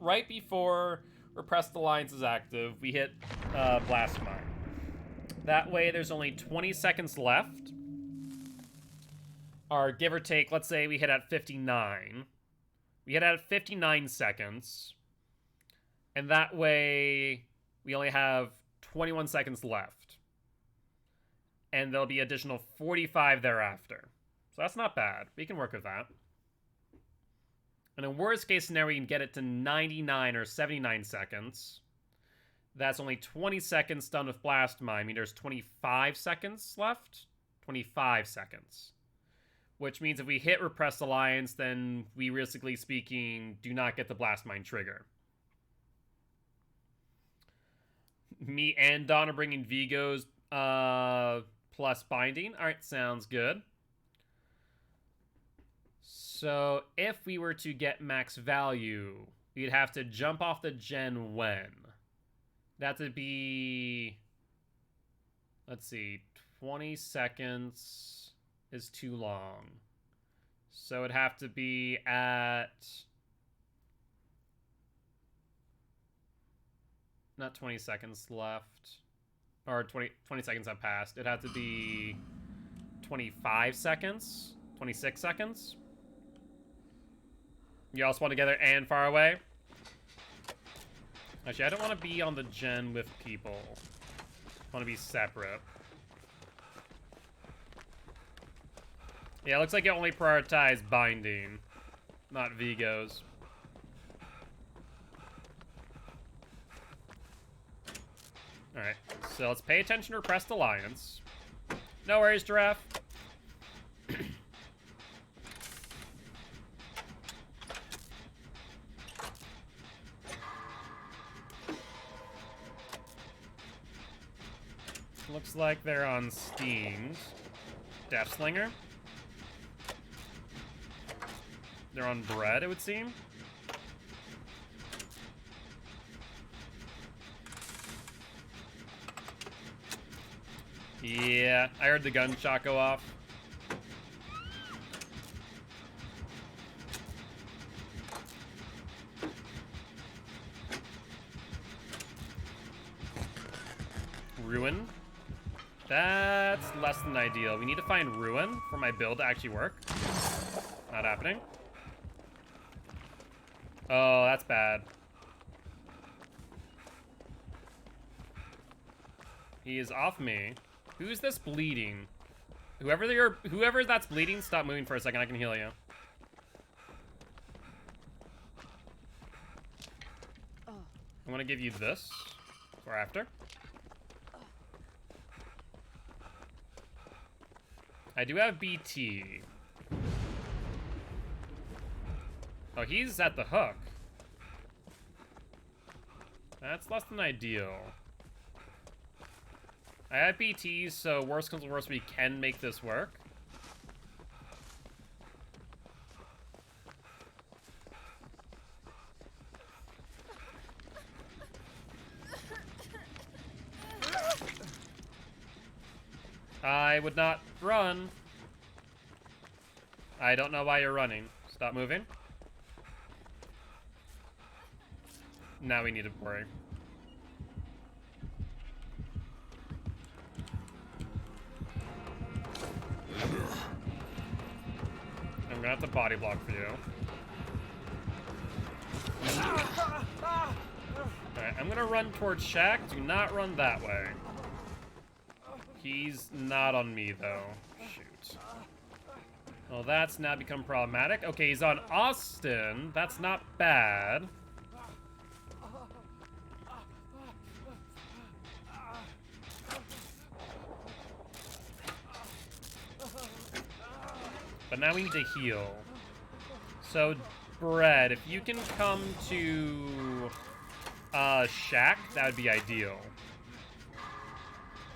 A: right before Repressed Alliance is active, we hit Blast Mine. That way there's only 20 seconds left. Or give or take, let's say we hit at 59. We hit at 59 seconds. And that way we only have 21 seconds left. And there'll be additional 45 thereafter. So that's not bad. We can work with that. And in worst case scenario, we can get it to 99 or 79 seconds. That's only 20 seconds done with Blast Mine. I mean, there's 25 seconds left. 25 seconds. Which means if we hit Repressed Alliance, then we, realistically speaking, do not get the Blast Mine trigger. Me and Don are bringing Vigos plus Binding. Alright, sounds good. So, if we were to get max value, we'd have to jump off the gen when? That would be... Let's see. 20 seconds is too long. So, it'd have to be at... Not 20 seconds left. Or 20 seconds have passed. It'd have to be 25 seconds. 26 seconds. You all spawn together and far away? Actually, I don't want to be on the gen with people. I want to be separate. Yeah, it looks like it only prioritized Binding, not Vigos. Alright, so let's pay attention to Repressed Alliance. No worries, Giraffe. Looks like they're on Steamed. Death Slinger. They're on Bread, it would seem. Yeah, I heard the gunshot go off. Ruin. That's less than ideal. We need to find Ruin for my build to actually work. Not happening. Oh, that's bad. He is off me. Who's this bleeding? Whoever that's bleeding, stop moving for a second. I can heal you. I want to give you this for after. I do have BT. Oh, he's at the hook. That's less than ideal. I have BTs, so worst comes to worst, we can make this work. I would not run. I don't know why you're running. Stop moving. Now we need to worry. I'm gonna have to body block for you. Alright, I'm gonna run towards Shaq. Do not run that way. He's not on me, though. Shoot. Well, that's now become problematic. Okay, he's on Austin. That's not bad. But now we need to heal. So, Bread, if you can come to Shaq, that would be ideal.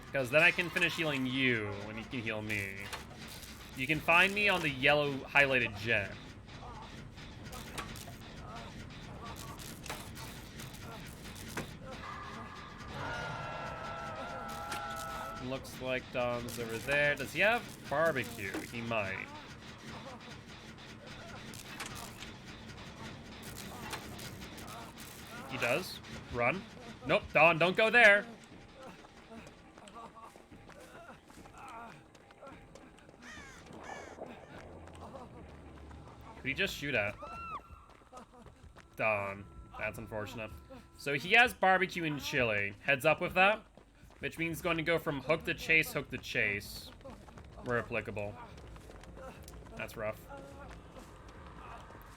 A: Because then I can finish healing you, and you can heal me. You can find me on the yellow highlighted gen. Looks like Dom's over there. Does he have barbecue? He might. He does. Run. Nope, Don, don't go there. Who'd he just shoot at? Don. That's unfortunate. So he has barbecue and chili. Heads up with that. Which means going to go from hook to chase, where applicable. That's rough.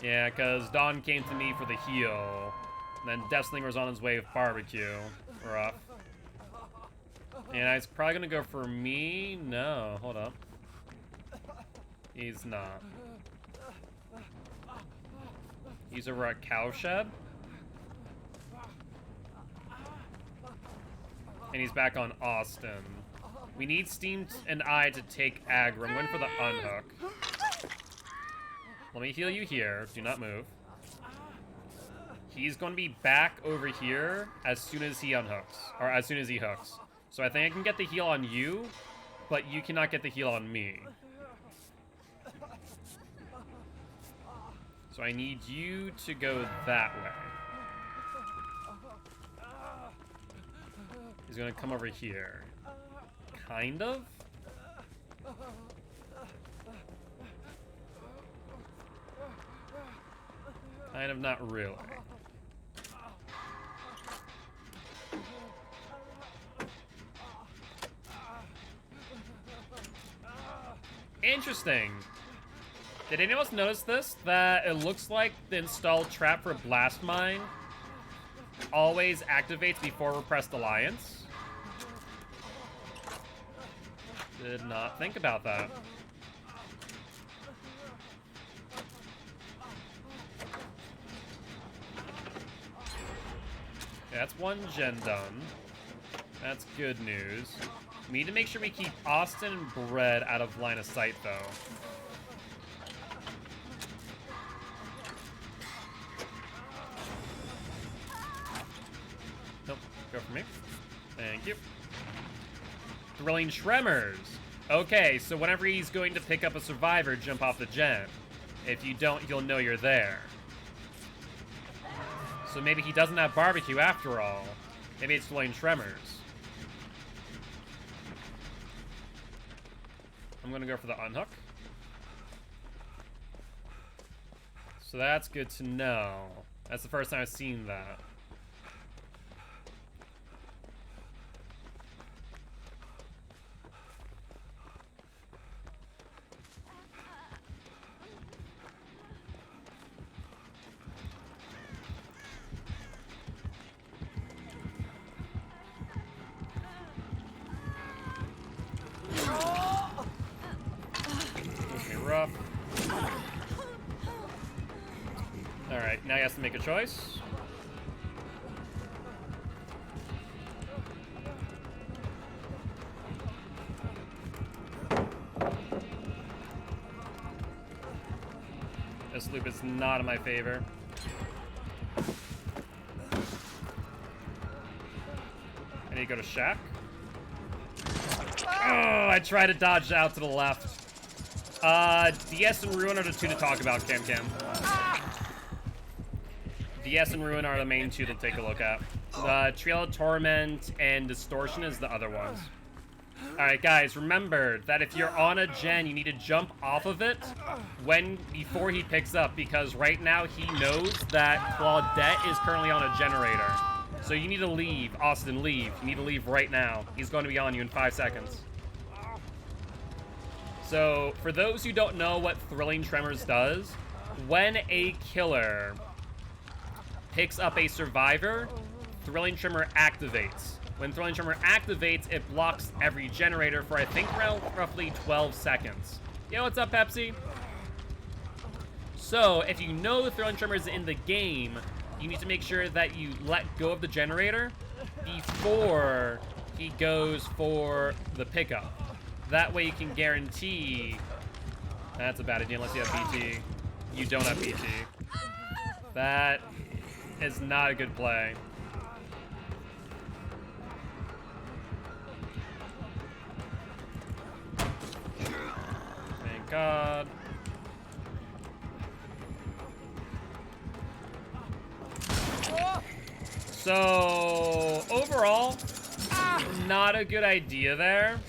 A: Yeah, because Don came to me for the heal. And then Deathslinger's on his way with barbecue. Rough. And he's probably going to go for me. No, hold up. He's not. He's over at Cowshed. And he's back on Austin. We need Steam and I to take aggro. I'm going for the unhook. Let me heal you here. Do not move. He's going to be back over here as soon as he unhooks. Or as soon as he hooks. So I think I can get the heal on you, but you cannot get the heal on me. So I need you to go that way. He's gonna come over here. Kind of? Kind of, not really. Interesting. Did anyone else notice this? That it looks like the installed trap for Blast Mine always activates before Repressed Alliance. Did not think about that. Okay, that's one gen done. That's good news. We need to make sure we keep Austin and Bread out of line of sight, though. Nope, go for me. Thank you. Thrilling Tremors. Okay, so whenever he's going to pick up a survivor, jump off the gen. If you don't, he'll know you're there. So maybe he doesn't have barbecue after all. Maybe it's Thrilling Tremors. I'm gonna go for the unhook. So that's good to know. That's the first time I've seen that. Rough. Alright, now he has to make a choice. This loop is not in my favor. I need to go to Shaq. Oh, I tried to dodge out to the left. DS and Ruin are the two to talk about, Cam. DS and Ruin are the main two to take a look at. Trail of Torment and Distortion is the other ones. Alright, guys, remember that if you're on a gen, you need to jump off of it before he picks up, because right now he knows that Claudette is currently on a generator. So you need to leave. Austin, leave. You need to leave right now. He's going to be on you in 5 seconds. So, for those who don't know what Thrilling Tremors does, when a killer picks up a survivor, Thrilling Tremor activates. When Thrilling Tremor activates, it blocks every generator for, I think, around roughly 12 seconds. Yo, what's up, Pepsi? So, if you know the Thrilling Tremor is in the game, you need to make sure that you let go of the generator before he goes for the pickup. That way you can guarantee... That's a bad idea unless you have BT. You don't have BT. That is not a good play. Thank God. So, overall, not a good idea there.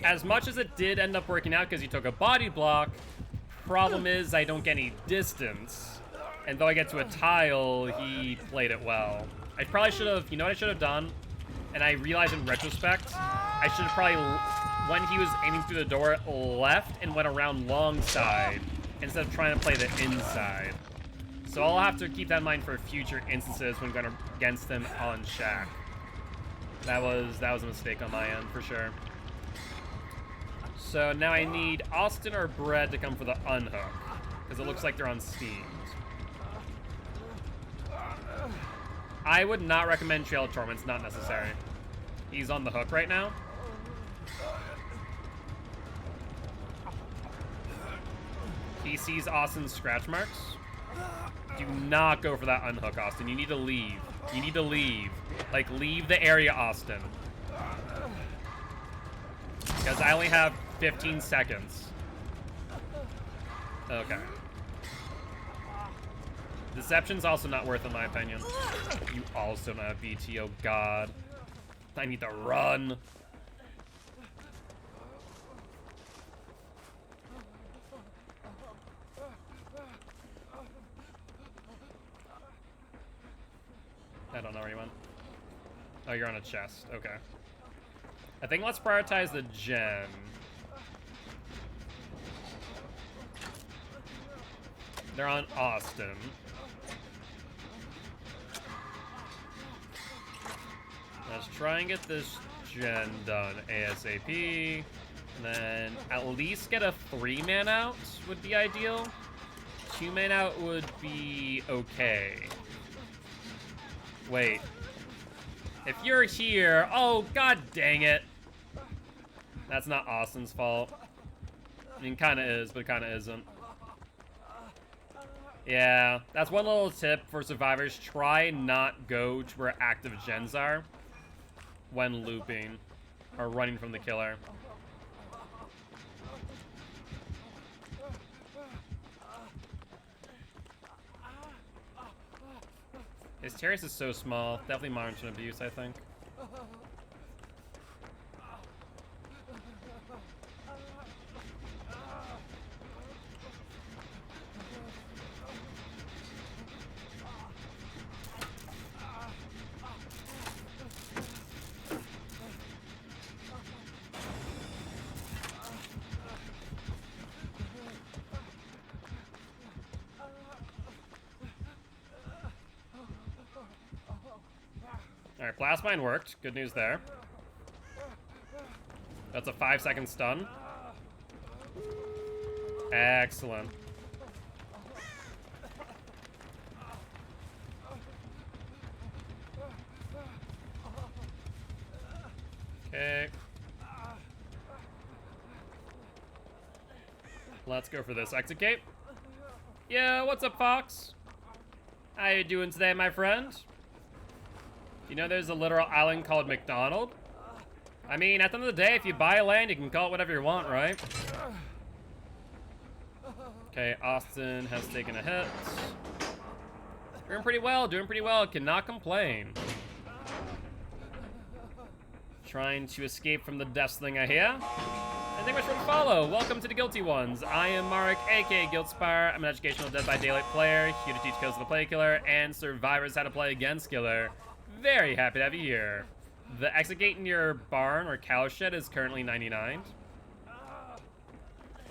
A: As much as it did end up working out because he took a body block, problem is I don't get any distance. And though I get to a tile, he played it well. I probably should have, you know what I should have done? And I realized in retrospect, I should have probably, when he was aiming through the door, left and went around long side instead of trying to play the inside. So I'll have to keep that in mind for future instances when going against him on Shack. That was a mistake on my end, for sure. So now I need Austin or Brett to come for the unhook, because it looks like they're on Steam. I would not recommend Trail of Torment, it's not necessary. He's on the hook right now. He sees Austin's scratch marks. Do not go for that unhook, Austin. You need to leave. You need to leave. Like, leave the area, Austin. Because I only have 15 seconds. Okay. Deception's also not worth it, in my opinion. You also don't have BT, oh god. I need to run. I don't know where you went. Oh, you're on a chest. Okay. I think let's prioritize the gen. They're on Austin. Let's try and get this gen done ASAP. And then at least get a 3-man out would be ideal. 2-man out would be okay. Wait. If you're here... Oh, god dang it. That's not Austin's fault. I mean, kind of is, but kind of isn't. Yeah, that's one little tip for survivors. Try not go to where active gens are when looping or running from the killer. His terrace is so small. Definitely monitoring abuse, I think. Alright, Blast Mine worked. Good news there. That's a 5-second stun. Excellent. Okay. Let's go for this exit gate. Yeah, what's up, Fox? How you doing today, my friend? You know there's a literal island called McDonald? I mean, at the end of the day, if you buy land, you can call it whatever you want, right? Okay, Austin has taken a hit. Doing pretty well, cannot complain. Trying to escape from the death slinger here. And thank you much for the follow. Welcome to the Guilty Ones. I am Marek, aka Guildspire. I'm an educational Dead by Daylight player, here to teach kills of the play killer and survivors how to play against killer. Very happy to have you here. The exit gate in your barn or cow shed is currently 99.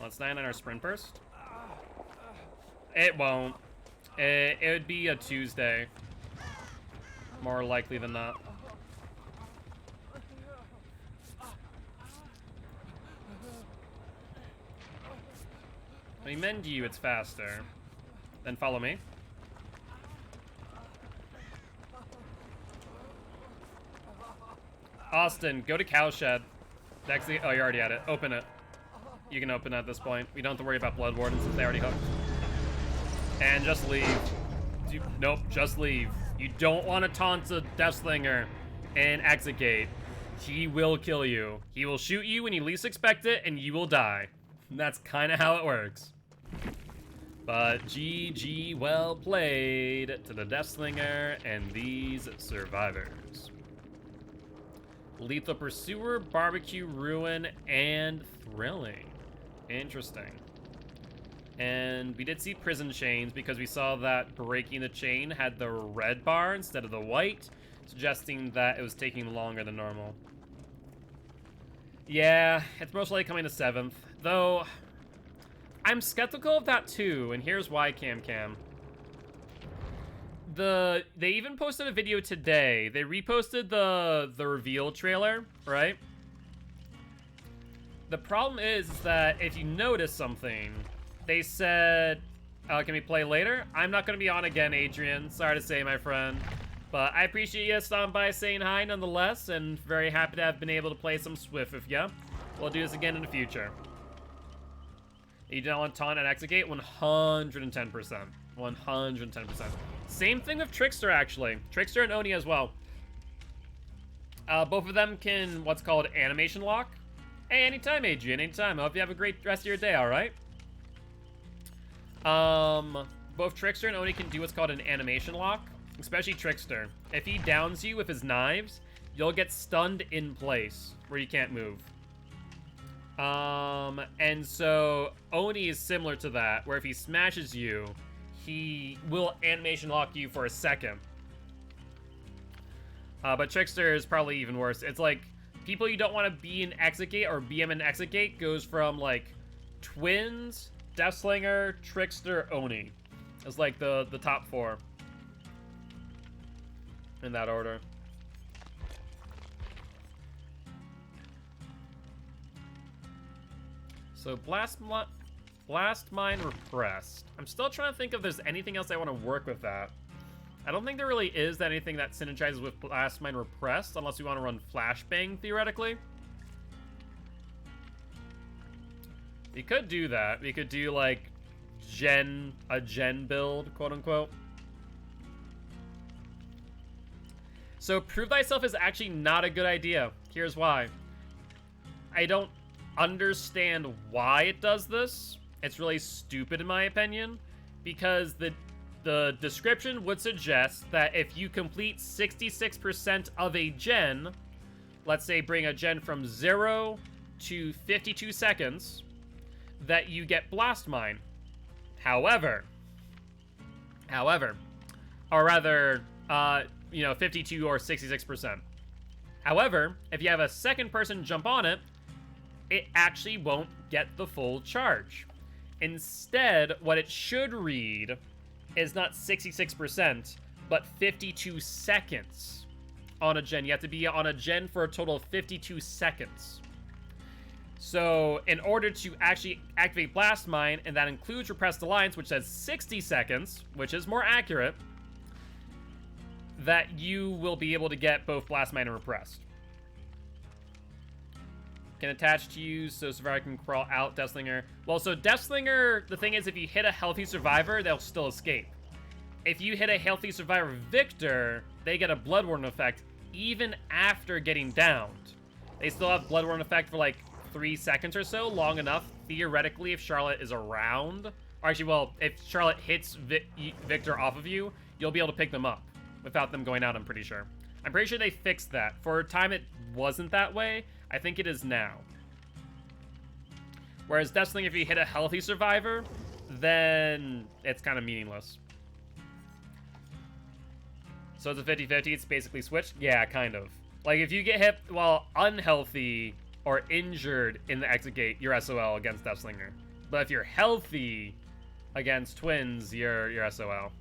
A: Let's 99 our sprint burst. It won't. It would be a Tuesday. More likely than not. When you mend you, it's faster. Then follow me. Austin, go to cowshed. Actually, oh, you're already at it. Open it. You can open it at this point. We don't have to worry about Blood Wardens since they already hooked. And just leave. Nope, just leave. You don't want to taunt a Deathslinger and exit gate. He will kill you. He will shoot you when you least expect it, and you will die. And that's kind of how it works. But GG, well played to the Deathslinger and these survivors. Lethal Pursuer, Barbecue, Ruin, and Thrilling. Interesting. And we did see Prison Chains because we saw that Breaking the Chain had the red bar instead of the white, suggesting that it was taking longer than normal. Yeah, it's most likely coming to 7th, though I'm skeptical of that too, and here's why, Cam. They even posted a video today. They reposted the reveal trailer, right? The problem is that if you notice something, they said, can we play later? I'm not going to be on again, Adrian. Sorry to say, my friend. But I appreciate you stopping by saying hi nonetheless, and very happy to have been able to play some Swift with you. We'll do this again in the future. You don't want taunt and execute? 110%. 110%. Same thing with Trickster, actually. Trickster and Oni as well. Both of them can, what's called animation lock. Hey, anytime, Adrian, anytime. I hope you have a great rest of your day, alright? Both Trickster and Oni can do what's called an animation lock. Especially Trickster. If he downs you with his knives, you'll get stunned in place, where you can't move. And so Oni is similar to that, where if he smashes you, he will animation lock you for a second. But Trickster is probably even worse. It's like, people you don't want to be in exit gate or BM in exit gate goes from like Twins, Deathslinger, Trickster, Oni. It's like the top 4. In that order. So Blast Mine Repressed. I'm still trying to think if there's anything else I want to work with that. I don't think there really is anything that synergizes with Blast Mine Repressed, unless we want to run Flashbang, theoretically. We could do that. We could do, like, a gen build, quote-unquote. So Prove Thyself is actually not a good idea. Here's why. I don't understand why it does this. It's really stupid in my opinion, because the description would suggest that if you complete 66% of a gen, let's say bring a gen from 0 to 52 seconds, that you get Blast Mine. However, or rather, 52 or 66%. However, if you have a second person jump on it, it actually won't get the full charge. Instead, what it should read is not 66%, but 52 seconds on a gen. You have to be on a gen for a total of 52 seconds. So, in order to actually activate Blast Mine, and that includes Repressed Alliance, which says 60 seconds, which is more accurate, that you will be able to get both Blast Mine and Repressed. Can attach to you so Survivor can crawl out Deathslinger. Well, so Deathslinger, the thing is, if you hit a healthy Survivor, they'll still escape. If you hit a healthy Survivor Victor, they get a Blood Warden effect even after getting downed. They still have Blood Warden effect for like 3 seconds or so, long enough, theoretically, if Charlotte is around. Or actually, well, if Charlotte hits Victor off of you, you'll be able to pick them up without them going out, I'm pretty sure. I'm pretty sure they fixed that. For a time, it wasn't that way. I think it is now. Whereas Deathslinger, if you hit a healthy Survivor, then it's kind of meaningless. So it's a 50-50, it's basically switched? Yeah, kind of. Like, if you get hit while unhealthy or injured in the exit gate, you're SOL against Deathslinger. But if you're healthy against twins, you're SOL.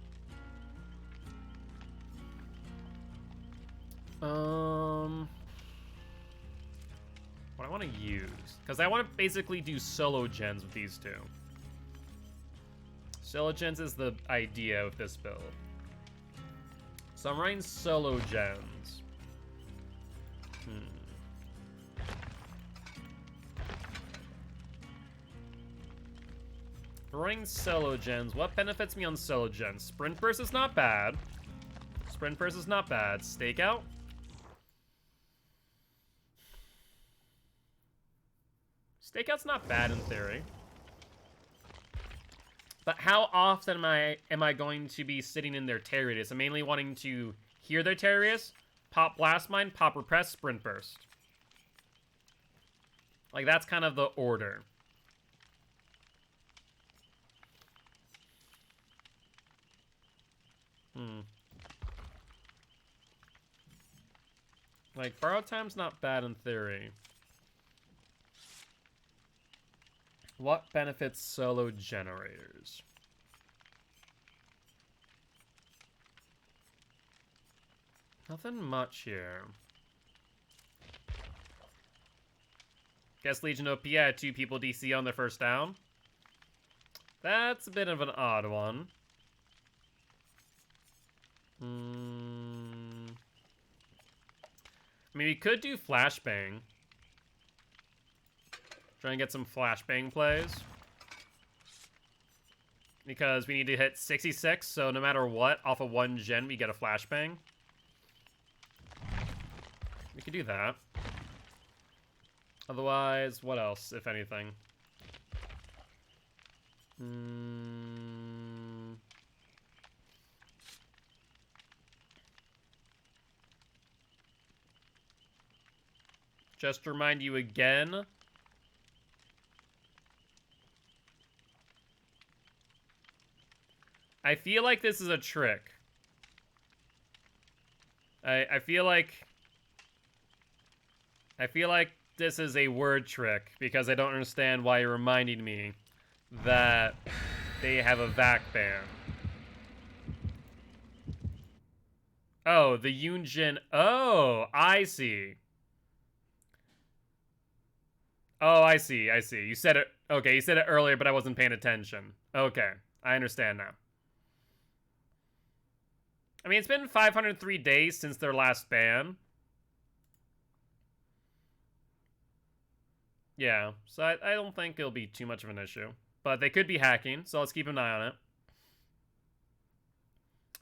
A: What I want to use, because I want to basically do solo gens with these two. Solo gens is the idea of this build. So I'm running solo gens. Running solo gens. What benefits me on solo gens? Sprint burst is not bad. Sprint burst is not bad. Stakeout? Stakeout's not bad in theory. But how often am I going to be sitting in their tear radius? I'm mainly wanting to hear their tear radius, pop blast mine, pop repress, sprint burst. Like, that's kind of the order. Like, borrow time's not bad in theory. What benefits solo generators? Nothing much here. Guess Legion OP had 2 people DC on their first down. That's a bit of an odd one. I mean, we could do flashbang. Try and get some flashbang plays. Because we need to hit 66, so no matter what, off of 1 gen, we get a flashbang. We could do that. Otherwise, what else, if anything? Just to remind you again. I feel like this is a trick. I feel like this is a word trick because I don't understand why you're reminding me that they have a vac ban. Oh, the Yunjin. Oh, I see. Oh, I see. I see. You said it. Okay, you said it earlier, but I wasn't paying attention. Okay, I understand now. I mean, it's been 503 days since their last ban. Yeah, so I don't think it'll be too much of an issue. But they could be hacking, so let's keep an eye on it.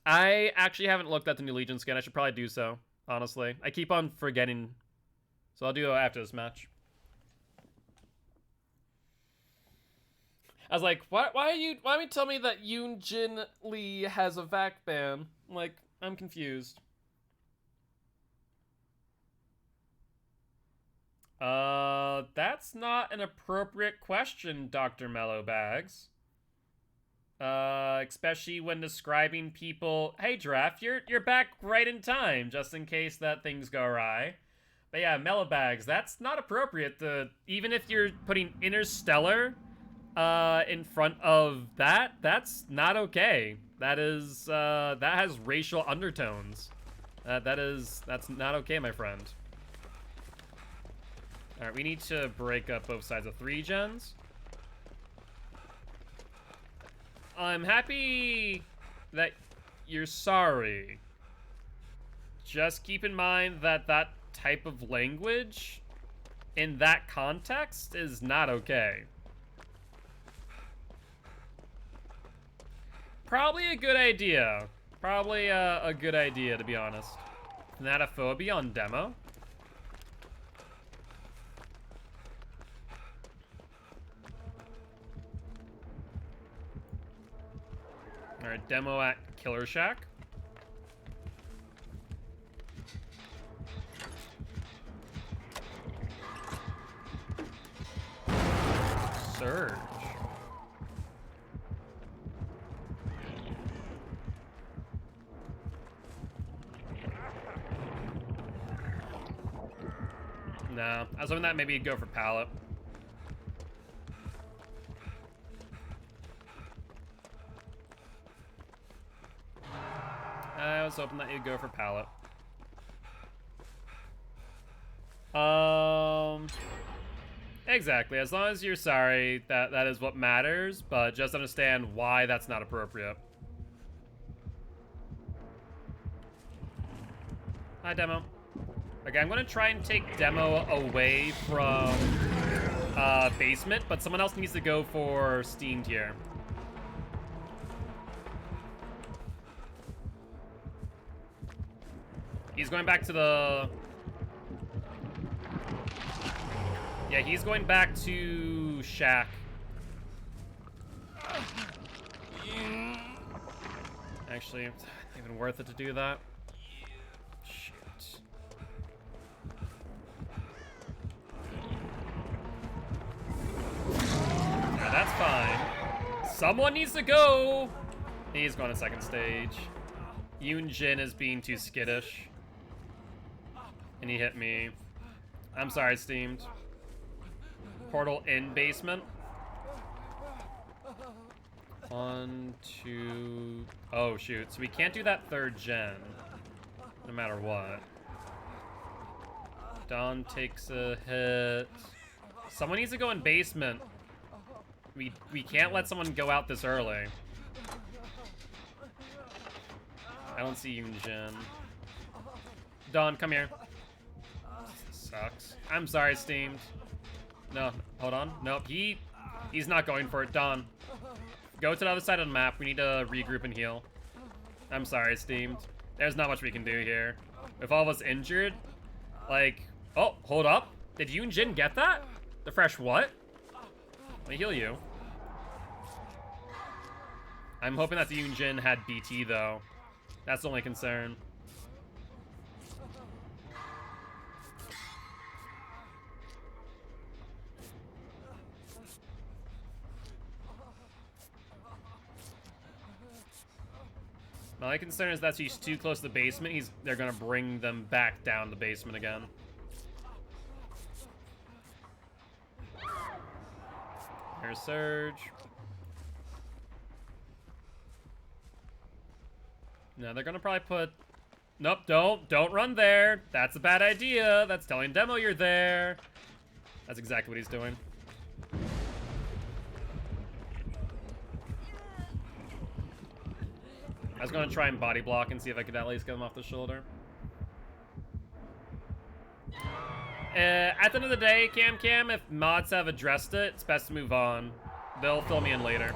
A: I actually haven't looked at the new Legion skin. I should probably do so, honestly. I keep on forgetting. So I'll do it after this match. I was like, why do you tell me that Yoon Jin Lee has a vac ban? Like, I'm confused. That's not an appropriate question, Dr. Mellowbags. Especially when describing people. Hey, Draft, you're back right in time, just in case that things go awry. But yeah, Mellowbags, that's not appropriate. Even if you're putting Interstellar in front of that's not okay. That has racial undertones. That's not okay, my friend. All right, we need to break up both sides of 3 gens. I'm happy that you're sorry. Just keep in mind that that type of language in that context is not okay. Probably a good idea. Probably a good idea, to be honest. Thanatophobia on demo. Alright, demo at Killer Shack. Surge. No, I was hoping that maybe you'd go for pallet. I was hoping that you'd go for pallet. Exactly. As long as you're sorry, that is what matters, but just understand why that's not appropriate. Hi, Demo. Okay, I'm gonna try and take Demo away from basement, but someone else needs to go for steamed here. He's going back to the... Yeah, he's going back to Shack. Actually, it's not even worth it to do that. Shit. Yeah, that's fine. Someone needs to go! He's going to second stage. Yoon Jin is being too skittish. And he hit me. I'm sorry, Steamed. Portal in basement. 1, 2... Oh, shoot. So we can't do that third gen. No matter what. Dawn takes a hit. Someone needs to go in basement. We can't let someone go out this early. I don't see Yoon Jin. Dawn, come here. This sucks. I'm sorry, Steamed. No, hold on. Nope, he's not going for it. Dawn, go to the other side of the map. We need to regroup and heal. I'm sorry, Steamed. There's not much we can do here. If all of us injured, like... Oh, hold up. Did Yoon Jin get that? The fresh what? Let me heal you. I'm hoping that the Yoon Jin had BT, though. That's the only concern. My only concern is that he's too close to the basement. They're gonna bring them back down the basement again. Here's Surge. No, they're gonna probably put... Nope, don't run there. That's a bad idea. That's telling Demo you're there. That's exactly what he's doing. I was gonna try and body block and see if I could at least get him off the shoulder. At the end of the day, Cam, if mods have addressed it, it's best to move on. They'll fill me in later.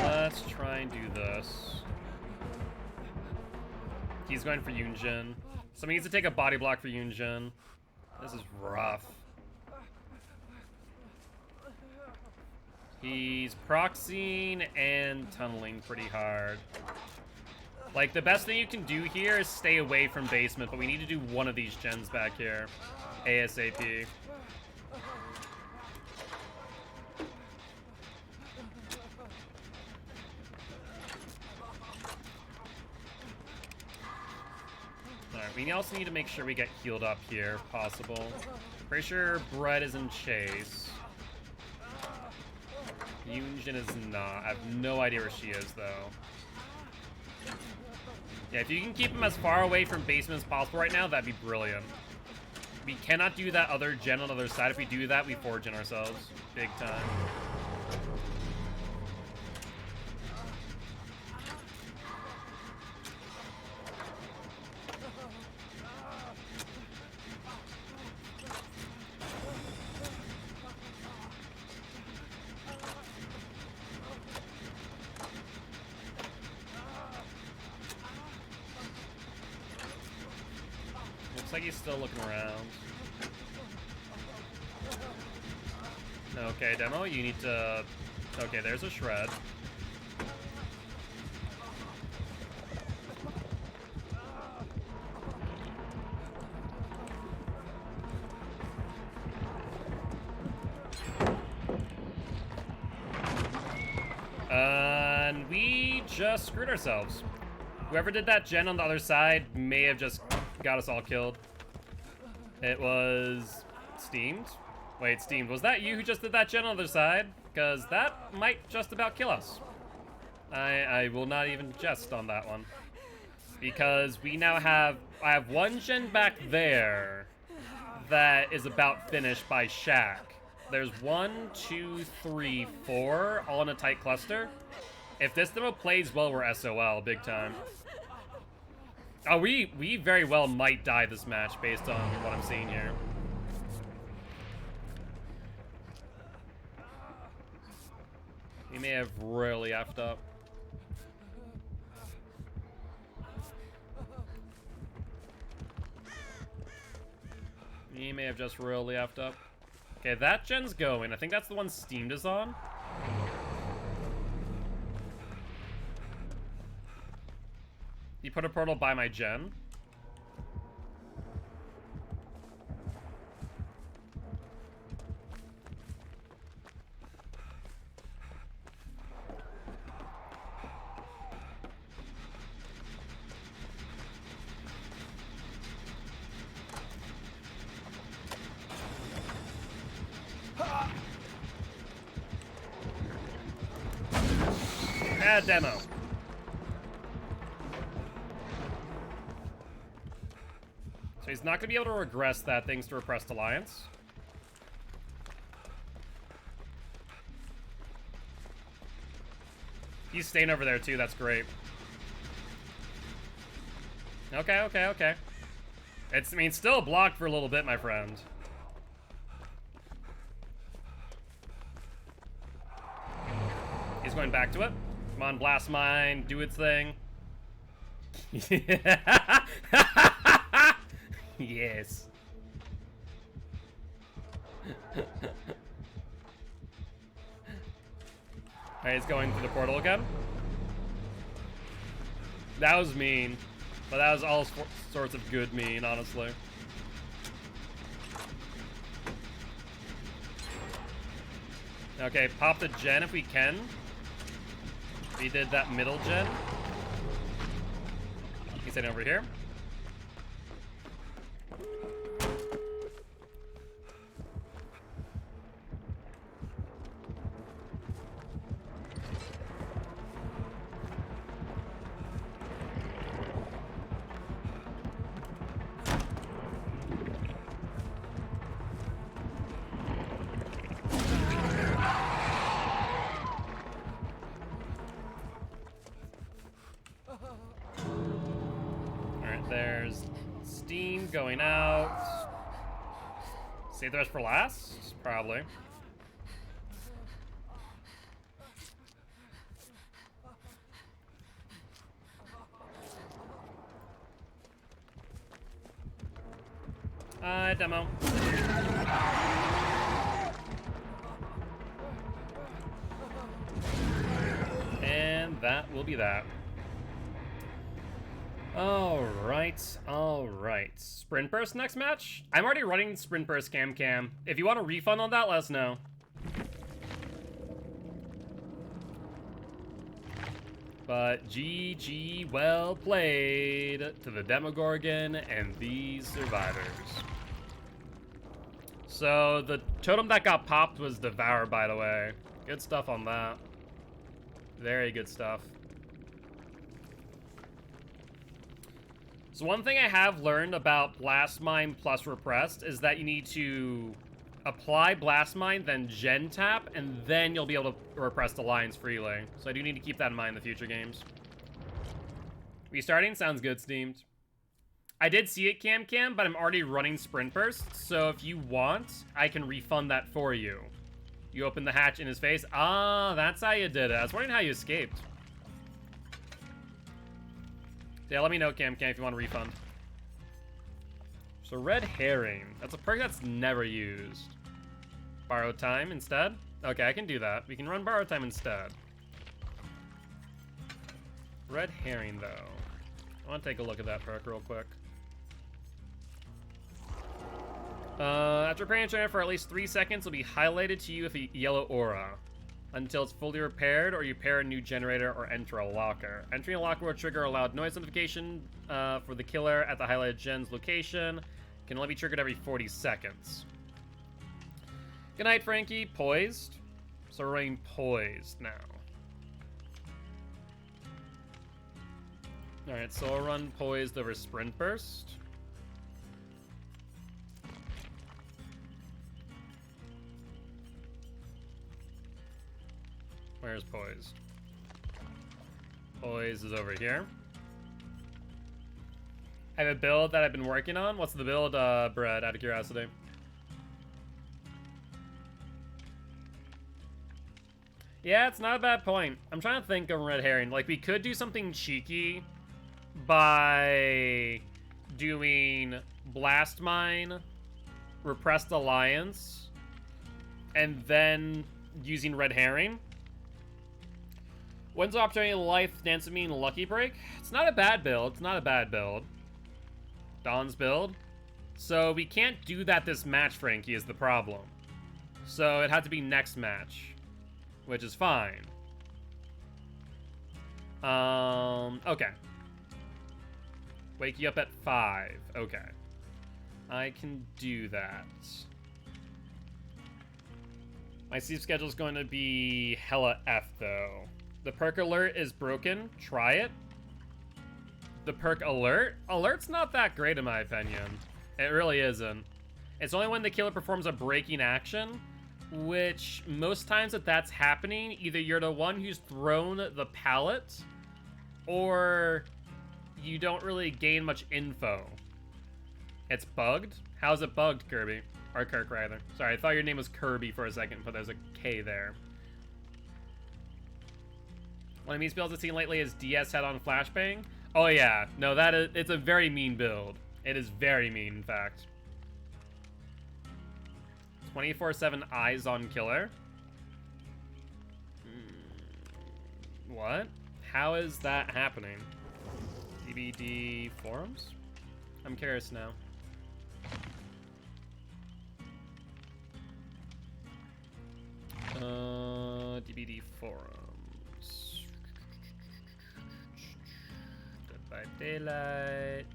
A: Let's try and do this. He's going for Yoon Jin. Someone needs to take a body block for Yoon Jin. This is rough. He's proxying and tunneling pretty hard. Like, the best thing you can do here is stay away from basement, but we need to do one of these gens back here. ASAP. Alright, we also need to make sure we get healed up here, if possible. Pretty sure Brett is in chase. Yoonjin is not. I have no idea where she is, though. Yeah, if you can keep him as far away from basement as possible right now, that'd be brilliant. We cannot do that other gen on the other side. If we do that, we 4-gen ourselves. Big time. Looks like he's still looking around. Okay, Demo, you need to... Okay, there's a shred. And we just screwed ourselves. Whoever did that gen on the other side may have just got us all killed. It was Steamed. Wait, Steamed, was that you who just did that gen on the other side? Because that might just about kill us. I will not even jest on that one. Because we now have, I have one gen back there that is about finished by Shaq. There's 1, 2, 3, 4, all in a tight cluster. If this demo plays well, we're SOL, big time. Oh, we very well might die this match based on what I'm seeing here. We may have royally effed up. He may have just royally effed up. Okay, that gen's going. I think that's the one Steamed is on. You put a portal by my gen. Bad demo. So he's not going to be able to regress that thanks to Repressed Alliance. He's staying over there too, that's great. Okay, okay, okay. It's, I mean, still blocked for a little bit, my friend. He's going back to it. Come on, Blast Mine, do its thing. Yes. Alright, he's going through the portal again. That was mean. But that was all sorts of good mean, honestly. Okay, pop the gen if we can. We did that middle gen. He's heading over here. There's Steam going out. Save the rest for last? Probably. Demo. And that will be that. Alright. Sprint Burst next match? I'm already running Sprint Burst Cam. If you want a refund on that, let us know. But GG, well played to the Demogorgon and these survivors. So the totem that got popped was Devour, by the way. Good stuff on that. Very good stuff. So one thing I have learned about Blast Mine plus Repressed is that you need to apply Blast Mine, then Gen Tap, and then you'll be able to Repress the lines freely. So I do need to keep that in mind in the future games. Restarting? Sounds good, Steamed. I did see it, Cam, but I'm already running Sprint Burst, so if you want, I can refund that for you. You open the hatch in his face. Ah, that's how you did it. I was wondering how you escaped. Yeah, let me know, Cam, if you want a refund. So Red Herring. That's a perk that's never used. Borrow Time instead? Okay, I can do that. We can run Borrow Time instead. Red Herring, though. I want to take a look at that perk real quick. After preparing a trainer for at least 3 seconds, will be highlighted to you with a yellow aura. until it's fully repaired, or you pair a new generator or enter a locker. Entering a locker will trigger a loud noise notification for the killer at the highlighted gen's location. Can only be triggered every 40 seconds. Good night, Frankie. Poised. So we're running poised now. Alright, so I'll run poised over sprint burst. Where's poised? Poised is over here. I have a build that I've been working on. What's the build, Brad, out of curiosity? Yeah, it's not a bad point. I'm trying to think of red herring. Like, we could do something cheeky by doing Blast Mine, Repressed Alliance, and then using red herring. When's the opportunity of life, dance with me, and lucky break? It's not a bad build. It's not a bad build. Dawn's build. So we can't do that this match, Frankie, is the problem. So it had to be next match, which is fine. Okay. Wake you up at 5. Okay. I can do that. My sleep schedule is going to be hella F, though. The perk alert is broken. Try it. The perk alert? Alert's not that great in my opinion. It really isn't. It's only when the killer performs a breaking action, which most times that that's happening, either you're the one who's thrown the pallet, or you don't really gain much info. It's bugged? How's it bugged, Kirby? Or Kirk, rather. Sorry, I thought your name was Kirby for a second, but there's a K there. One of these builds I've seen lately is DS head on flashbang. Oh yeah, no, it's a very mean build. It is very mean, in fact. 24/7 eyes on killer. What? How is that happening? DBD forums? I'm curious now. DBD forums. Dead by Daylight.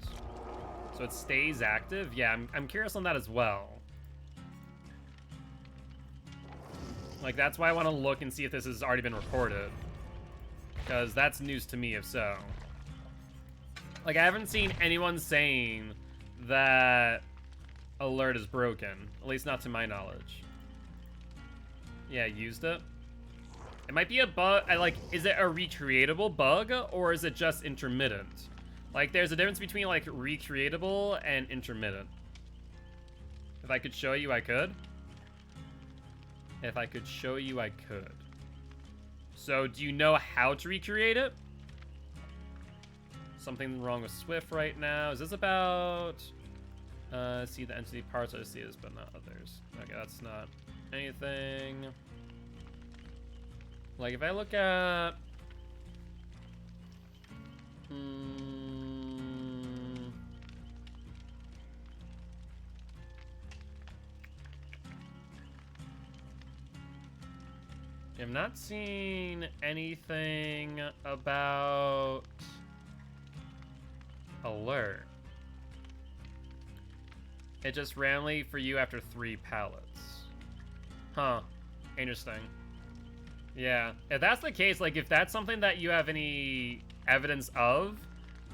A: So it stays active? Yeah, I'm curious on that as well. Like, that's why I want to look and see if this has already been reported. Because that's news to me, if so. Like, I haven't seen anyone saying that alert is broken. At least not to my knowledge. Yeah, I used it. It might be a bug. Is it a recreatable bug, or is it just intermittent? Like, there's a difference between, like, recreatable and intermittent. If I could show you, I could. If I could show you, I could. So, do you know how to recreate it? Something wrong with Swift right now. Is this about... see the entity parts I see this, but not others. Okay, that's not anything. Like, if I look at... I'm not seeing anything about alert. It just randomly for you after 3 pallets. Huh. Interesting. Yeah. If that's the case, like, if that's something that you have any evidence of,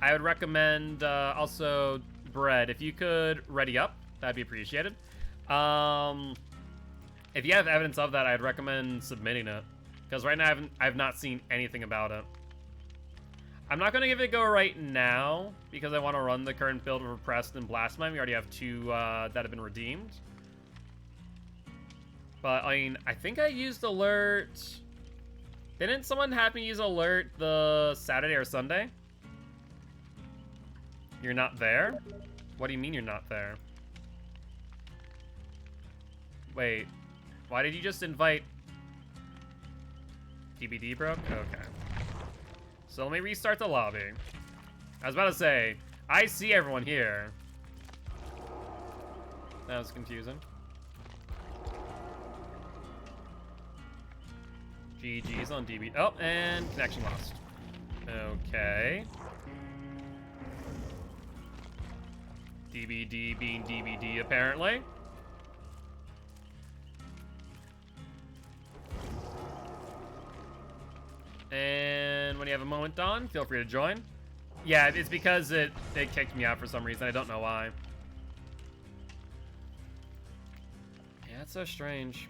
A: I would recommend, also, Bread, if you could ready up, that'd be appreciated. If you have evidence of that, I'd recommend submitting it. Because right now, I've not seen anything about it. I'm not going to give it a go right now, because I want to run the current build of Repressed and Blast Mine. We already have 2 that have been redeemed. But, I mean, I think I used Alert... Didn't someone have me use Alert the Saturday or Sunday? You're not there? What do you mean you're not there? Wait. Why did you just invite... DBD broke? Okay. So let me restart the lobby. I was about to say, I see everyone here. That was confusing. GG's on DB. Oh, and connection lost. Okay. DBD being DBD, apparently. And when you have a moment, Don, feel free to join. Yeah, it's because it kicked me out for some reason. I don't know why. Yeah, it's so strange.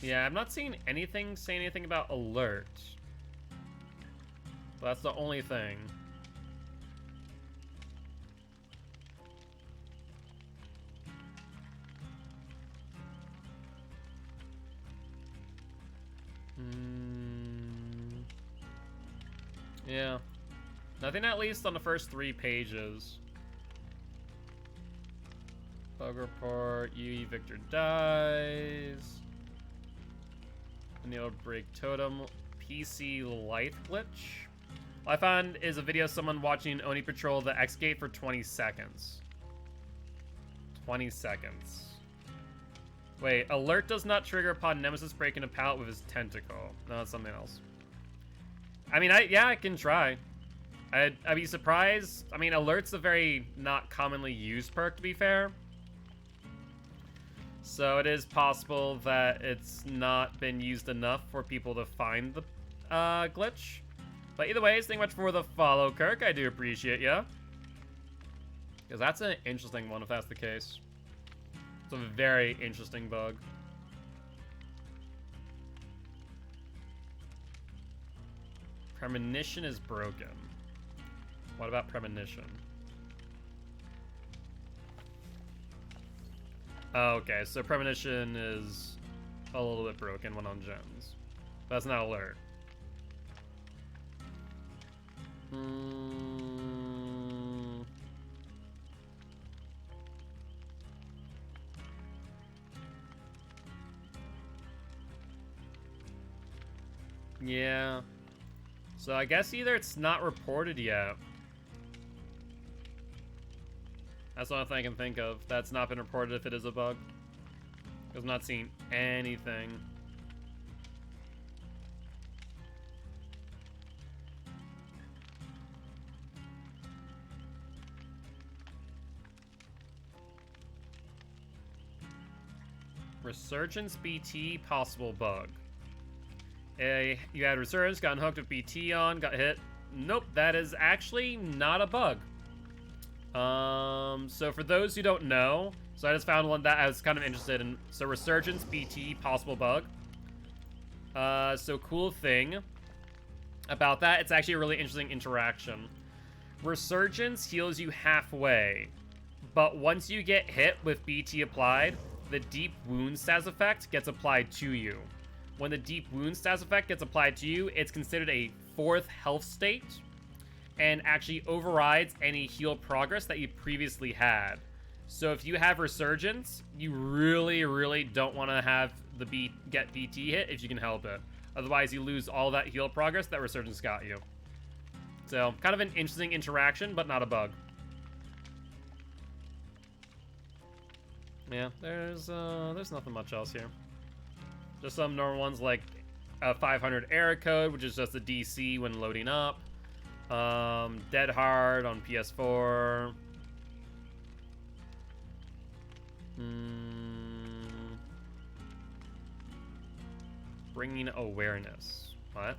A: Yeah, I'm not seeing anything say anything about alert. But that's the only thing. Yeah. Nothing at least on the first 3 pages. Bug report, UE Victor dies. Anil break totem, PC light glitch. All I found is a video of someone watching Oni patrol the X gate for 20 seconds. 20 seconds. Wait, alert does not trigger upon Nemesis breaking a pallet with his tentacle. No, that's something else. I mean, yeah, I can try. I'd be surprised. I mean, alert's a very not commonly used perk, to be fair. So it is possible that it's not been used enough for people to find the glitch. But either way, thank you much for the follow, Kirk. I do appreciate ya. Because that's an interesting one, if that's the case. It's a very interesting bug. Premonition is broken. What about premonition? Oh, okay, so premonition is a little bit broken when on gens. That's not alert. Yeah. So I guess either it's not reported yet. That's the only thing I can think of. That's not been reported if it is a bug. Because I'm not seeing anything. Resurgence BT possible bug. You had Resurgence, got hooked with BT on, got hit. Nope, that is actually not a bug. So for those who don't know, so I just found one that I was kind of interested in. So Resurgence BT possible bug. So cool thing about that, it's actually a really interesting interaction. Resurgence heals you halfway, but once you get hit with BT applied, the deep wound status effect gets applied to you. When the deep wound status effect gets applied to you, it's considered a 4th health state and actually overrides any heal progress that you previously had. So if you have Resurgence, you really, really don't want to have the get BT hit if you can help it. Otherwise, you lose all that heal progress that Resurgence got you. So, kind of an interesting interaction, but not a bug. Yeah, there's nothing much else here. Just some normal ones like a 500 error code, which is just a DC when loading up. Dead Hard on PS4. Bringing awareness. What?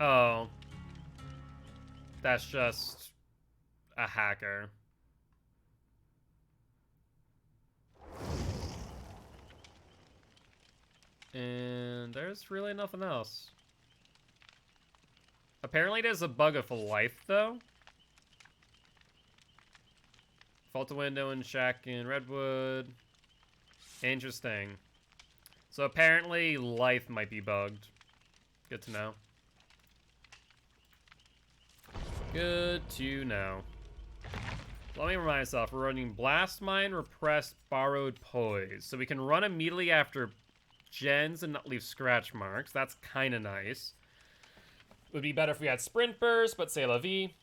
A: Oh. That's just a hacker. And there's really nothing else. Apparently there's a bug of life, though. Fault a window in Shack in Redwood. Interesting. So apparently life might be bugged. Good to know. Good to know. Let me remind myself, we're running Blast Mine, Repressed, Borrowed, Poise. So we can run immediately after gens and not leave scratch marks. That's kind of nice. Would be better if we had Sprint Burst, but c'est la vie.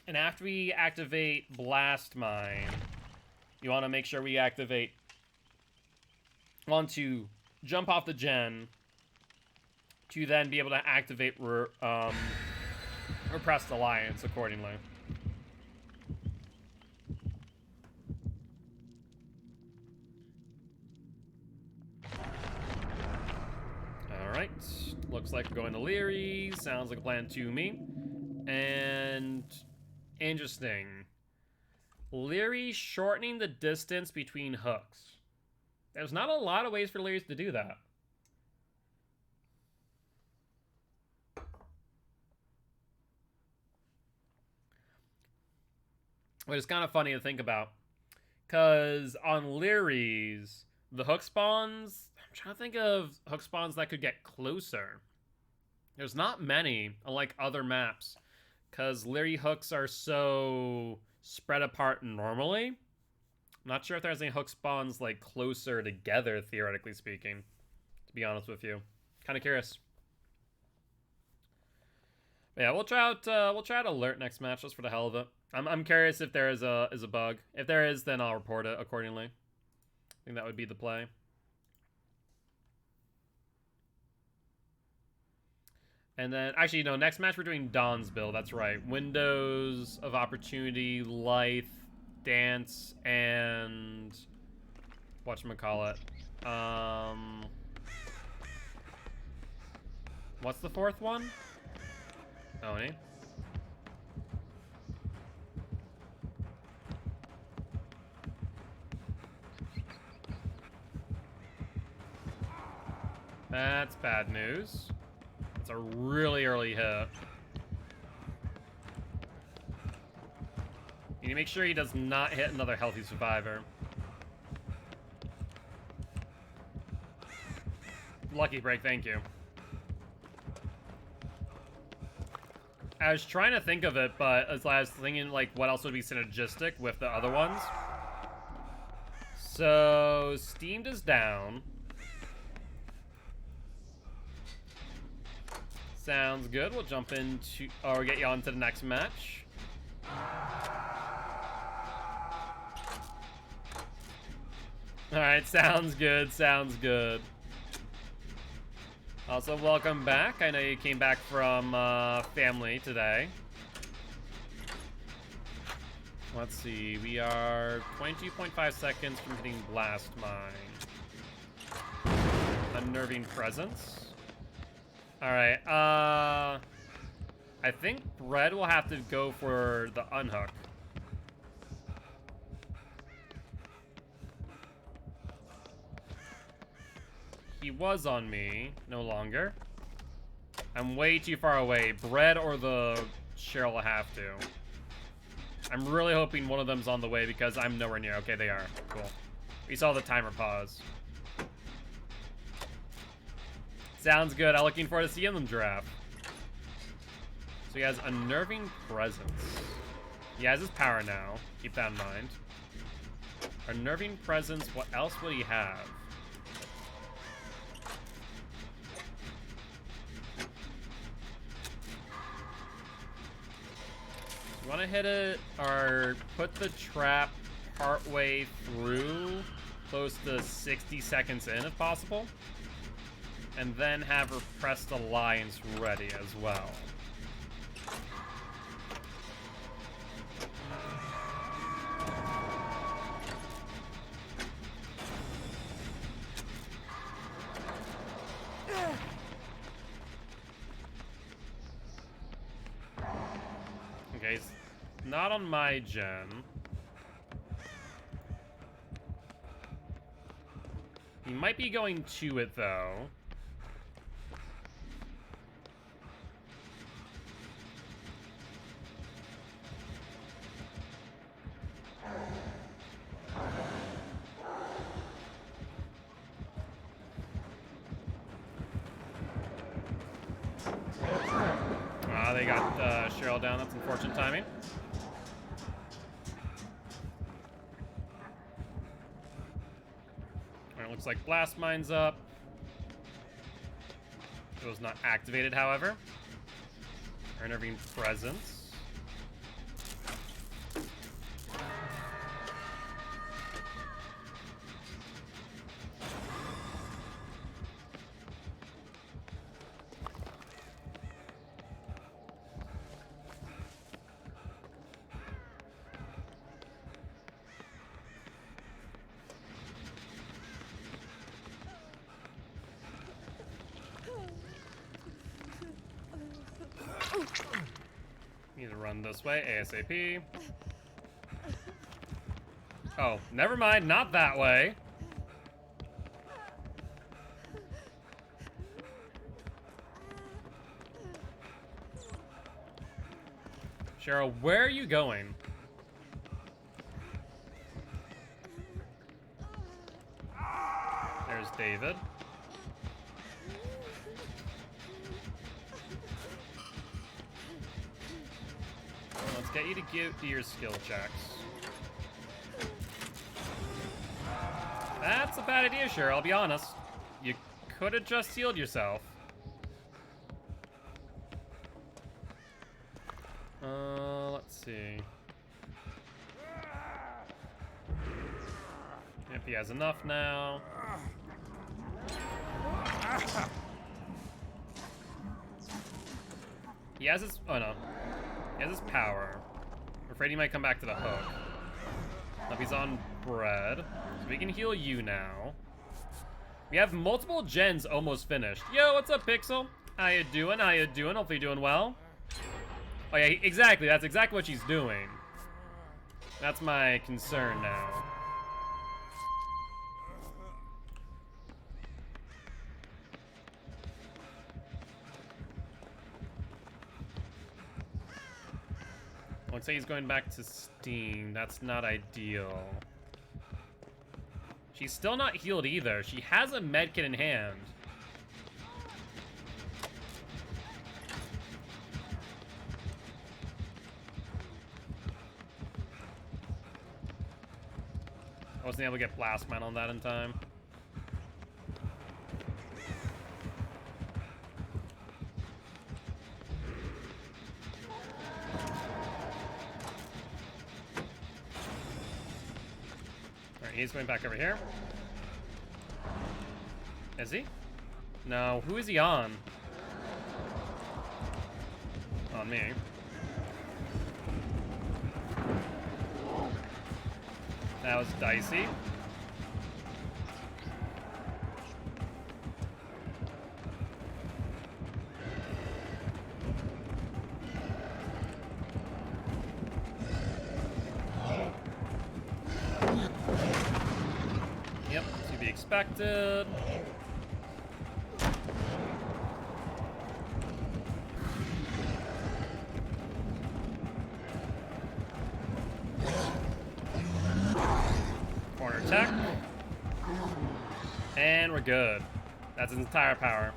A: And after we activate Blast Mine, you want to make sure we activate... want to jump off the gen to then be able to activate Repressed Alliance accordingly. Alright, looks like we're going to Leary. Sounds like a plan to me. And interesting. Leary shortening the distance between hooks. There's not a lot of ways for Learys to do that. But it's kind of funny to think about. Because on Learys, the hook spawns... I'm trying to think of hook spawns that could get closer. There's not many, unlike other maps. Because Leary hooks are so spread apart normally. I'm not sure if there's any hook spawns like closer together, theoretically speaking. To be honest with you. Kind of curious. But yeah, we'll try out alert next match just for the hell of it. I'm curious if there is a bug. If there is, then I'll report it accordingly. I think that would be the play. And then, actually, no, next match we're doing Dawn's build. That's right. Windows of Opportunity, Lithe, Dance, and... whatchamacallit. What's the fourth one? Oni. That's bad news. That's a really early hit. You need to make sure he does not hit another healthy survivor. Lucky break, thank you. I was trying to think of it, but as I was thinking, like, what else would be synergistic with the other ones. So, Steamed is down. Sounds good. We'll jump into, or get you on to the next match. Alright, sounds good, sounds good. Also, welcome back. I know you came back from family today. Let's see, we are 22.5 seconds from hitting Blast Mine. Unnerving Presence. Alright, I think Bread will have to go for the unhook. He was on me, no longer. I'm way too far away. Bread or the Cheryl will have to. I'm really hoping one of them's on the way because I'm nowhere near. Okay, they are. Cool. We saw the timer pause. Sounds good. I'm looking forward to seeing them draft. So he has Unnerving Presence. He has his power now. Keep that in mind. Unnerving Presence. What else would he have? You want to hit it or put the trap partway through, close to 60 seconds in if possible, and then have Repressed Alliance ready as well. Okay, not on my gen. He might be going to it, though. They got Cheryl down. That's unfortunate timing. Alright, looks like Blast Mine's up. It was not activated, however. Or intervene presence. Need to run this way, ASAP. Oh, never mind, not that way. Cheryl, where are you going? There's David. Let's get you to do your skill checks. That's a bad idea, Cheryl, I'll be honest. You could have just healed yourself. Let's see. If he has enough now. He has his, oh no. He has his power. I'm afraid he might come back to the hook. Nope, he's on bread. So we can heal you now. We have multiple gens almost finished. Yo, what's up, Pixel? How you doing? How you doing? Hopefully you're doing well. Oh yeah, exactly. That's exactly what she's doing. That's my concern now. Looks like he's going back to Steam. That's not ideal. She's still not healed either. She has a medkit in hand. I wasn't able to get Blast Man on that in time. He's going back over here. Is he? No, who is he on? On me. That was dicey. Yep, to be expected. Corner tech. And we're good. That's his entire power.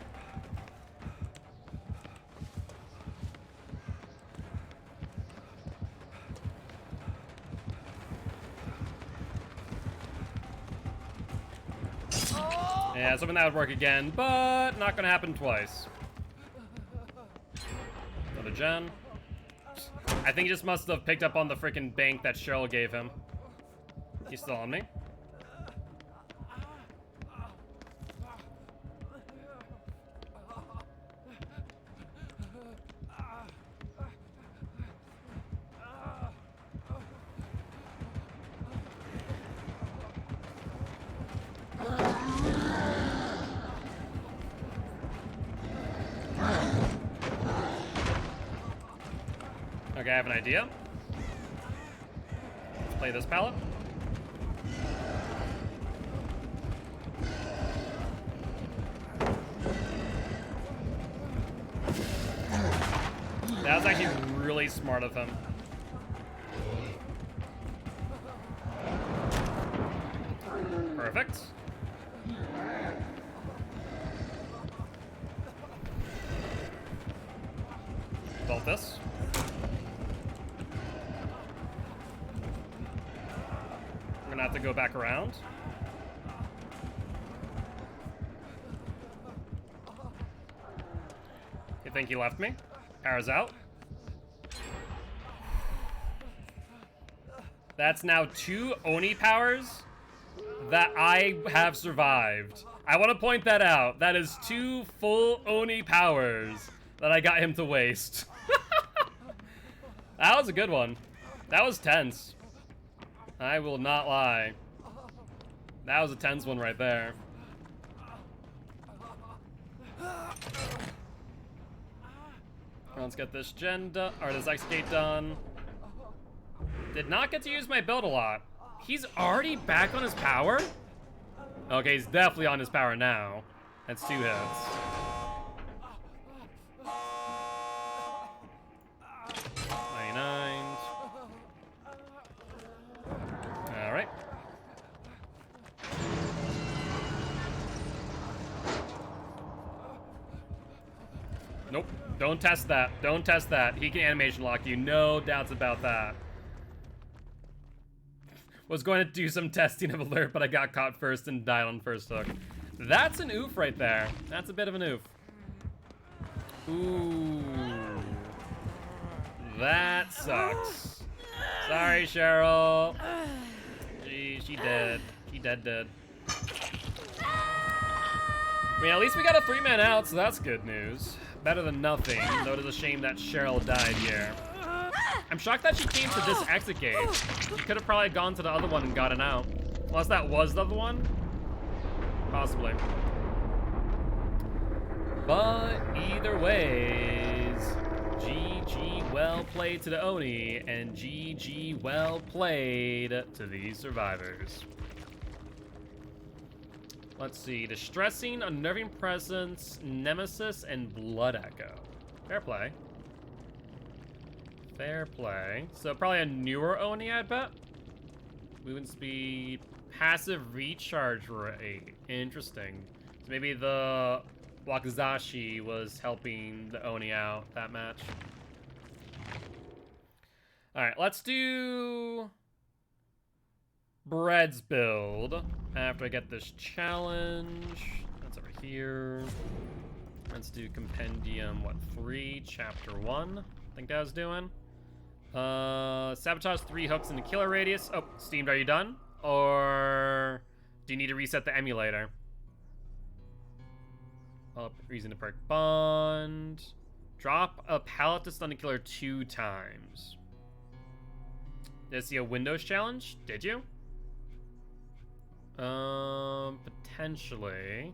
A: Yeah, I was hoping that would work again, but not gonna happen twice. Another gen. I think he just must have picked up on the freaking bank that Cheryl gave him. He's still on me. Okay, I have an idea. Let's play this palette. That was actually really smart of him. Perfect. Bolt this. We're gonna have to go back around. think he left me. Power's out. That's now 2 Oni powers that I have survived. I want to point that out. That is 2 full Oni powers that I got him to waste. That was a good one. That was tense. I will not lie. That was a tense one right there. Let's get this gen done, or this X-Gate done. Did not get to use my build a lot. He's already back on his power? Okay, he's definitely on his power now. That's 2 hits. Alright. Nope. Don't test that. Don't test that. He can animation lock you. No doubts about that. Was going to do some testing of alert, but I got caught first and died on first hook. That's an oof right there. That's a bit of an oof. Ooh. That sucks. Sorry, Cheryl. Gee, she dead. She dead. I mean, at least we got a 3-man out, so that's good news. Better than nothing, though it is a shame that Cheryl died here. I'm shocked that she came to this exit gate. She could have probably gone to the other one and gotten out. Unless that was the other one? Possibly. But either ways, GG well played to the Oni, and GG well played to these survivors. Let's see, Distressing, Unnerving Presence, Nemesis, and Blood Echo. Fair play. Fair play. So probably a newer Oni, I'd bet. Movement speed, passive recharge rate. Interesting. So maybe the Wakizashi was helping the Oni out that match. Alright, let's do Bread's build after I get this challenge. That's over here. Let's do Compendium, 3, Chapter 1. I think that was doing. Sabotage 3 hooks in the killer radius. Oh, Steamed, are you done? Or do you need to reset the emulator? Oh, reason to perk bond. Drop a pallet to stun the killer 2 times. Did I see a Windows challenge? Did you? Potentially.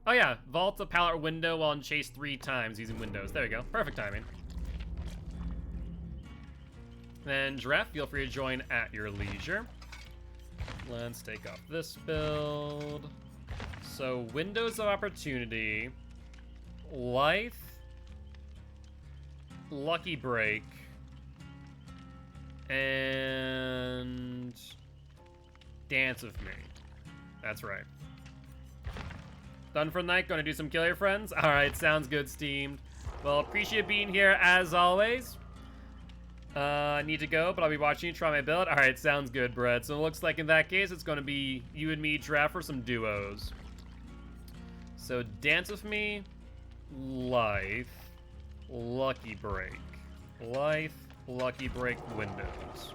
A: Oh yeah, vault a pallet or window while in chase 3 times using Windows. There you go. Perfect timing. Then Giraffe, feel free to join at your leisure. Let's take off this build. So windows of opportunity, life, lucky break, and dance with me. That's right. Done for the night. Gonna do some kill your friends. All right, sounds good, Steamed. Well, appreciate being here as always. I need to go, but I'll be watching you try my build. All right, sounds good, Brett. So it looks like in that case, it's going to be you and me, Giraffe, for some duos. So dance with me, life, lucky break. Life, lucky break, windows.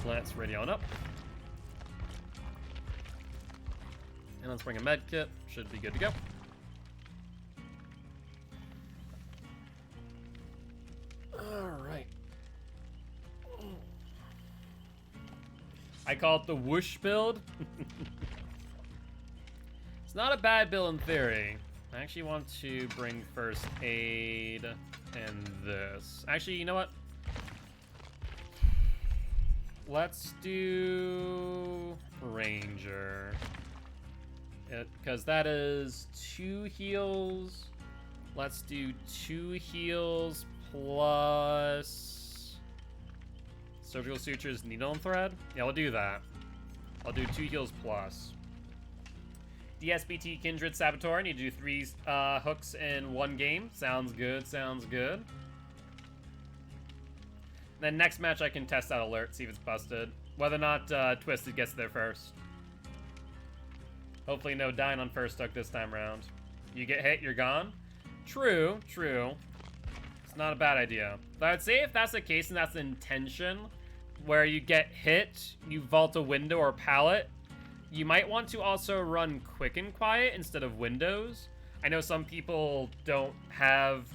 A: Let's ready on up. And let's bring a med kit. Should be good to go. Alright. I call it the whoosh build. It's not a bad build in theory. I actually want to bring first aid and this. Actually, you know what? Let's do Ranger. Because that is 2 heals. Let's do 2 heals plus surgical sutures, needle and thread. Yeah, we'll do that. I'll do 2 heals plus. DSBT Kindred Saboteur. Need to do 3 hooks in 1 game. Sounds good. Sounds good. Then next match I can test out alert, see if it's busted. Whether or not Twisted gets there first. Hopefully no dying on first hook this time around. You get hit, you're gone. True, true. It's not a bad idea. But I'd say if that's the case and that's the intention, where you get hit, you vault a window or pallet, you might want to also run quick and quiet instead of windows. I know some people don't have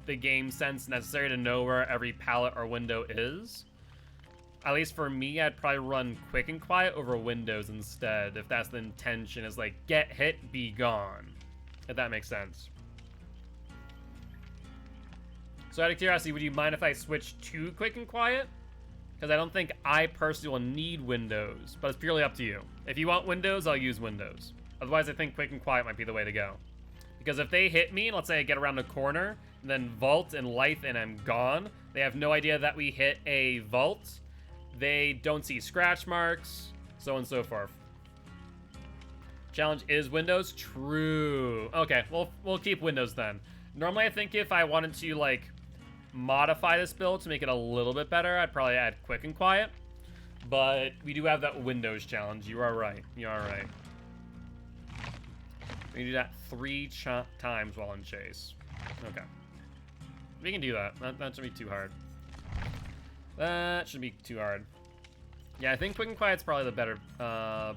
A: the game sense necessary to know where every pallet or window is. At least for me, I'd probably run quick and quiet over windows instead, if that's the intention, is like, get hit, be gone. If that makes sense. So out of curiosity, would you mind if I switch to quick and quiet? Because I don't think I personally will need windows, but it's purely up to you. If you want windows, I'll use windows. Otherwise, I think quick and quiet might be the way to go. Because if they hit me, let's say I get around the corner, and then vault and life and I'm gone, they have no idea that we hit a vault. They don't see scratch marks, so on and so forth. Challenge is windows? True. Okay, we'll keep windows then. Normally, I think if I wanted to, like, modify this build to make it a little bit better, I'd probably add quick and quiet. But we do have that windows challenge. You are right. You are right. We do that 3 times while in chase. Okay. We can do that. That shouldn't be too hard. That shouldn't be too hard. Yeah, I think quick and quiet's probably the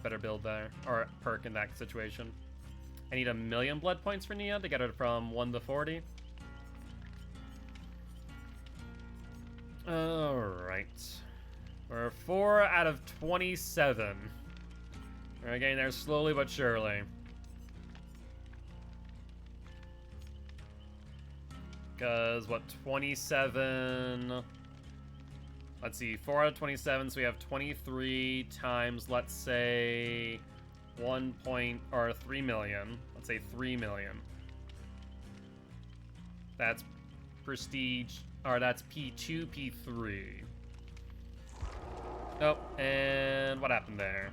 A: better build there, or perk in that situation. I need 1,000,000 blood points for Nia to get her from 1 to 40. Alright. We're 4 out of 27. We're getting there slowly but surely. Because, what, 27... Let's see, 4 out of 27, so we have 23 times, let's say, 3 million. Let's say 3 million. That's prestige, or that's P2, P3. Oh, and what happened there?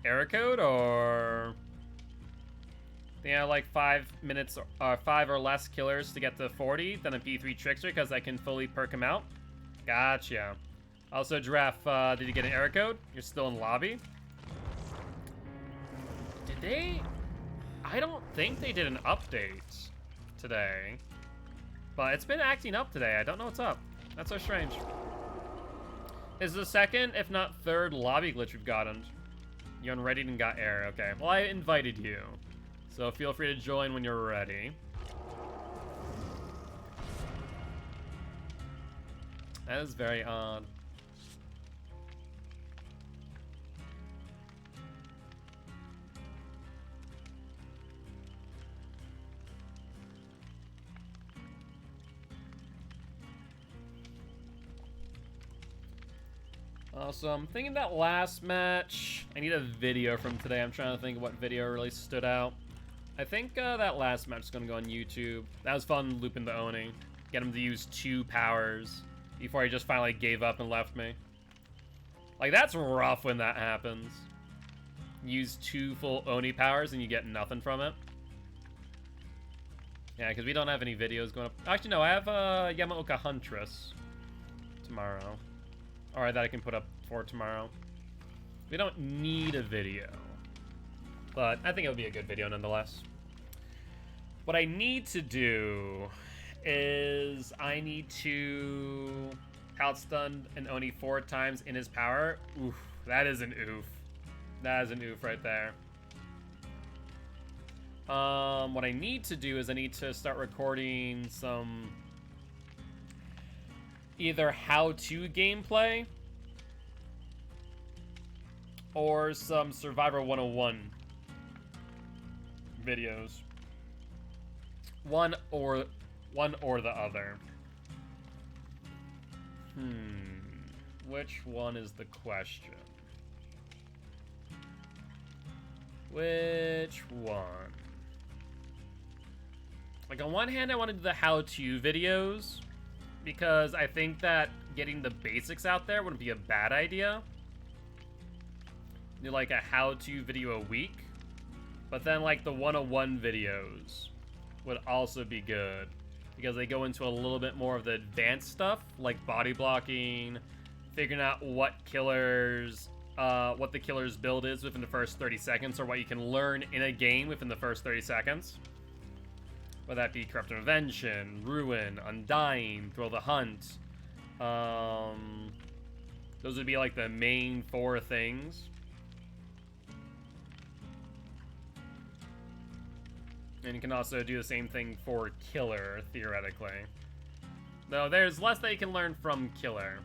A: Error code, or... They have like 5 minutes, or 5 or less killers to get to 40, then a P3 Trickster, because I can fully perk him out. Gotcha. Also, Giraffe, did you get an error code? You're still in lobby? Did they? I don't think they did an update today. But it's been acting up today. I don't know what's up. That's so strange. Is the second, if not third, lobby glitch we've gotten. You unreadied and got error. Okay. Well, I invited you. So feel free to join when you're ready. That is very odd. So I'm thinking that last match, I need a video from today. I'm trying to think of what video really stood out. I think that last match is going to go on YouTube. That was fun looping the Oni. Get him to use 2 powers before he just finally gave up and left me. Like, that's rough when that happens. Use 2 full Oni powers and you get nothing from it. Yeah, because we don't have any videos going up. Actually, no, I have Yamaoka Huntress tomorrow. Or that I can put up for tomorrow. We don't need a video. But I think it'll be a good video nonetheless. What I need to do is I need to outstun an Oni 4 times in his power. Oof, that is an oof. That is an oof right there. What I need to do is I need to start recording some either how-to gameplay or some Survivor 101 videos. One or the other. Which one is the question? Which one? Like, on one hand, I want to do the how-to videos because I think that getting the basics out there wouldn't be a bad idea. Do like a how-to video a week. But then, like, the 101 videos would also be good because they go into a little bit more of the advanced stuff, like body blocking, figuring out what killers what the killer's build is within the first 30 seconds, or what you can learn in a game within the first 30 seconds. Whether that be Corrupt Intervention, Ruin, Undying, Thrill the Hunt. Those would be like the main 4 things. And you can also do the same thing for Killer, theoretically. Though there's less that you can learn from Killer.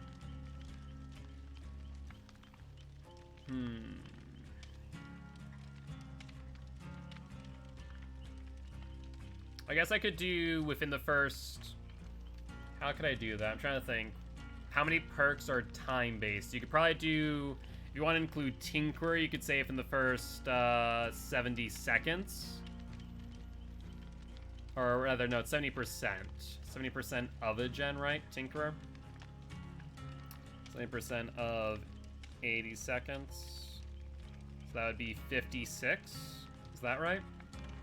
A: I guess I could do within the first... How could I do that? I'm trying to think. How many perks are time-based? You could probably do... If you want to include Tinkerer, you could say within the first 70 seconds. Or rather, no, it's 70%. 70% of a gen, right? Tinkerer? 70% of 80 seconds. So that would be 56. Is that right?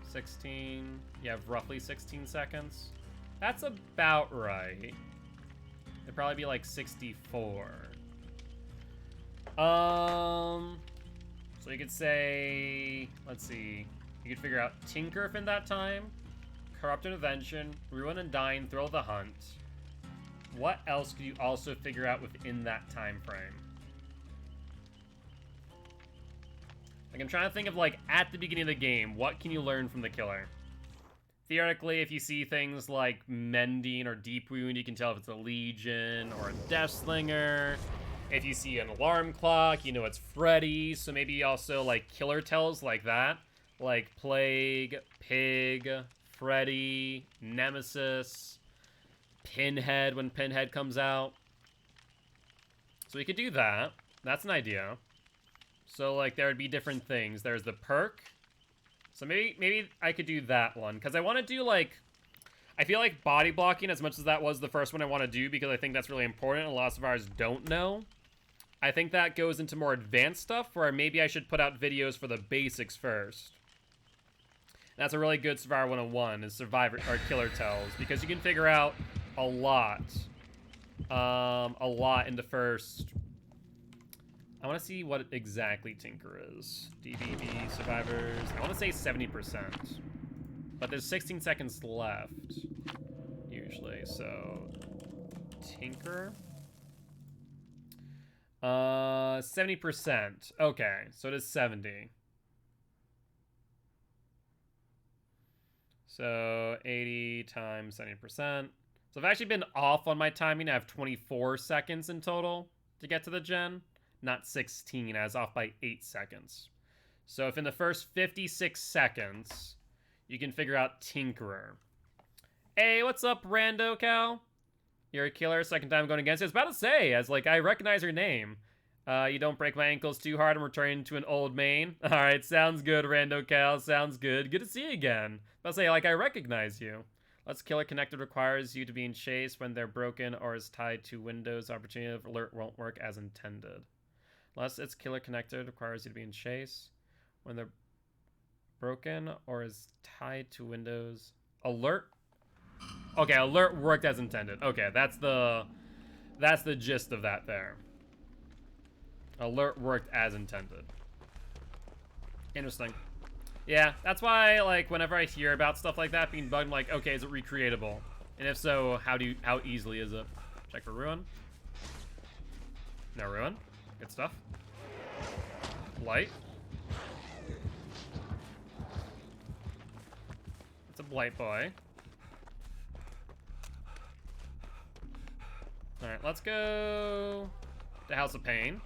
A: 16. You have roughly 16 seconds. That's about right. It'd probably be like 64. So you could say, let's see. You could figure out Tinker in that time. Corrupt Intervention, Ruin and Dying, Thrill the Hunt. What else could you also figure out within that time frame? Like, I'm trying to think of, like, at the beginning of the game, what can you learn from the killer? Theoretically, if you see things like Mending or Deep Wound, you can tell if it's a Legion or a Deathslinger. If you see an alarm clock, you know it's Freddy. So maybe also, like, killer tells like that. Like Plague, Pig, Freddy, Nemesis, Pinhead when Pinhead comes out. So we could do that. That's an idea. So, like, there would be different things. There's the perk. So maybe I could do that one. Because I want to do, like... I feel like body blocking, as much as that was the first one I want to do, because I think that's really important, and a lot of ours don't know. I think that goes into more advanced stuff, where maybe I should put out videos for the basics first. And that's a really good Survivor 101, is Survivor, or Killer Tells, because you can figure out a lot. A lot in the first... I want to see what exactly Tinker is. DBB, Survivors... I want to say 70%. But there's 16 seconds left, usually, so... Tinker? 70%. Okay, so it is 70. So 80 times 70%. So I've actually been off on my timing. I have 24 seconds in total to get to the gen. Not 16, I was off by 8 seconds. So if in the first 56 seconds, you can figure out Tinkerer. Hey, what's up, Rando Cow? You're a killer, second time going against you. I was about to say, as like, I recognize your name. You don't break my ankles too hard. I'm returning to an old main. Alright, sounds good, Rando Cow. Sounds good. Good to see you again. I'll say, like, I recognize you. Let's Killer Connected requires you to be in chase when they're broken or is tied to Windows. Opportunity of alert won't work as intended. Unless it's Killer Connected requires you to be in chase when they're broken or is tied to Windows. Alert? Okay, alert worked as intended. Okay, that's the gist of that there. Alert worked as intended. Interesting. Yeah, that's why, like, whenever I hear about stuff like that being bugged, I'm like, okay, is it recreatable? And if so, how easily is it? Check for Ruin. No Ruin. Good stuff. Blight. It's a Blight boy. Alright, let's go to House of Pain.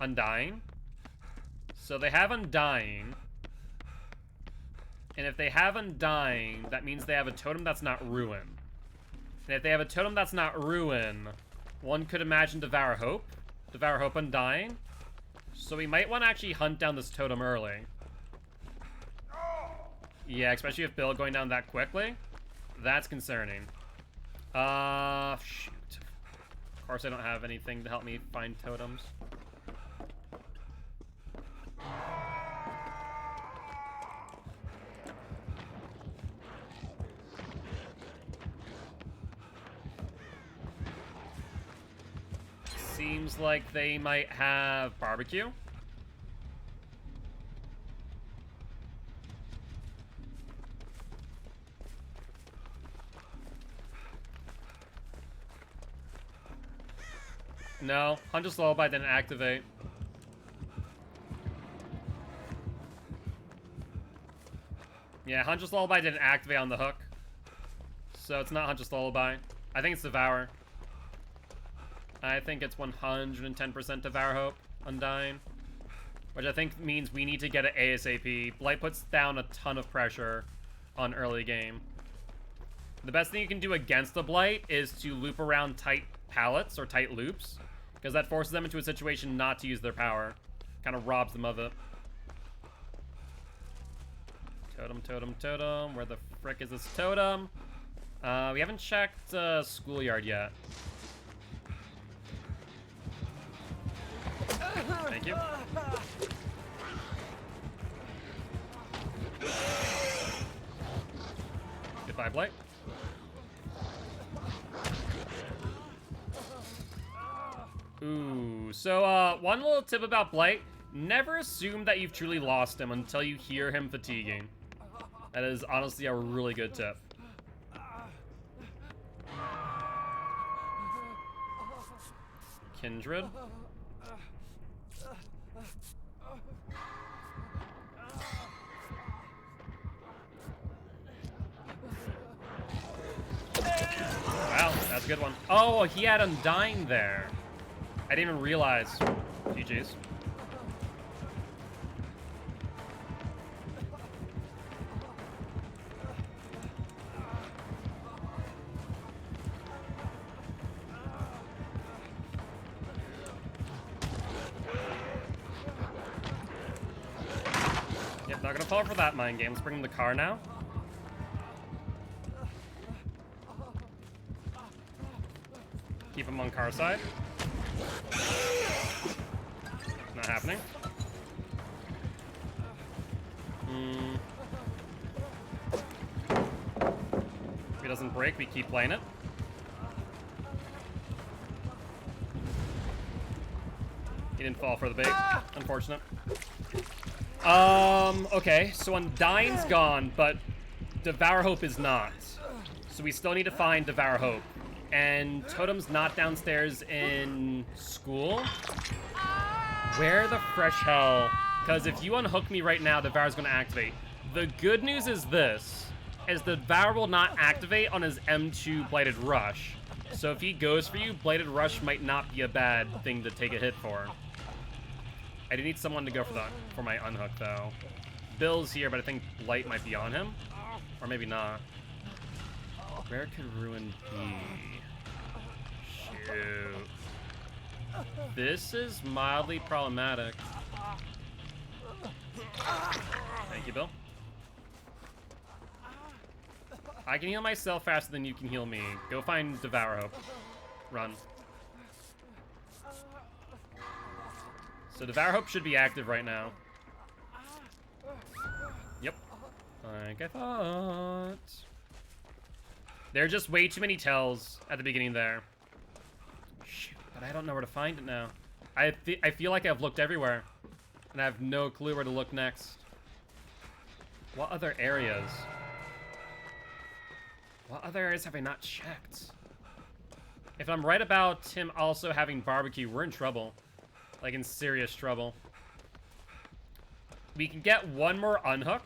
A: Undying. So they have Undying. And if they have Undying, that means they have a totem that's not Ruin. And if they have a totem that's not Ruin, one could imagine Devour Hope. Devour Hope Undying. So we might want to actually hunt down this totem early. Yeah, especially if Bill going down that quickly. That's concerning. Shoot. Of course I don't have anything to help me find totems. Seems like they might have barbecue. No, Hunter's Lullaby didn't activate. Yeah, Hunter's Lullaby didn't activate on the hook. So it's not Hunter's Lullaby. I think it's Devour. I think it's 110% Devour Hope, Undying. Which I think means we need to get it ASAP. Blight puts down a ton of pressure on early game. The best thing you can do against the Blight is to loop around tight pallets or tight loops. Because that forces them into a situation not to use their power. Kind of robs them of it. Totem, totem, totem. Where the frick is this totem? We haven't checked Schoolyard yet. Thank you. Goodbye, Blight. Ooh, so one little tip about Blight. Never assume that you've truly lost him until you hear him fatiguing. That is honestly a really good tip. Kindred. Wow, that's a good one. Oh, he had Undying there. I didn't even realize. GG's. Yep, not gonna fall for that mind game. Let's bring him the car now. Keep him on car side. Not happening. If he doesn't break, we keep playing it. He didn't fall for the bait. Unfortunate. Okay, so Undying's gone, but Devour Hope is not. So we still need to find Devour Hope. And Totem's not downstairs in school. Where the fresh hell? Because if you unhook me right now, Devour's going to activate. The good news is this, is the Devour will not activate on his M2 Blighted Rush. So if he goes for you, Blighted Rush might not be a bad thing to take a hit for. I do need someone to go for my unhook, though. Bill's here, but I think Blight might be on him. Or maybe not. Where could Ruin be? Shoot. This is mildly problematic. Thank you, Bill. I can heal myself faster than you can heal me. Go find Devour Hope. Run. So Devour Hope should be active right now. Yep. Like I thought. There are just way too many tells at the beginning there. Shoot, but I don't know where to find it now. I feel like I've looked everywhere, and I have no clue where to look next. What other areas? What other areas have I not checked? If I'm right about him also having barbecue, we're in trouble. Like, in serious trouble. We can get one more unhook.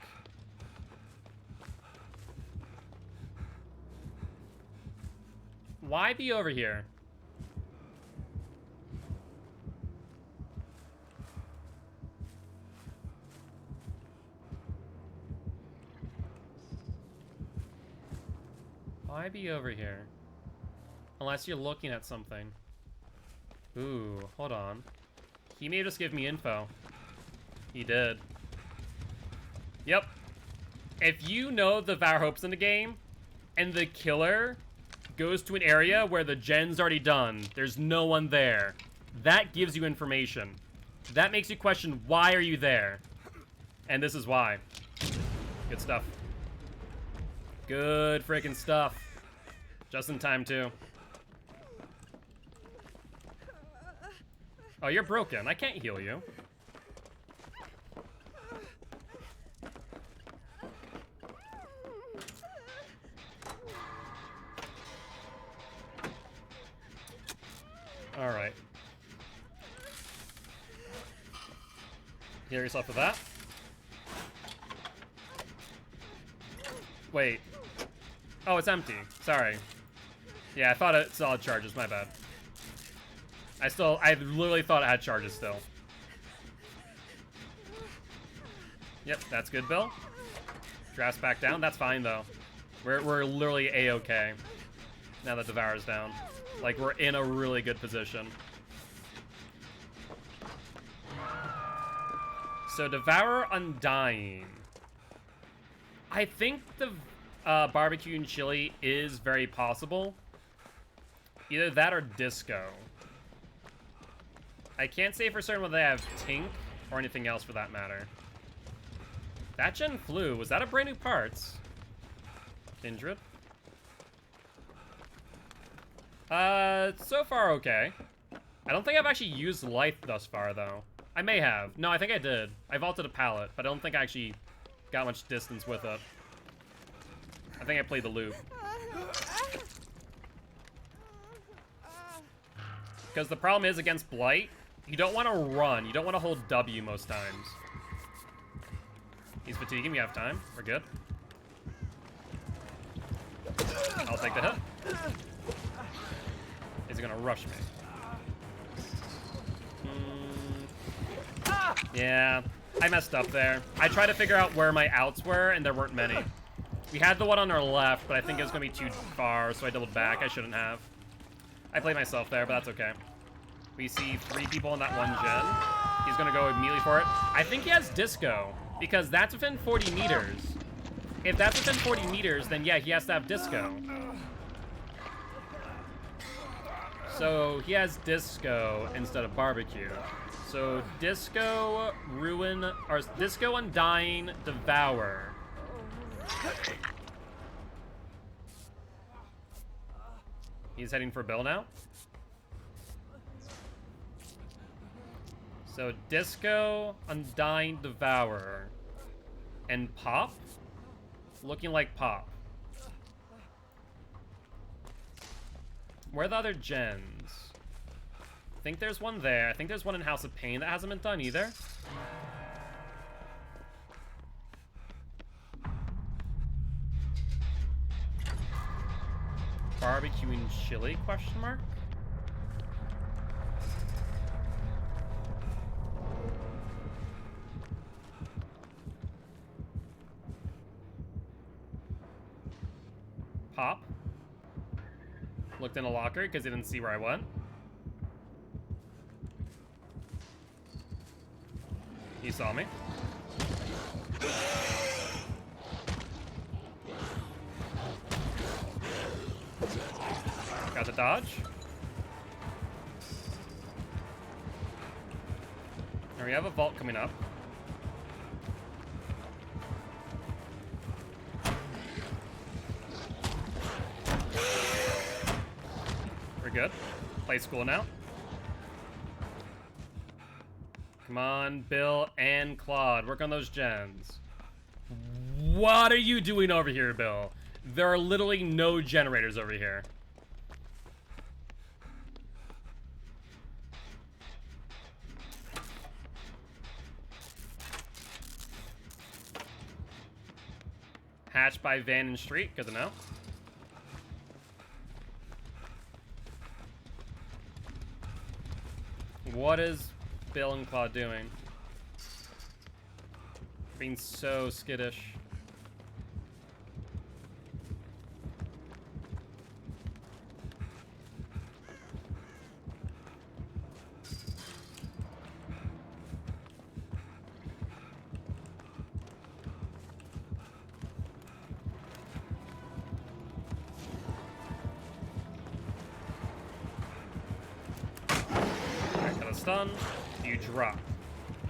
A: Why be over here? Why be over here? Unless you're looking at something. Ooh, hold on. He may just give me info. He did. Yep. If you know the Devour Hope's in the game, and the killer goes to an area where the gen's already done, there's no one there, that gives you information. That makes you question, why are you there? And this is why. Good stuff. Good freaking stuff. Just in time, too. Oh, you're broken. I can't heal you. Alright. Heal yourself with that. Wait. Oh, it's empty. Sorry. Yeah, I thought it saw charges. My bad. I literally thought it had charges still. Yep, that's good, Bill. Drafts back down. That's fine, though. We're literally A-okay now that Devour's down. Like, we're in a really good position. So, Devour Undying. I think the barbecue and chili is very possible. Either that or disco. I can't say for certain whether they have Tink or anything else for that matter. That gen flew. Was that a brand new parts? Kindred? So far okay. I don't think I've actually used life thus far though. I may have. No, I think I did. I vaulted a pallet, but I don't think I actually got much distance with it. I think I played the loop. Because the problem is against Blight, you don't want to run. You don't want to hold W most times. He's fatiguing. We have time. We're good. I'll take the hit. Is he going to rush me? Yeah, I messed up there. I tried to figure out where my outs were, and there weren't many. We had the one on our left, but I think it was going to be too far, so I doubled back. I shouldn't have. I played myself there, but that's okay. We see 3 people in that one gen. He's going to go immediately for it. I think he has disco, because that's within 40 meters. If that's within 40 meters, then yeah, he has to have disco. So he has disco instead of barbecue. So disco, ruin, or disco, undying, devour. He's heading for Bill now. So disco, undying, devour, and pop. Looking like pop. Where are the other gens? I think there's one there. I think there's one in House of Pain that hasn't been done either. Barbecue and chili, question mark? Pop. Looked in a locker because he didn't see where I went. He saw me. Got the dodge. And we have a vault coming up. We're good. Play school now. Come on, Bill and Claude. Work on those gens. What are you doing over here, Bill? There are literally no generators over here. Hatched by Van and Street. Good to know. What is Bill and Claude doing? Being so skittish. Alright, got a stun. You drop.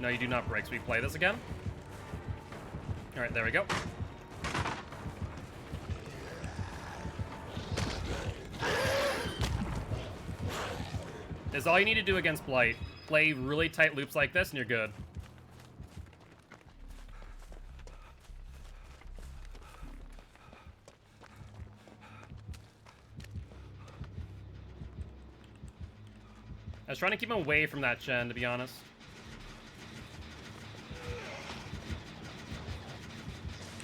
A: No, you do not break. So we play this again. Alright, there we go. This is all you need to do against Blight. Play really tight loops like this and you're good. I was trying to keep him away from that gen, to be honest.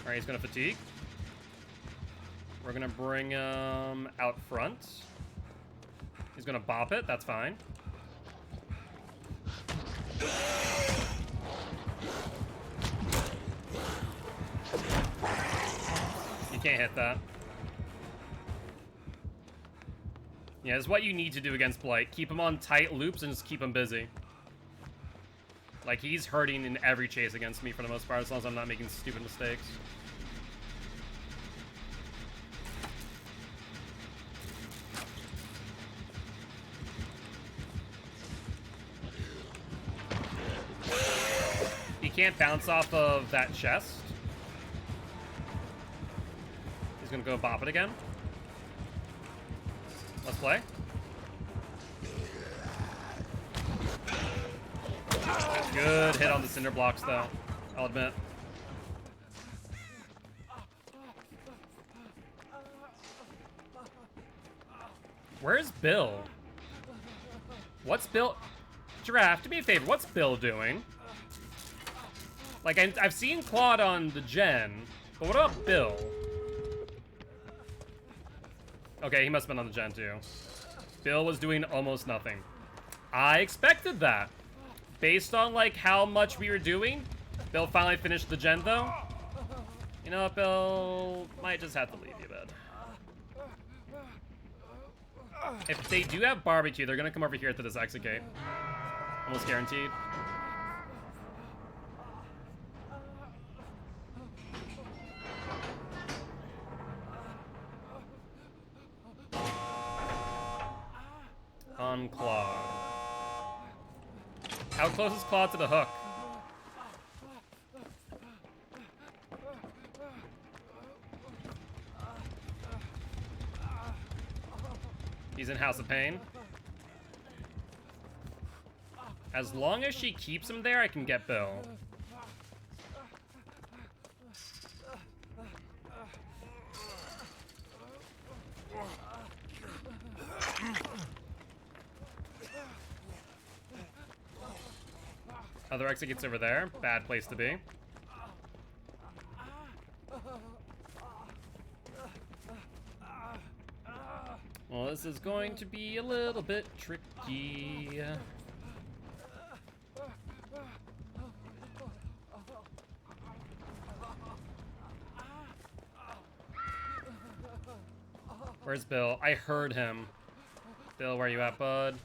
A: Alright, he's gonna fatigue. We're gonna bring him out front. He's gonna bop it, that's fine. You can't hit that. Yeah, it's what you need to do against Blight. Keep him on tight loops and just keep him busy. Like, he's hurting in every chase against me for the most part, as long as I'm not making stupid mistakes. He can't bounce off of that chest. He's gonna go bop it again. Let's play. Good hit on the cinder blocks, though, I'll admit. Where's Bill? What's Bill? Giraffe, do me a favor, what's Bill doing? Like, I've seen Claude on the gen, but what about Bill? Okay, he must have been on the gen, too. Bill was doing almost nothing. I expected that. Based on, like, how much we were doing, Bill finally finished the gen, though. You know what, Bill? Might just have to leave you, bud. If they do have barbecue, they're gonna come over here to this exit gate. Almost guaranteed. On Claude. How close is Claude to the hook? He's in House of Pain. As long as she keeps him there, I can get Bill. Other exit gets over there. Bad place to be. Well, this is going to be a little bit tricky. Where's Bill? I heard him. Bill, where you at, bud?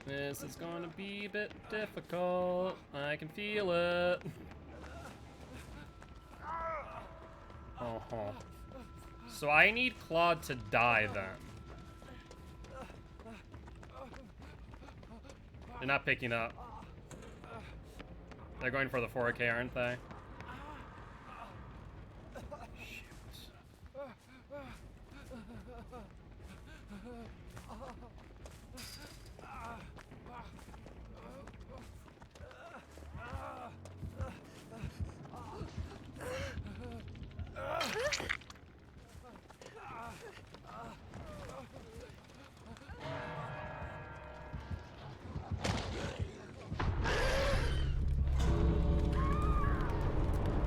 A: This is going to be a bit difficult. I can feel it. Uh-huh. So I need Claude to die then. They're not picking up. They're going for the 4K, aren't they?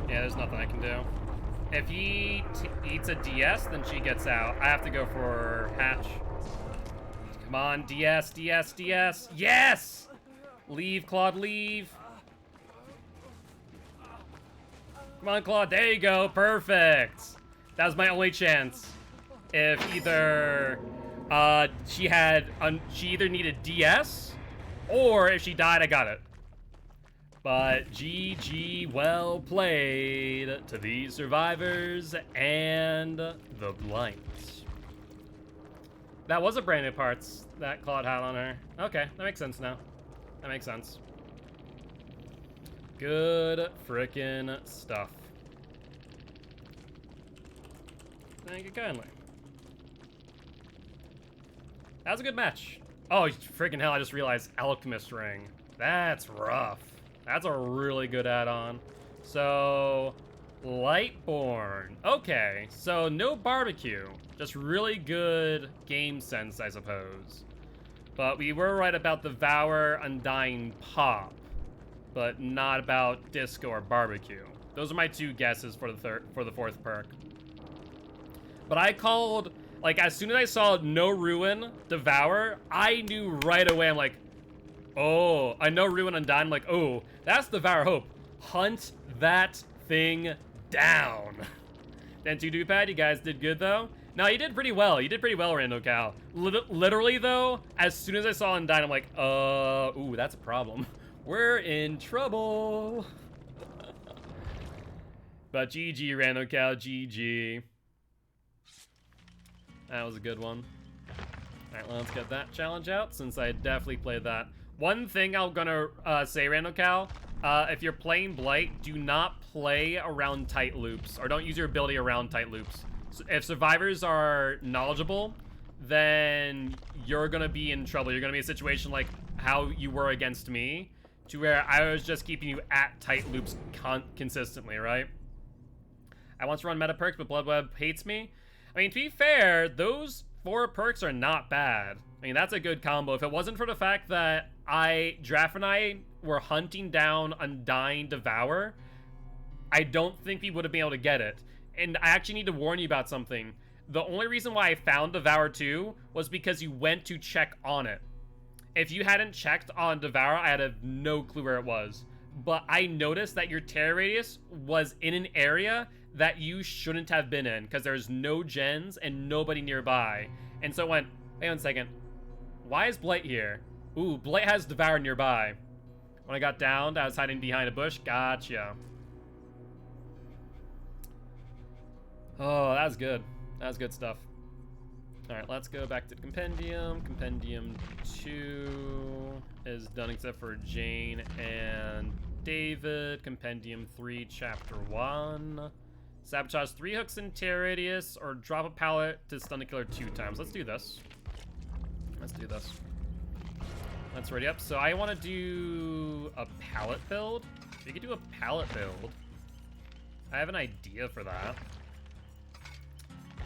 A: Yeah, there's nothing I can do. If he eats a DS, then she gets out. I have to go for Hatch. Come on, DS, DS, DS. Yes! Leave, Claude, leave. Come on, Claude. There you go. Perfect. That was my only chance. If either she either needed DS, or if she died, I got it. But GG, well played to these survivors and the Blight. That was a brand new parts that Claude had on her. Okay, that makes sense now. That makes sense. Good frickin' stuff. Thank you kindly. That was a good match. Oh, freaking hell, I just realized Alchemist Ring. That's rough. That's a really good add-on. So, Lightborn. Okay, so no barbecue. Just really good game sense, I suppose. But we were right about Devour, Undying, Pop. But not about Disco or Barbecue. Those are my two guesses for the fourth perk. But I called, like, as soon as I saw No Ruin, Devour, I knew right away. I'm like, oh, I know Ruin Undying. I'm like, oh, that's Devour Hope. Hunt that thing down. Then to Dupad, you guys did good though. No, you did pretty well. You did pretty well, Rando Cal. Literally though, as soon as I saw Undying, I'm like, ooh, that's a problem. We're in trouble. But GG, Rando Cal, GG. That was a good one. Alright, let's get that challenge out, since I definitely played that. One thing I'm gonna say, Rando Cal, if you're playing Blight, do not play around tight loops, or don't use your ability around tight loops. So if survivors are knowledgeable, then you're gonna be in trouble. You're gonna be in a situation like how you were against me, to where I was just keeping you at tight loops consistently, right? I want to run meta perks, but Bloodweb hates me. I mean, to be fair, those 4 perks are not bad. I mean, that's a good combo. If it wasn't for the fact that Draft and I were hunting down Undying Devour, I don't think we would have been able to get it. And I actually need to warn you about something. The only reason why I found Devour 2 was because you went to check on it. If you hadn't checked on Devour, I'd have no clue where it was. But I noticed that your terror radius was in an area that you shouldn't have been in, because there's no gens and nobody nearby. And so I went, wait 1 second, why is Blight here? Ooh, Blight has Devour nearby. When I got downed, I was hiding behind a bush. Gotcha. Oh, that was good. That was good stuff. Alright, let's go back to the Compendium. Compendium 2 is done except for Jane and David. Compendium 3, Chapter 1. Sabotage 3 hooks in terror radius, or drop a pallet to stun the killer 2 times. Let's do this. Let's do this. Let's ready up. So I want to do a pallet build. We could do a pallet build. I have an idea for that.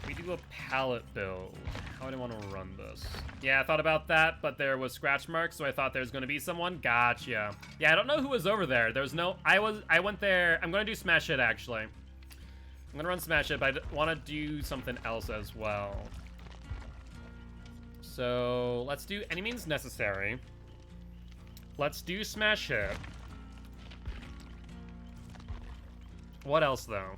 A: We do a pallet build. How do I want to run this? Yeah, I thought about that, but there was scratch marks, so I thought there's going to be someone. Gotcha. Yeah, I don't know who was over there. There was no... I went there. I'm going to do Smash Hit, actually. I'm going to run Smash Hit, but I want to do something else as well. So, let's do Any Means Necessary. Let's do Smash Hit. What else, though?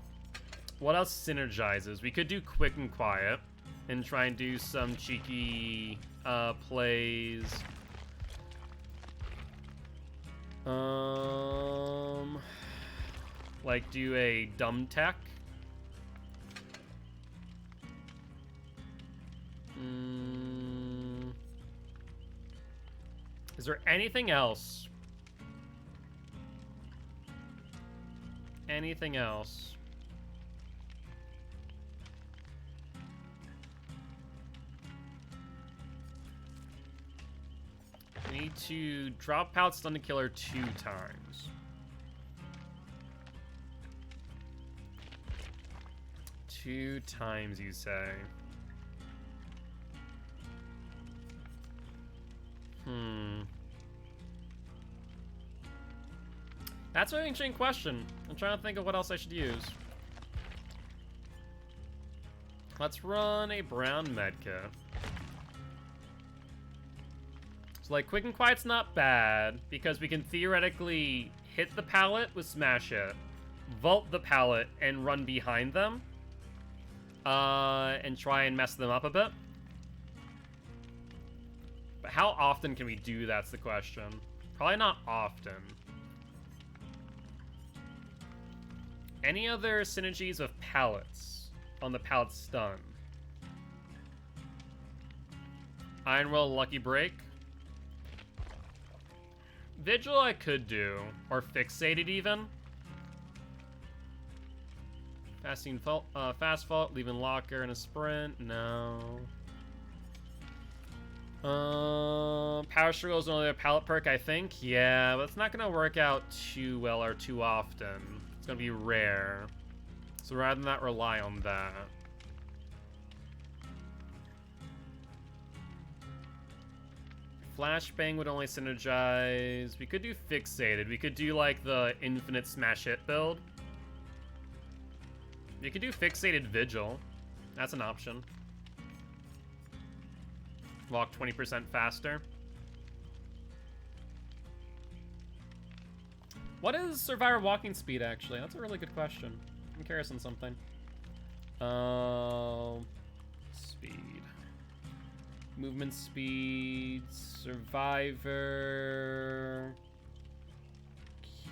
A: What else synergizes? We could do Quick and Quiet and try and do some cheeky plays. Like do a Dumb Tech. Is there anything else? Anything else? We need to drop out Stun the Killer 2 times. Two times, you say? That's an interesting question. I'm trying to think of what else I should use. Let's run a brown medkit. So, like, Quick and Quiet's not bad, because we can theoretically hit the pallet with Smash Hit, vault the pallet, and run behind them. And try and mess them up a bit. But how often can we do that's the question. Probably not often. Any other synergies with pallets on the pallet stun? Iron Will, Lucky Break. Vigil I could do, or Fixated even. Fast fault, leaving locker in a sprint. No. Power struggle is only a pallet perk, I think. Yeah, but it's not gonna work out too well or too often. It's gonna be rare. So rather than not rely on that. Flashbang would only synergize. We could do fixated. We could do like the infinite smash hit build. You could do fixated vigil. That's an option. Walk 20% faster. What is Survivor walking speed, actually? That's a really good question. I'm curious on something. Speed. Movement speed. Survivor.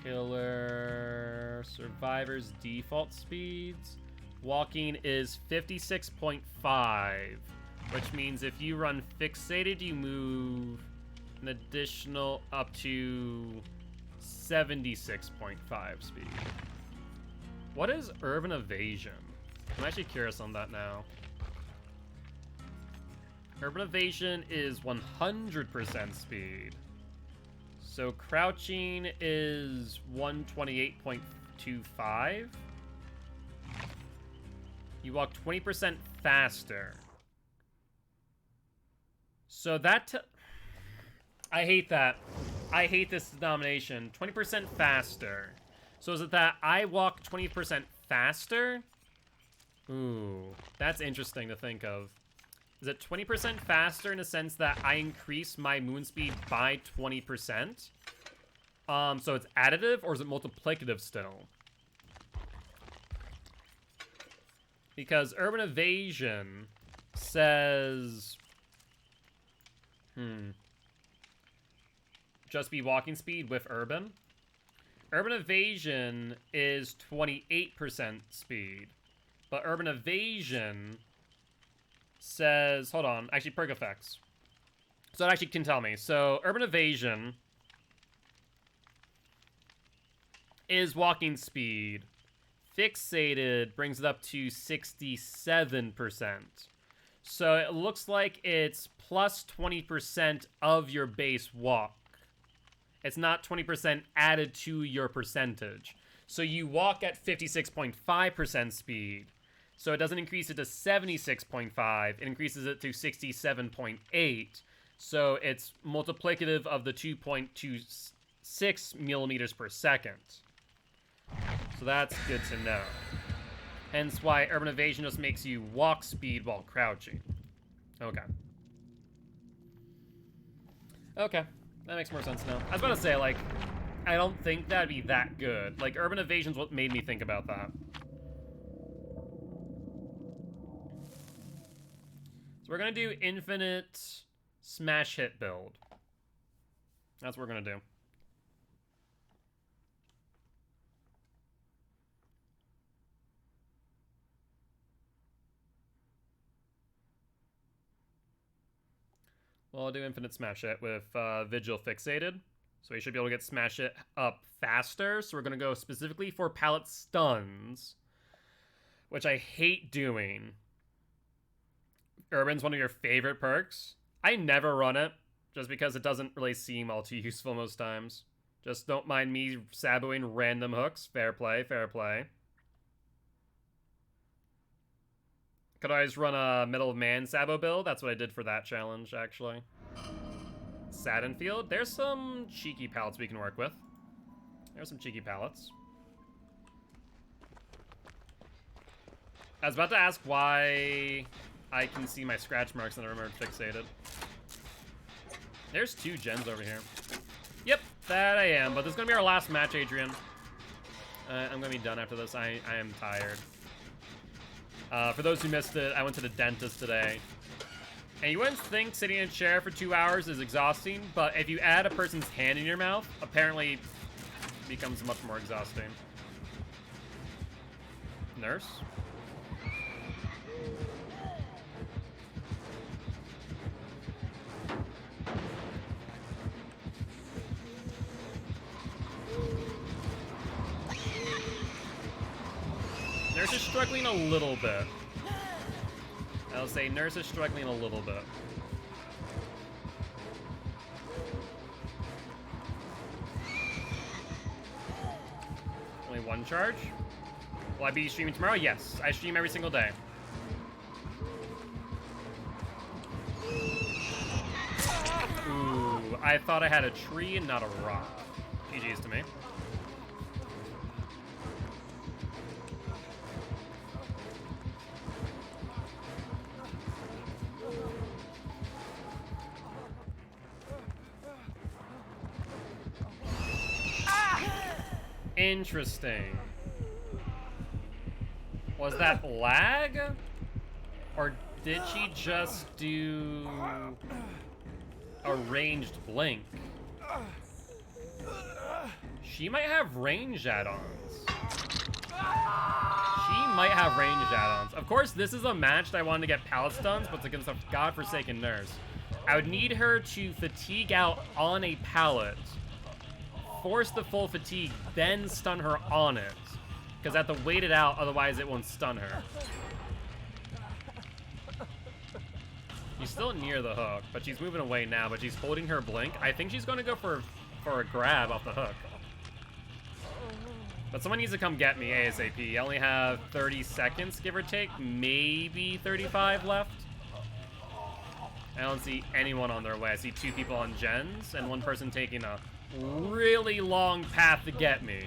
A: Killer. Survivor's default speeds. Walking is 56.5. Which means if you run fixated, you move an additional up to 76.5 speed. What is urban evasion? I'm actually curious on that now. Urban evasion is 100% speed. So crouching is 128.25. You walk 20% faster. So that... I hate that. I hate this denomination. 20% faster. So is it that I walk 20% faster? Ooh, that's interesting to think of. Is it 20% faster in a sense that I increase my moon speed by 20%? So it's additive, or is it multiplicative still? Because urban evasion says... Just be walking speed with urban. Urban evasion is 28% speed. But urban evasion says... Hold on. Actually, perk effects. So it actually can tell me. So urban evasion is walking speed. Fixated brings it up to 67%. So it looks like it's plus 20% of your base walk. It's not 20% added to your percentage. So you walk at 56.5% speed. So it doesn't increase it to 76.5. It increases it to 67.8. So it's multiplicative of the 2.26 millimeters per second. So that's good to know. Hence why urban evasion just makes you walk speed while crouching. Okay. Okay. That makes more sense now. I was about to say, like, I don't think that'd be that good. Like, urban evasion's what made me think about that. So we're gonna do infinite smash hit build. That's what we're gonna do. Well, I'll do infinite smash it with Vigil fixated. So we should be able to get smash it up faster. So we're going to go specifically for pallet stuns, which I hate doing. Urban's one of your favorite perks. I never run it, just because it doesn't really seem all too useful most times. Just don't mind me saboing random hooks. Fair play, fair play. Could always run a Middle of Man Sabo build. That's what I did for that challenge, actually. Satinfield. There's some cheeky pallets we can work with. There's some cheeky pallets. I was about to ask why I can see my scratch marks and I remembered fixated. There's 2 gens over here. Yep, that I am. But this is going to be our last match, Adrian. I'm going to be done after this. I am tired. For those who missed it, I went to the dentist today. And you wouldn't think sitting in a chair for 2 hours is exhausting, but if you add a person's hand in your mouth, apparently it becomes much more exhausting. Nurse? Nurse is struggling a little bit. I'll say Nurse is struggling a little bit. Only one charge? Will I be streaming tomorrow? Yes, I stream every single day. Ooh, I thought I had a tree and not a rock. GG's to me. Interesting. Was that lag? Or did she just do a ranged blink? She might have range add-ons. She might have range add-ons. Of course, this is a match that I wanted to get pallet stuns, but it's against a godforsaken nurse. I would need her to fatigue out on a pallet, force the full fatigue, then stun her on it. Because I have to wait it out, otherwise it won't stun her. She's still near the hook, but she's moving away now, but she's holding her blink. I think she's going to go for a grab off the hook. But someone needs to come get me ASAP. I only have 30 seconds, give or take. Maybe 35 left. I don't see anyone on their way. I see 2 people on gens, and 1 person taking a really long path to get me.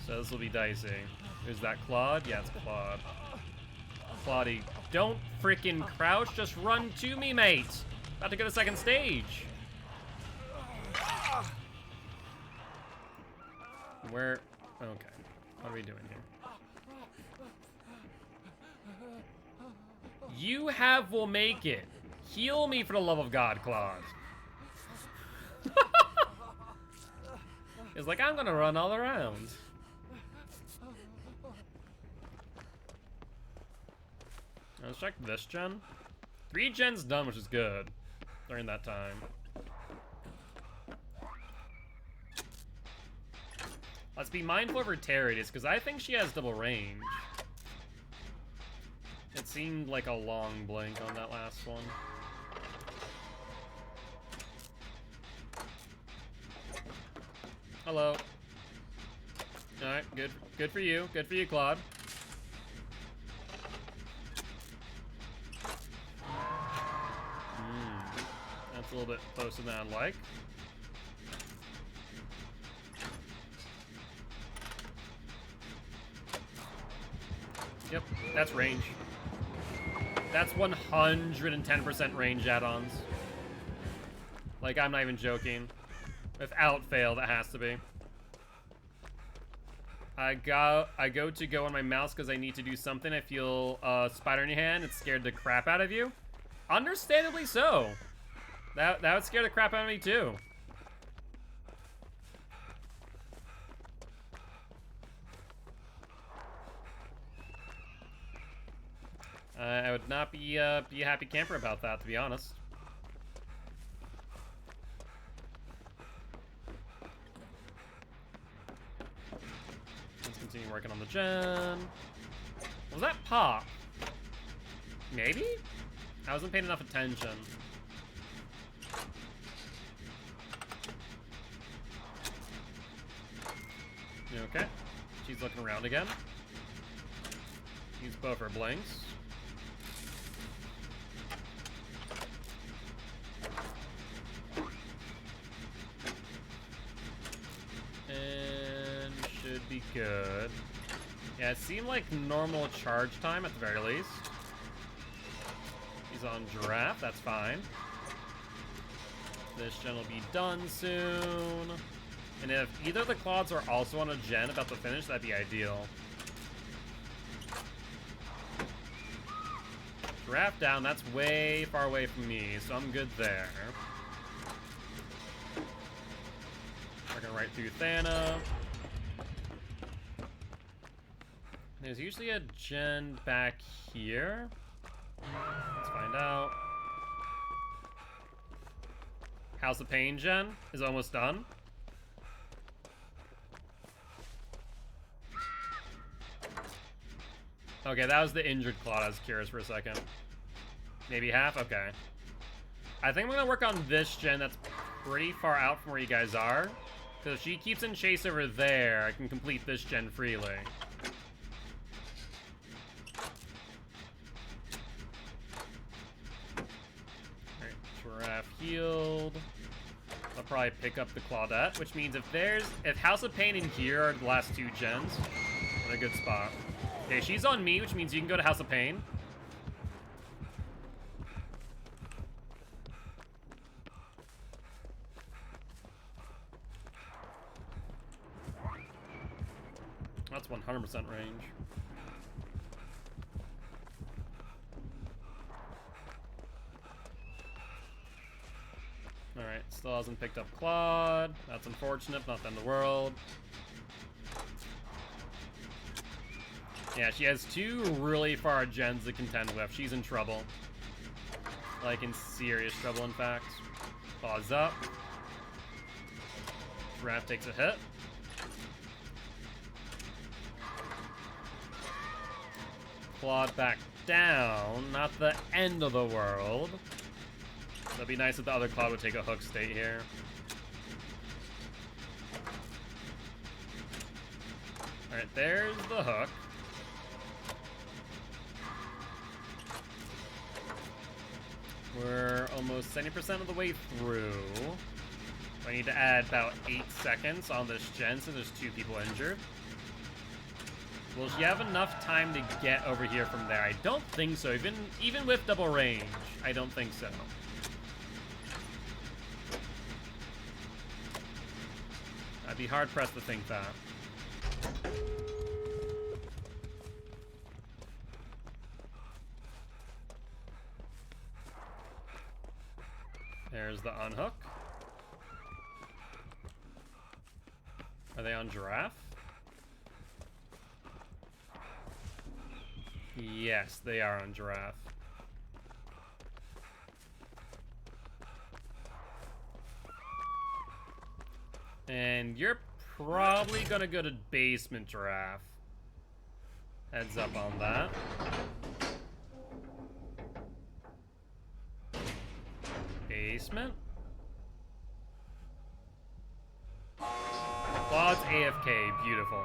A: So this will be dicey. Is that Claude? Yeah, it's Claude. Claudie, don't freaking crouch. Just run to me, mate. About to go to second stage. Where? Okay. What are we doing here? You have will make it. Heal me for the love of God, Claude. It's like, I'm gonna run all around. Let's check this gen. 3 gens done, which is good during that time. Let's be mindful of her Terides, because I think she has double range. It seemed like a long blink on that last one. Hello. Alright, good for you. Good for you, Claude. That's a little bit closer than I'd like. Yep, that's range. That's 110% range add-ons. Like, I'm not even joking. Without fail, that has to be. I go on my mouse because I need to do something. I feel a spider in your hand. It's scared the crap out of you. Understandably so. That would scare the crap out of me too. I would not be a happy camper about that, to be honest. Let's continue working on the gen. Was that pop? Maybe? I wasn't paying enough attention. Okay. She's looking around again. Use both her blinks. And should be good. Yeah, it seemed like normal charge time at the very least. He's on giraffe, that's fine. This gen will be done soon. And if either of the Claudes are also on a gen about to finish, that'd be ideal. Giraffe down, that's way far away from me, so I'm good there. Working right through Thana. There's usually a gen back here. Let's find out. House of Pain gen is almost done. Okay, that was the injured Claude. I was curious for a second. Maybe half? Okay. I think I'm gonna work on this gen that's pretty far out from where you guys are. Because if she keeps in chase over there, I can complete this gen freely. Alright, Giraffe healed. I'll probably pick up the Claudette, which means if House of Pain and here are the last two gens, we're in a good spot. Okay, she's on me, which means you can go to House of Pain. That's 100% range. Alright, still hasn't picked up Claude. That's unfortunate, not the end of the world. Yeah, she has two really far gens to contend with. She's in trouble. Like, in serious trouble, in fact. Claw's up. Giraffe takes a hit. Claude back down. Not the end of the world. That'd be nice if the other Claude would take a hook state here. Alright, there's the hook. We're almost 70% of the way through. I need to add about 8 seconds on this gen since there's 2 people injured. Will she have enough time to get over here from there? I don't think so. Even with double range, I don't think so. I'd be hard-pressed to think that. There's the unhook. Are they on Giraffe? Yes, they are on Giraffe. And you're probably gonna go to basement, Giraffe. Heads up on that. Basement? Claude's AFK, beautiful.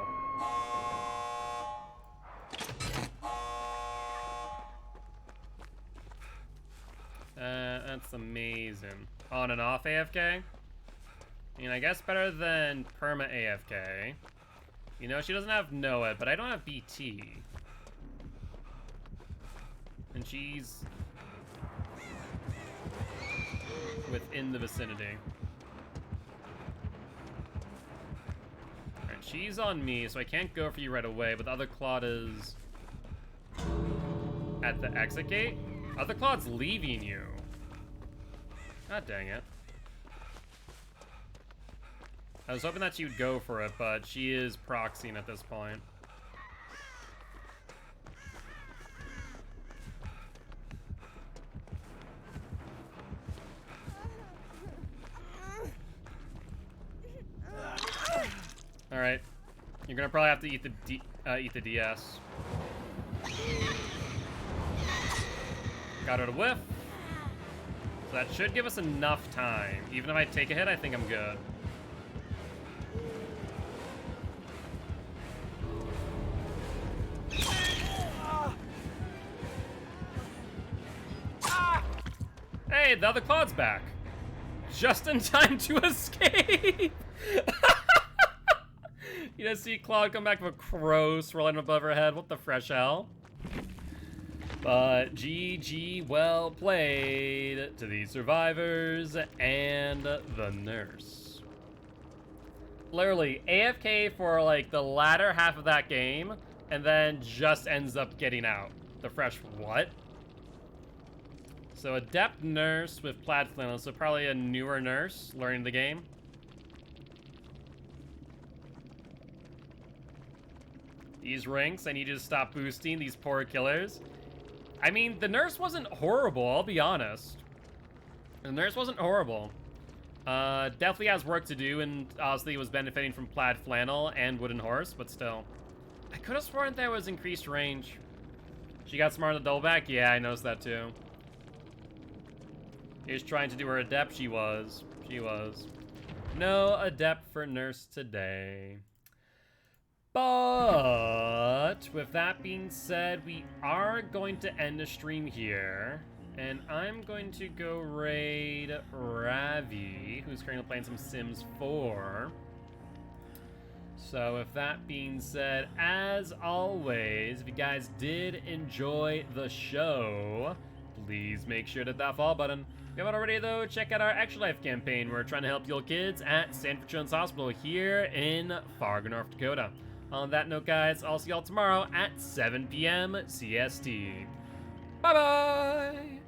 A: That's amazing. On and off AFK? I mean, I guess better than perma AFK. You know, she doesn't have Noah, but I don't have BT. And she's within the vicinity. Alright, she's on me, so I can't go for you right away, but the other Claude is at the exit gate. Other Claude's leaving you. God dang it. I was hoping that she would go for it, but she is proxying at this point. All right, you're gonna probably have to eat the DS. Got her to whiff. So that should give us enough time. Even if I take a hit, I think I'm good. Hey, the other Claude's back. Just in time to escape. You just see Claude come back with a crow swirling above her head. What the fresh hell? But GG, well played to the survivors and the nurse. Literally, AFK for like the latter half of that game, and then just ends up getting out. The fresh what? So adept nurse with plaid flannel, so probably a newer nurse learning the game. These ranks, I need you to stop boosting these poor killers. I mean, the nurse wasn't horrible, I'll be honest. The nurse wasn't horrible. Definitely has work to do, and obviously was benefiting from plaid flannel and wooden horse, but still. I could have sworn there was increased range. She got smart on the double back? Yeah, I noticed that too. He was trying to do her adept. She was. She was. No adept for nurse today. But with that being said, we are going to end the stream here. And I'm going to go raid Ravi, who's currently playing some Sims 4. So with that being said, as always, if you guys did enjoy the show, please make sure to hit that follow button. If you haven't already though, check out our Extra Life campaign. We're trying to help your kids at Sanford Children's Hospital here in Fargo, North Dakota. On that note, guys, I'll see y'all tomorrow at 7 p.m. CST. Bye-bye!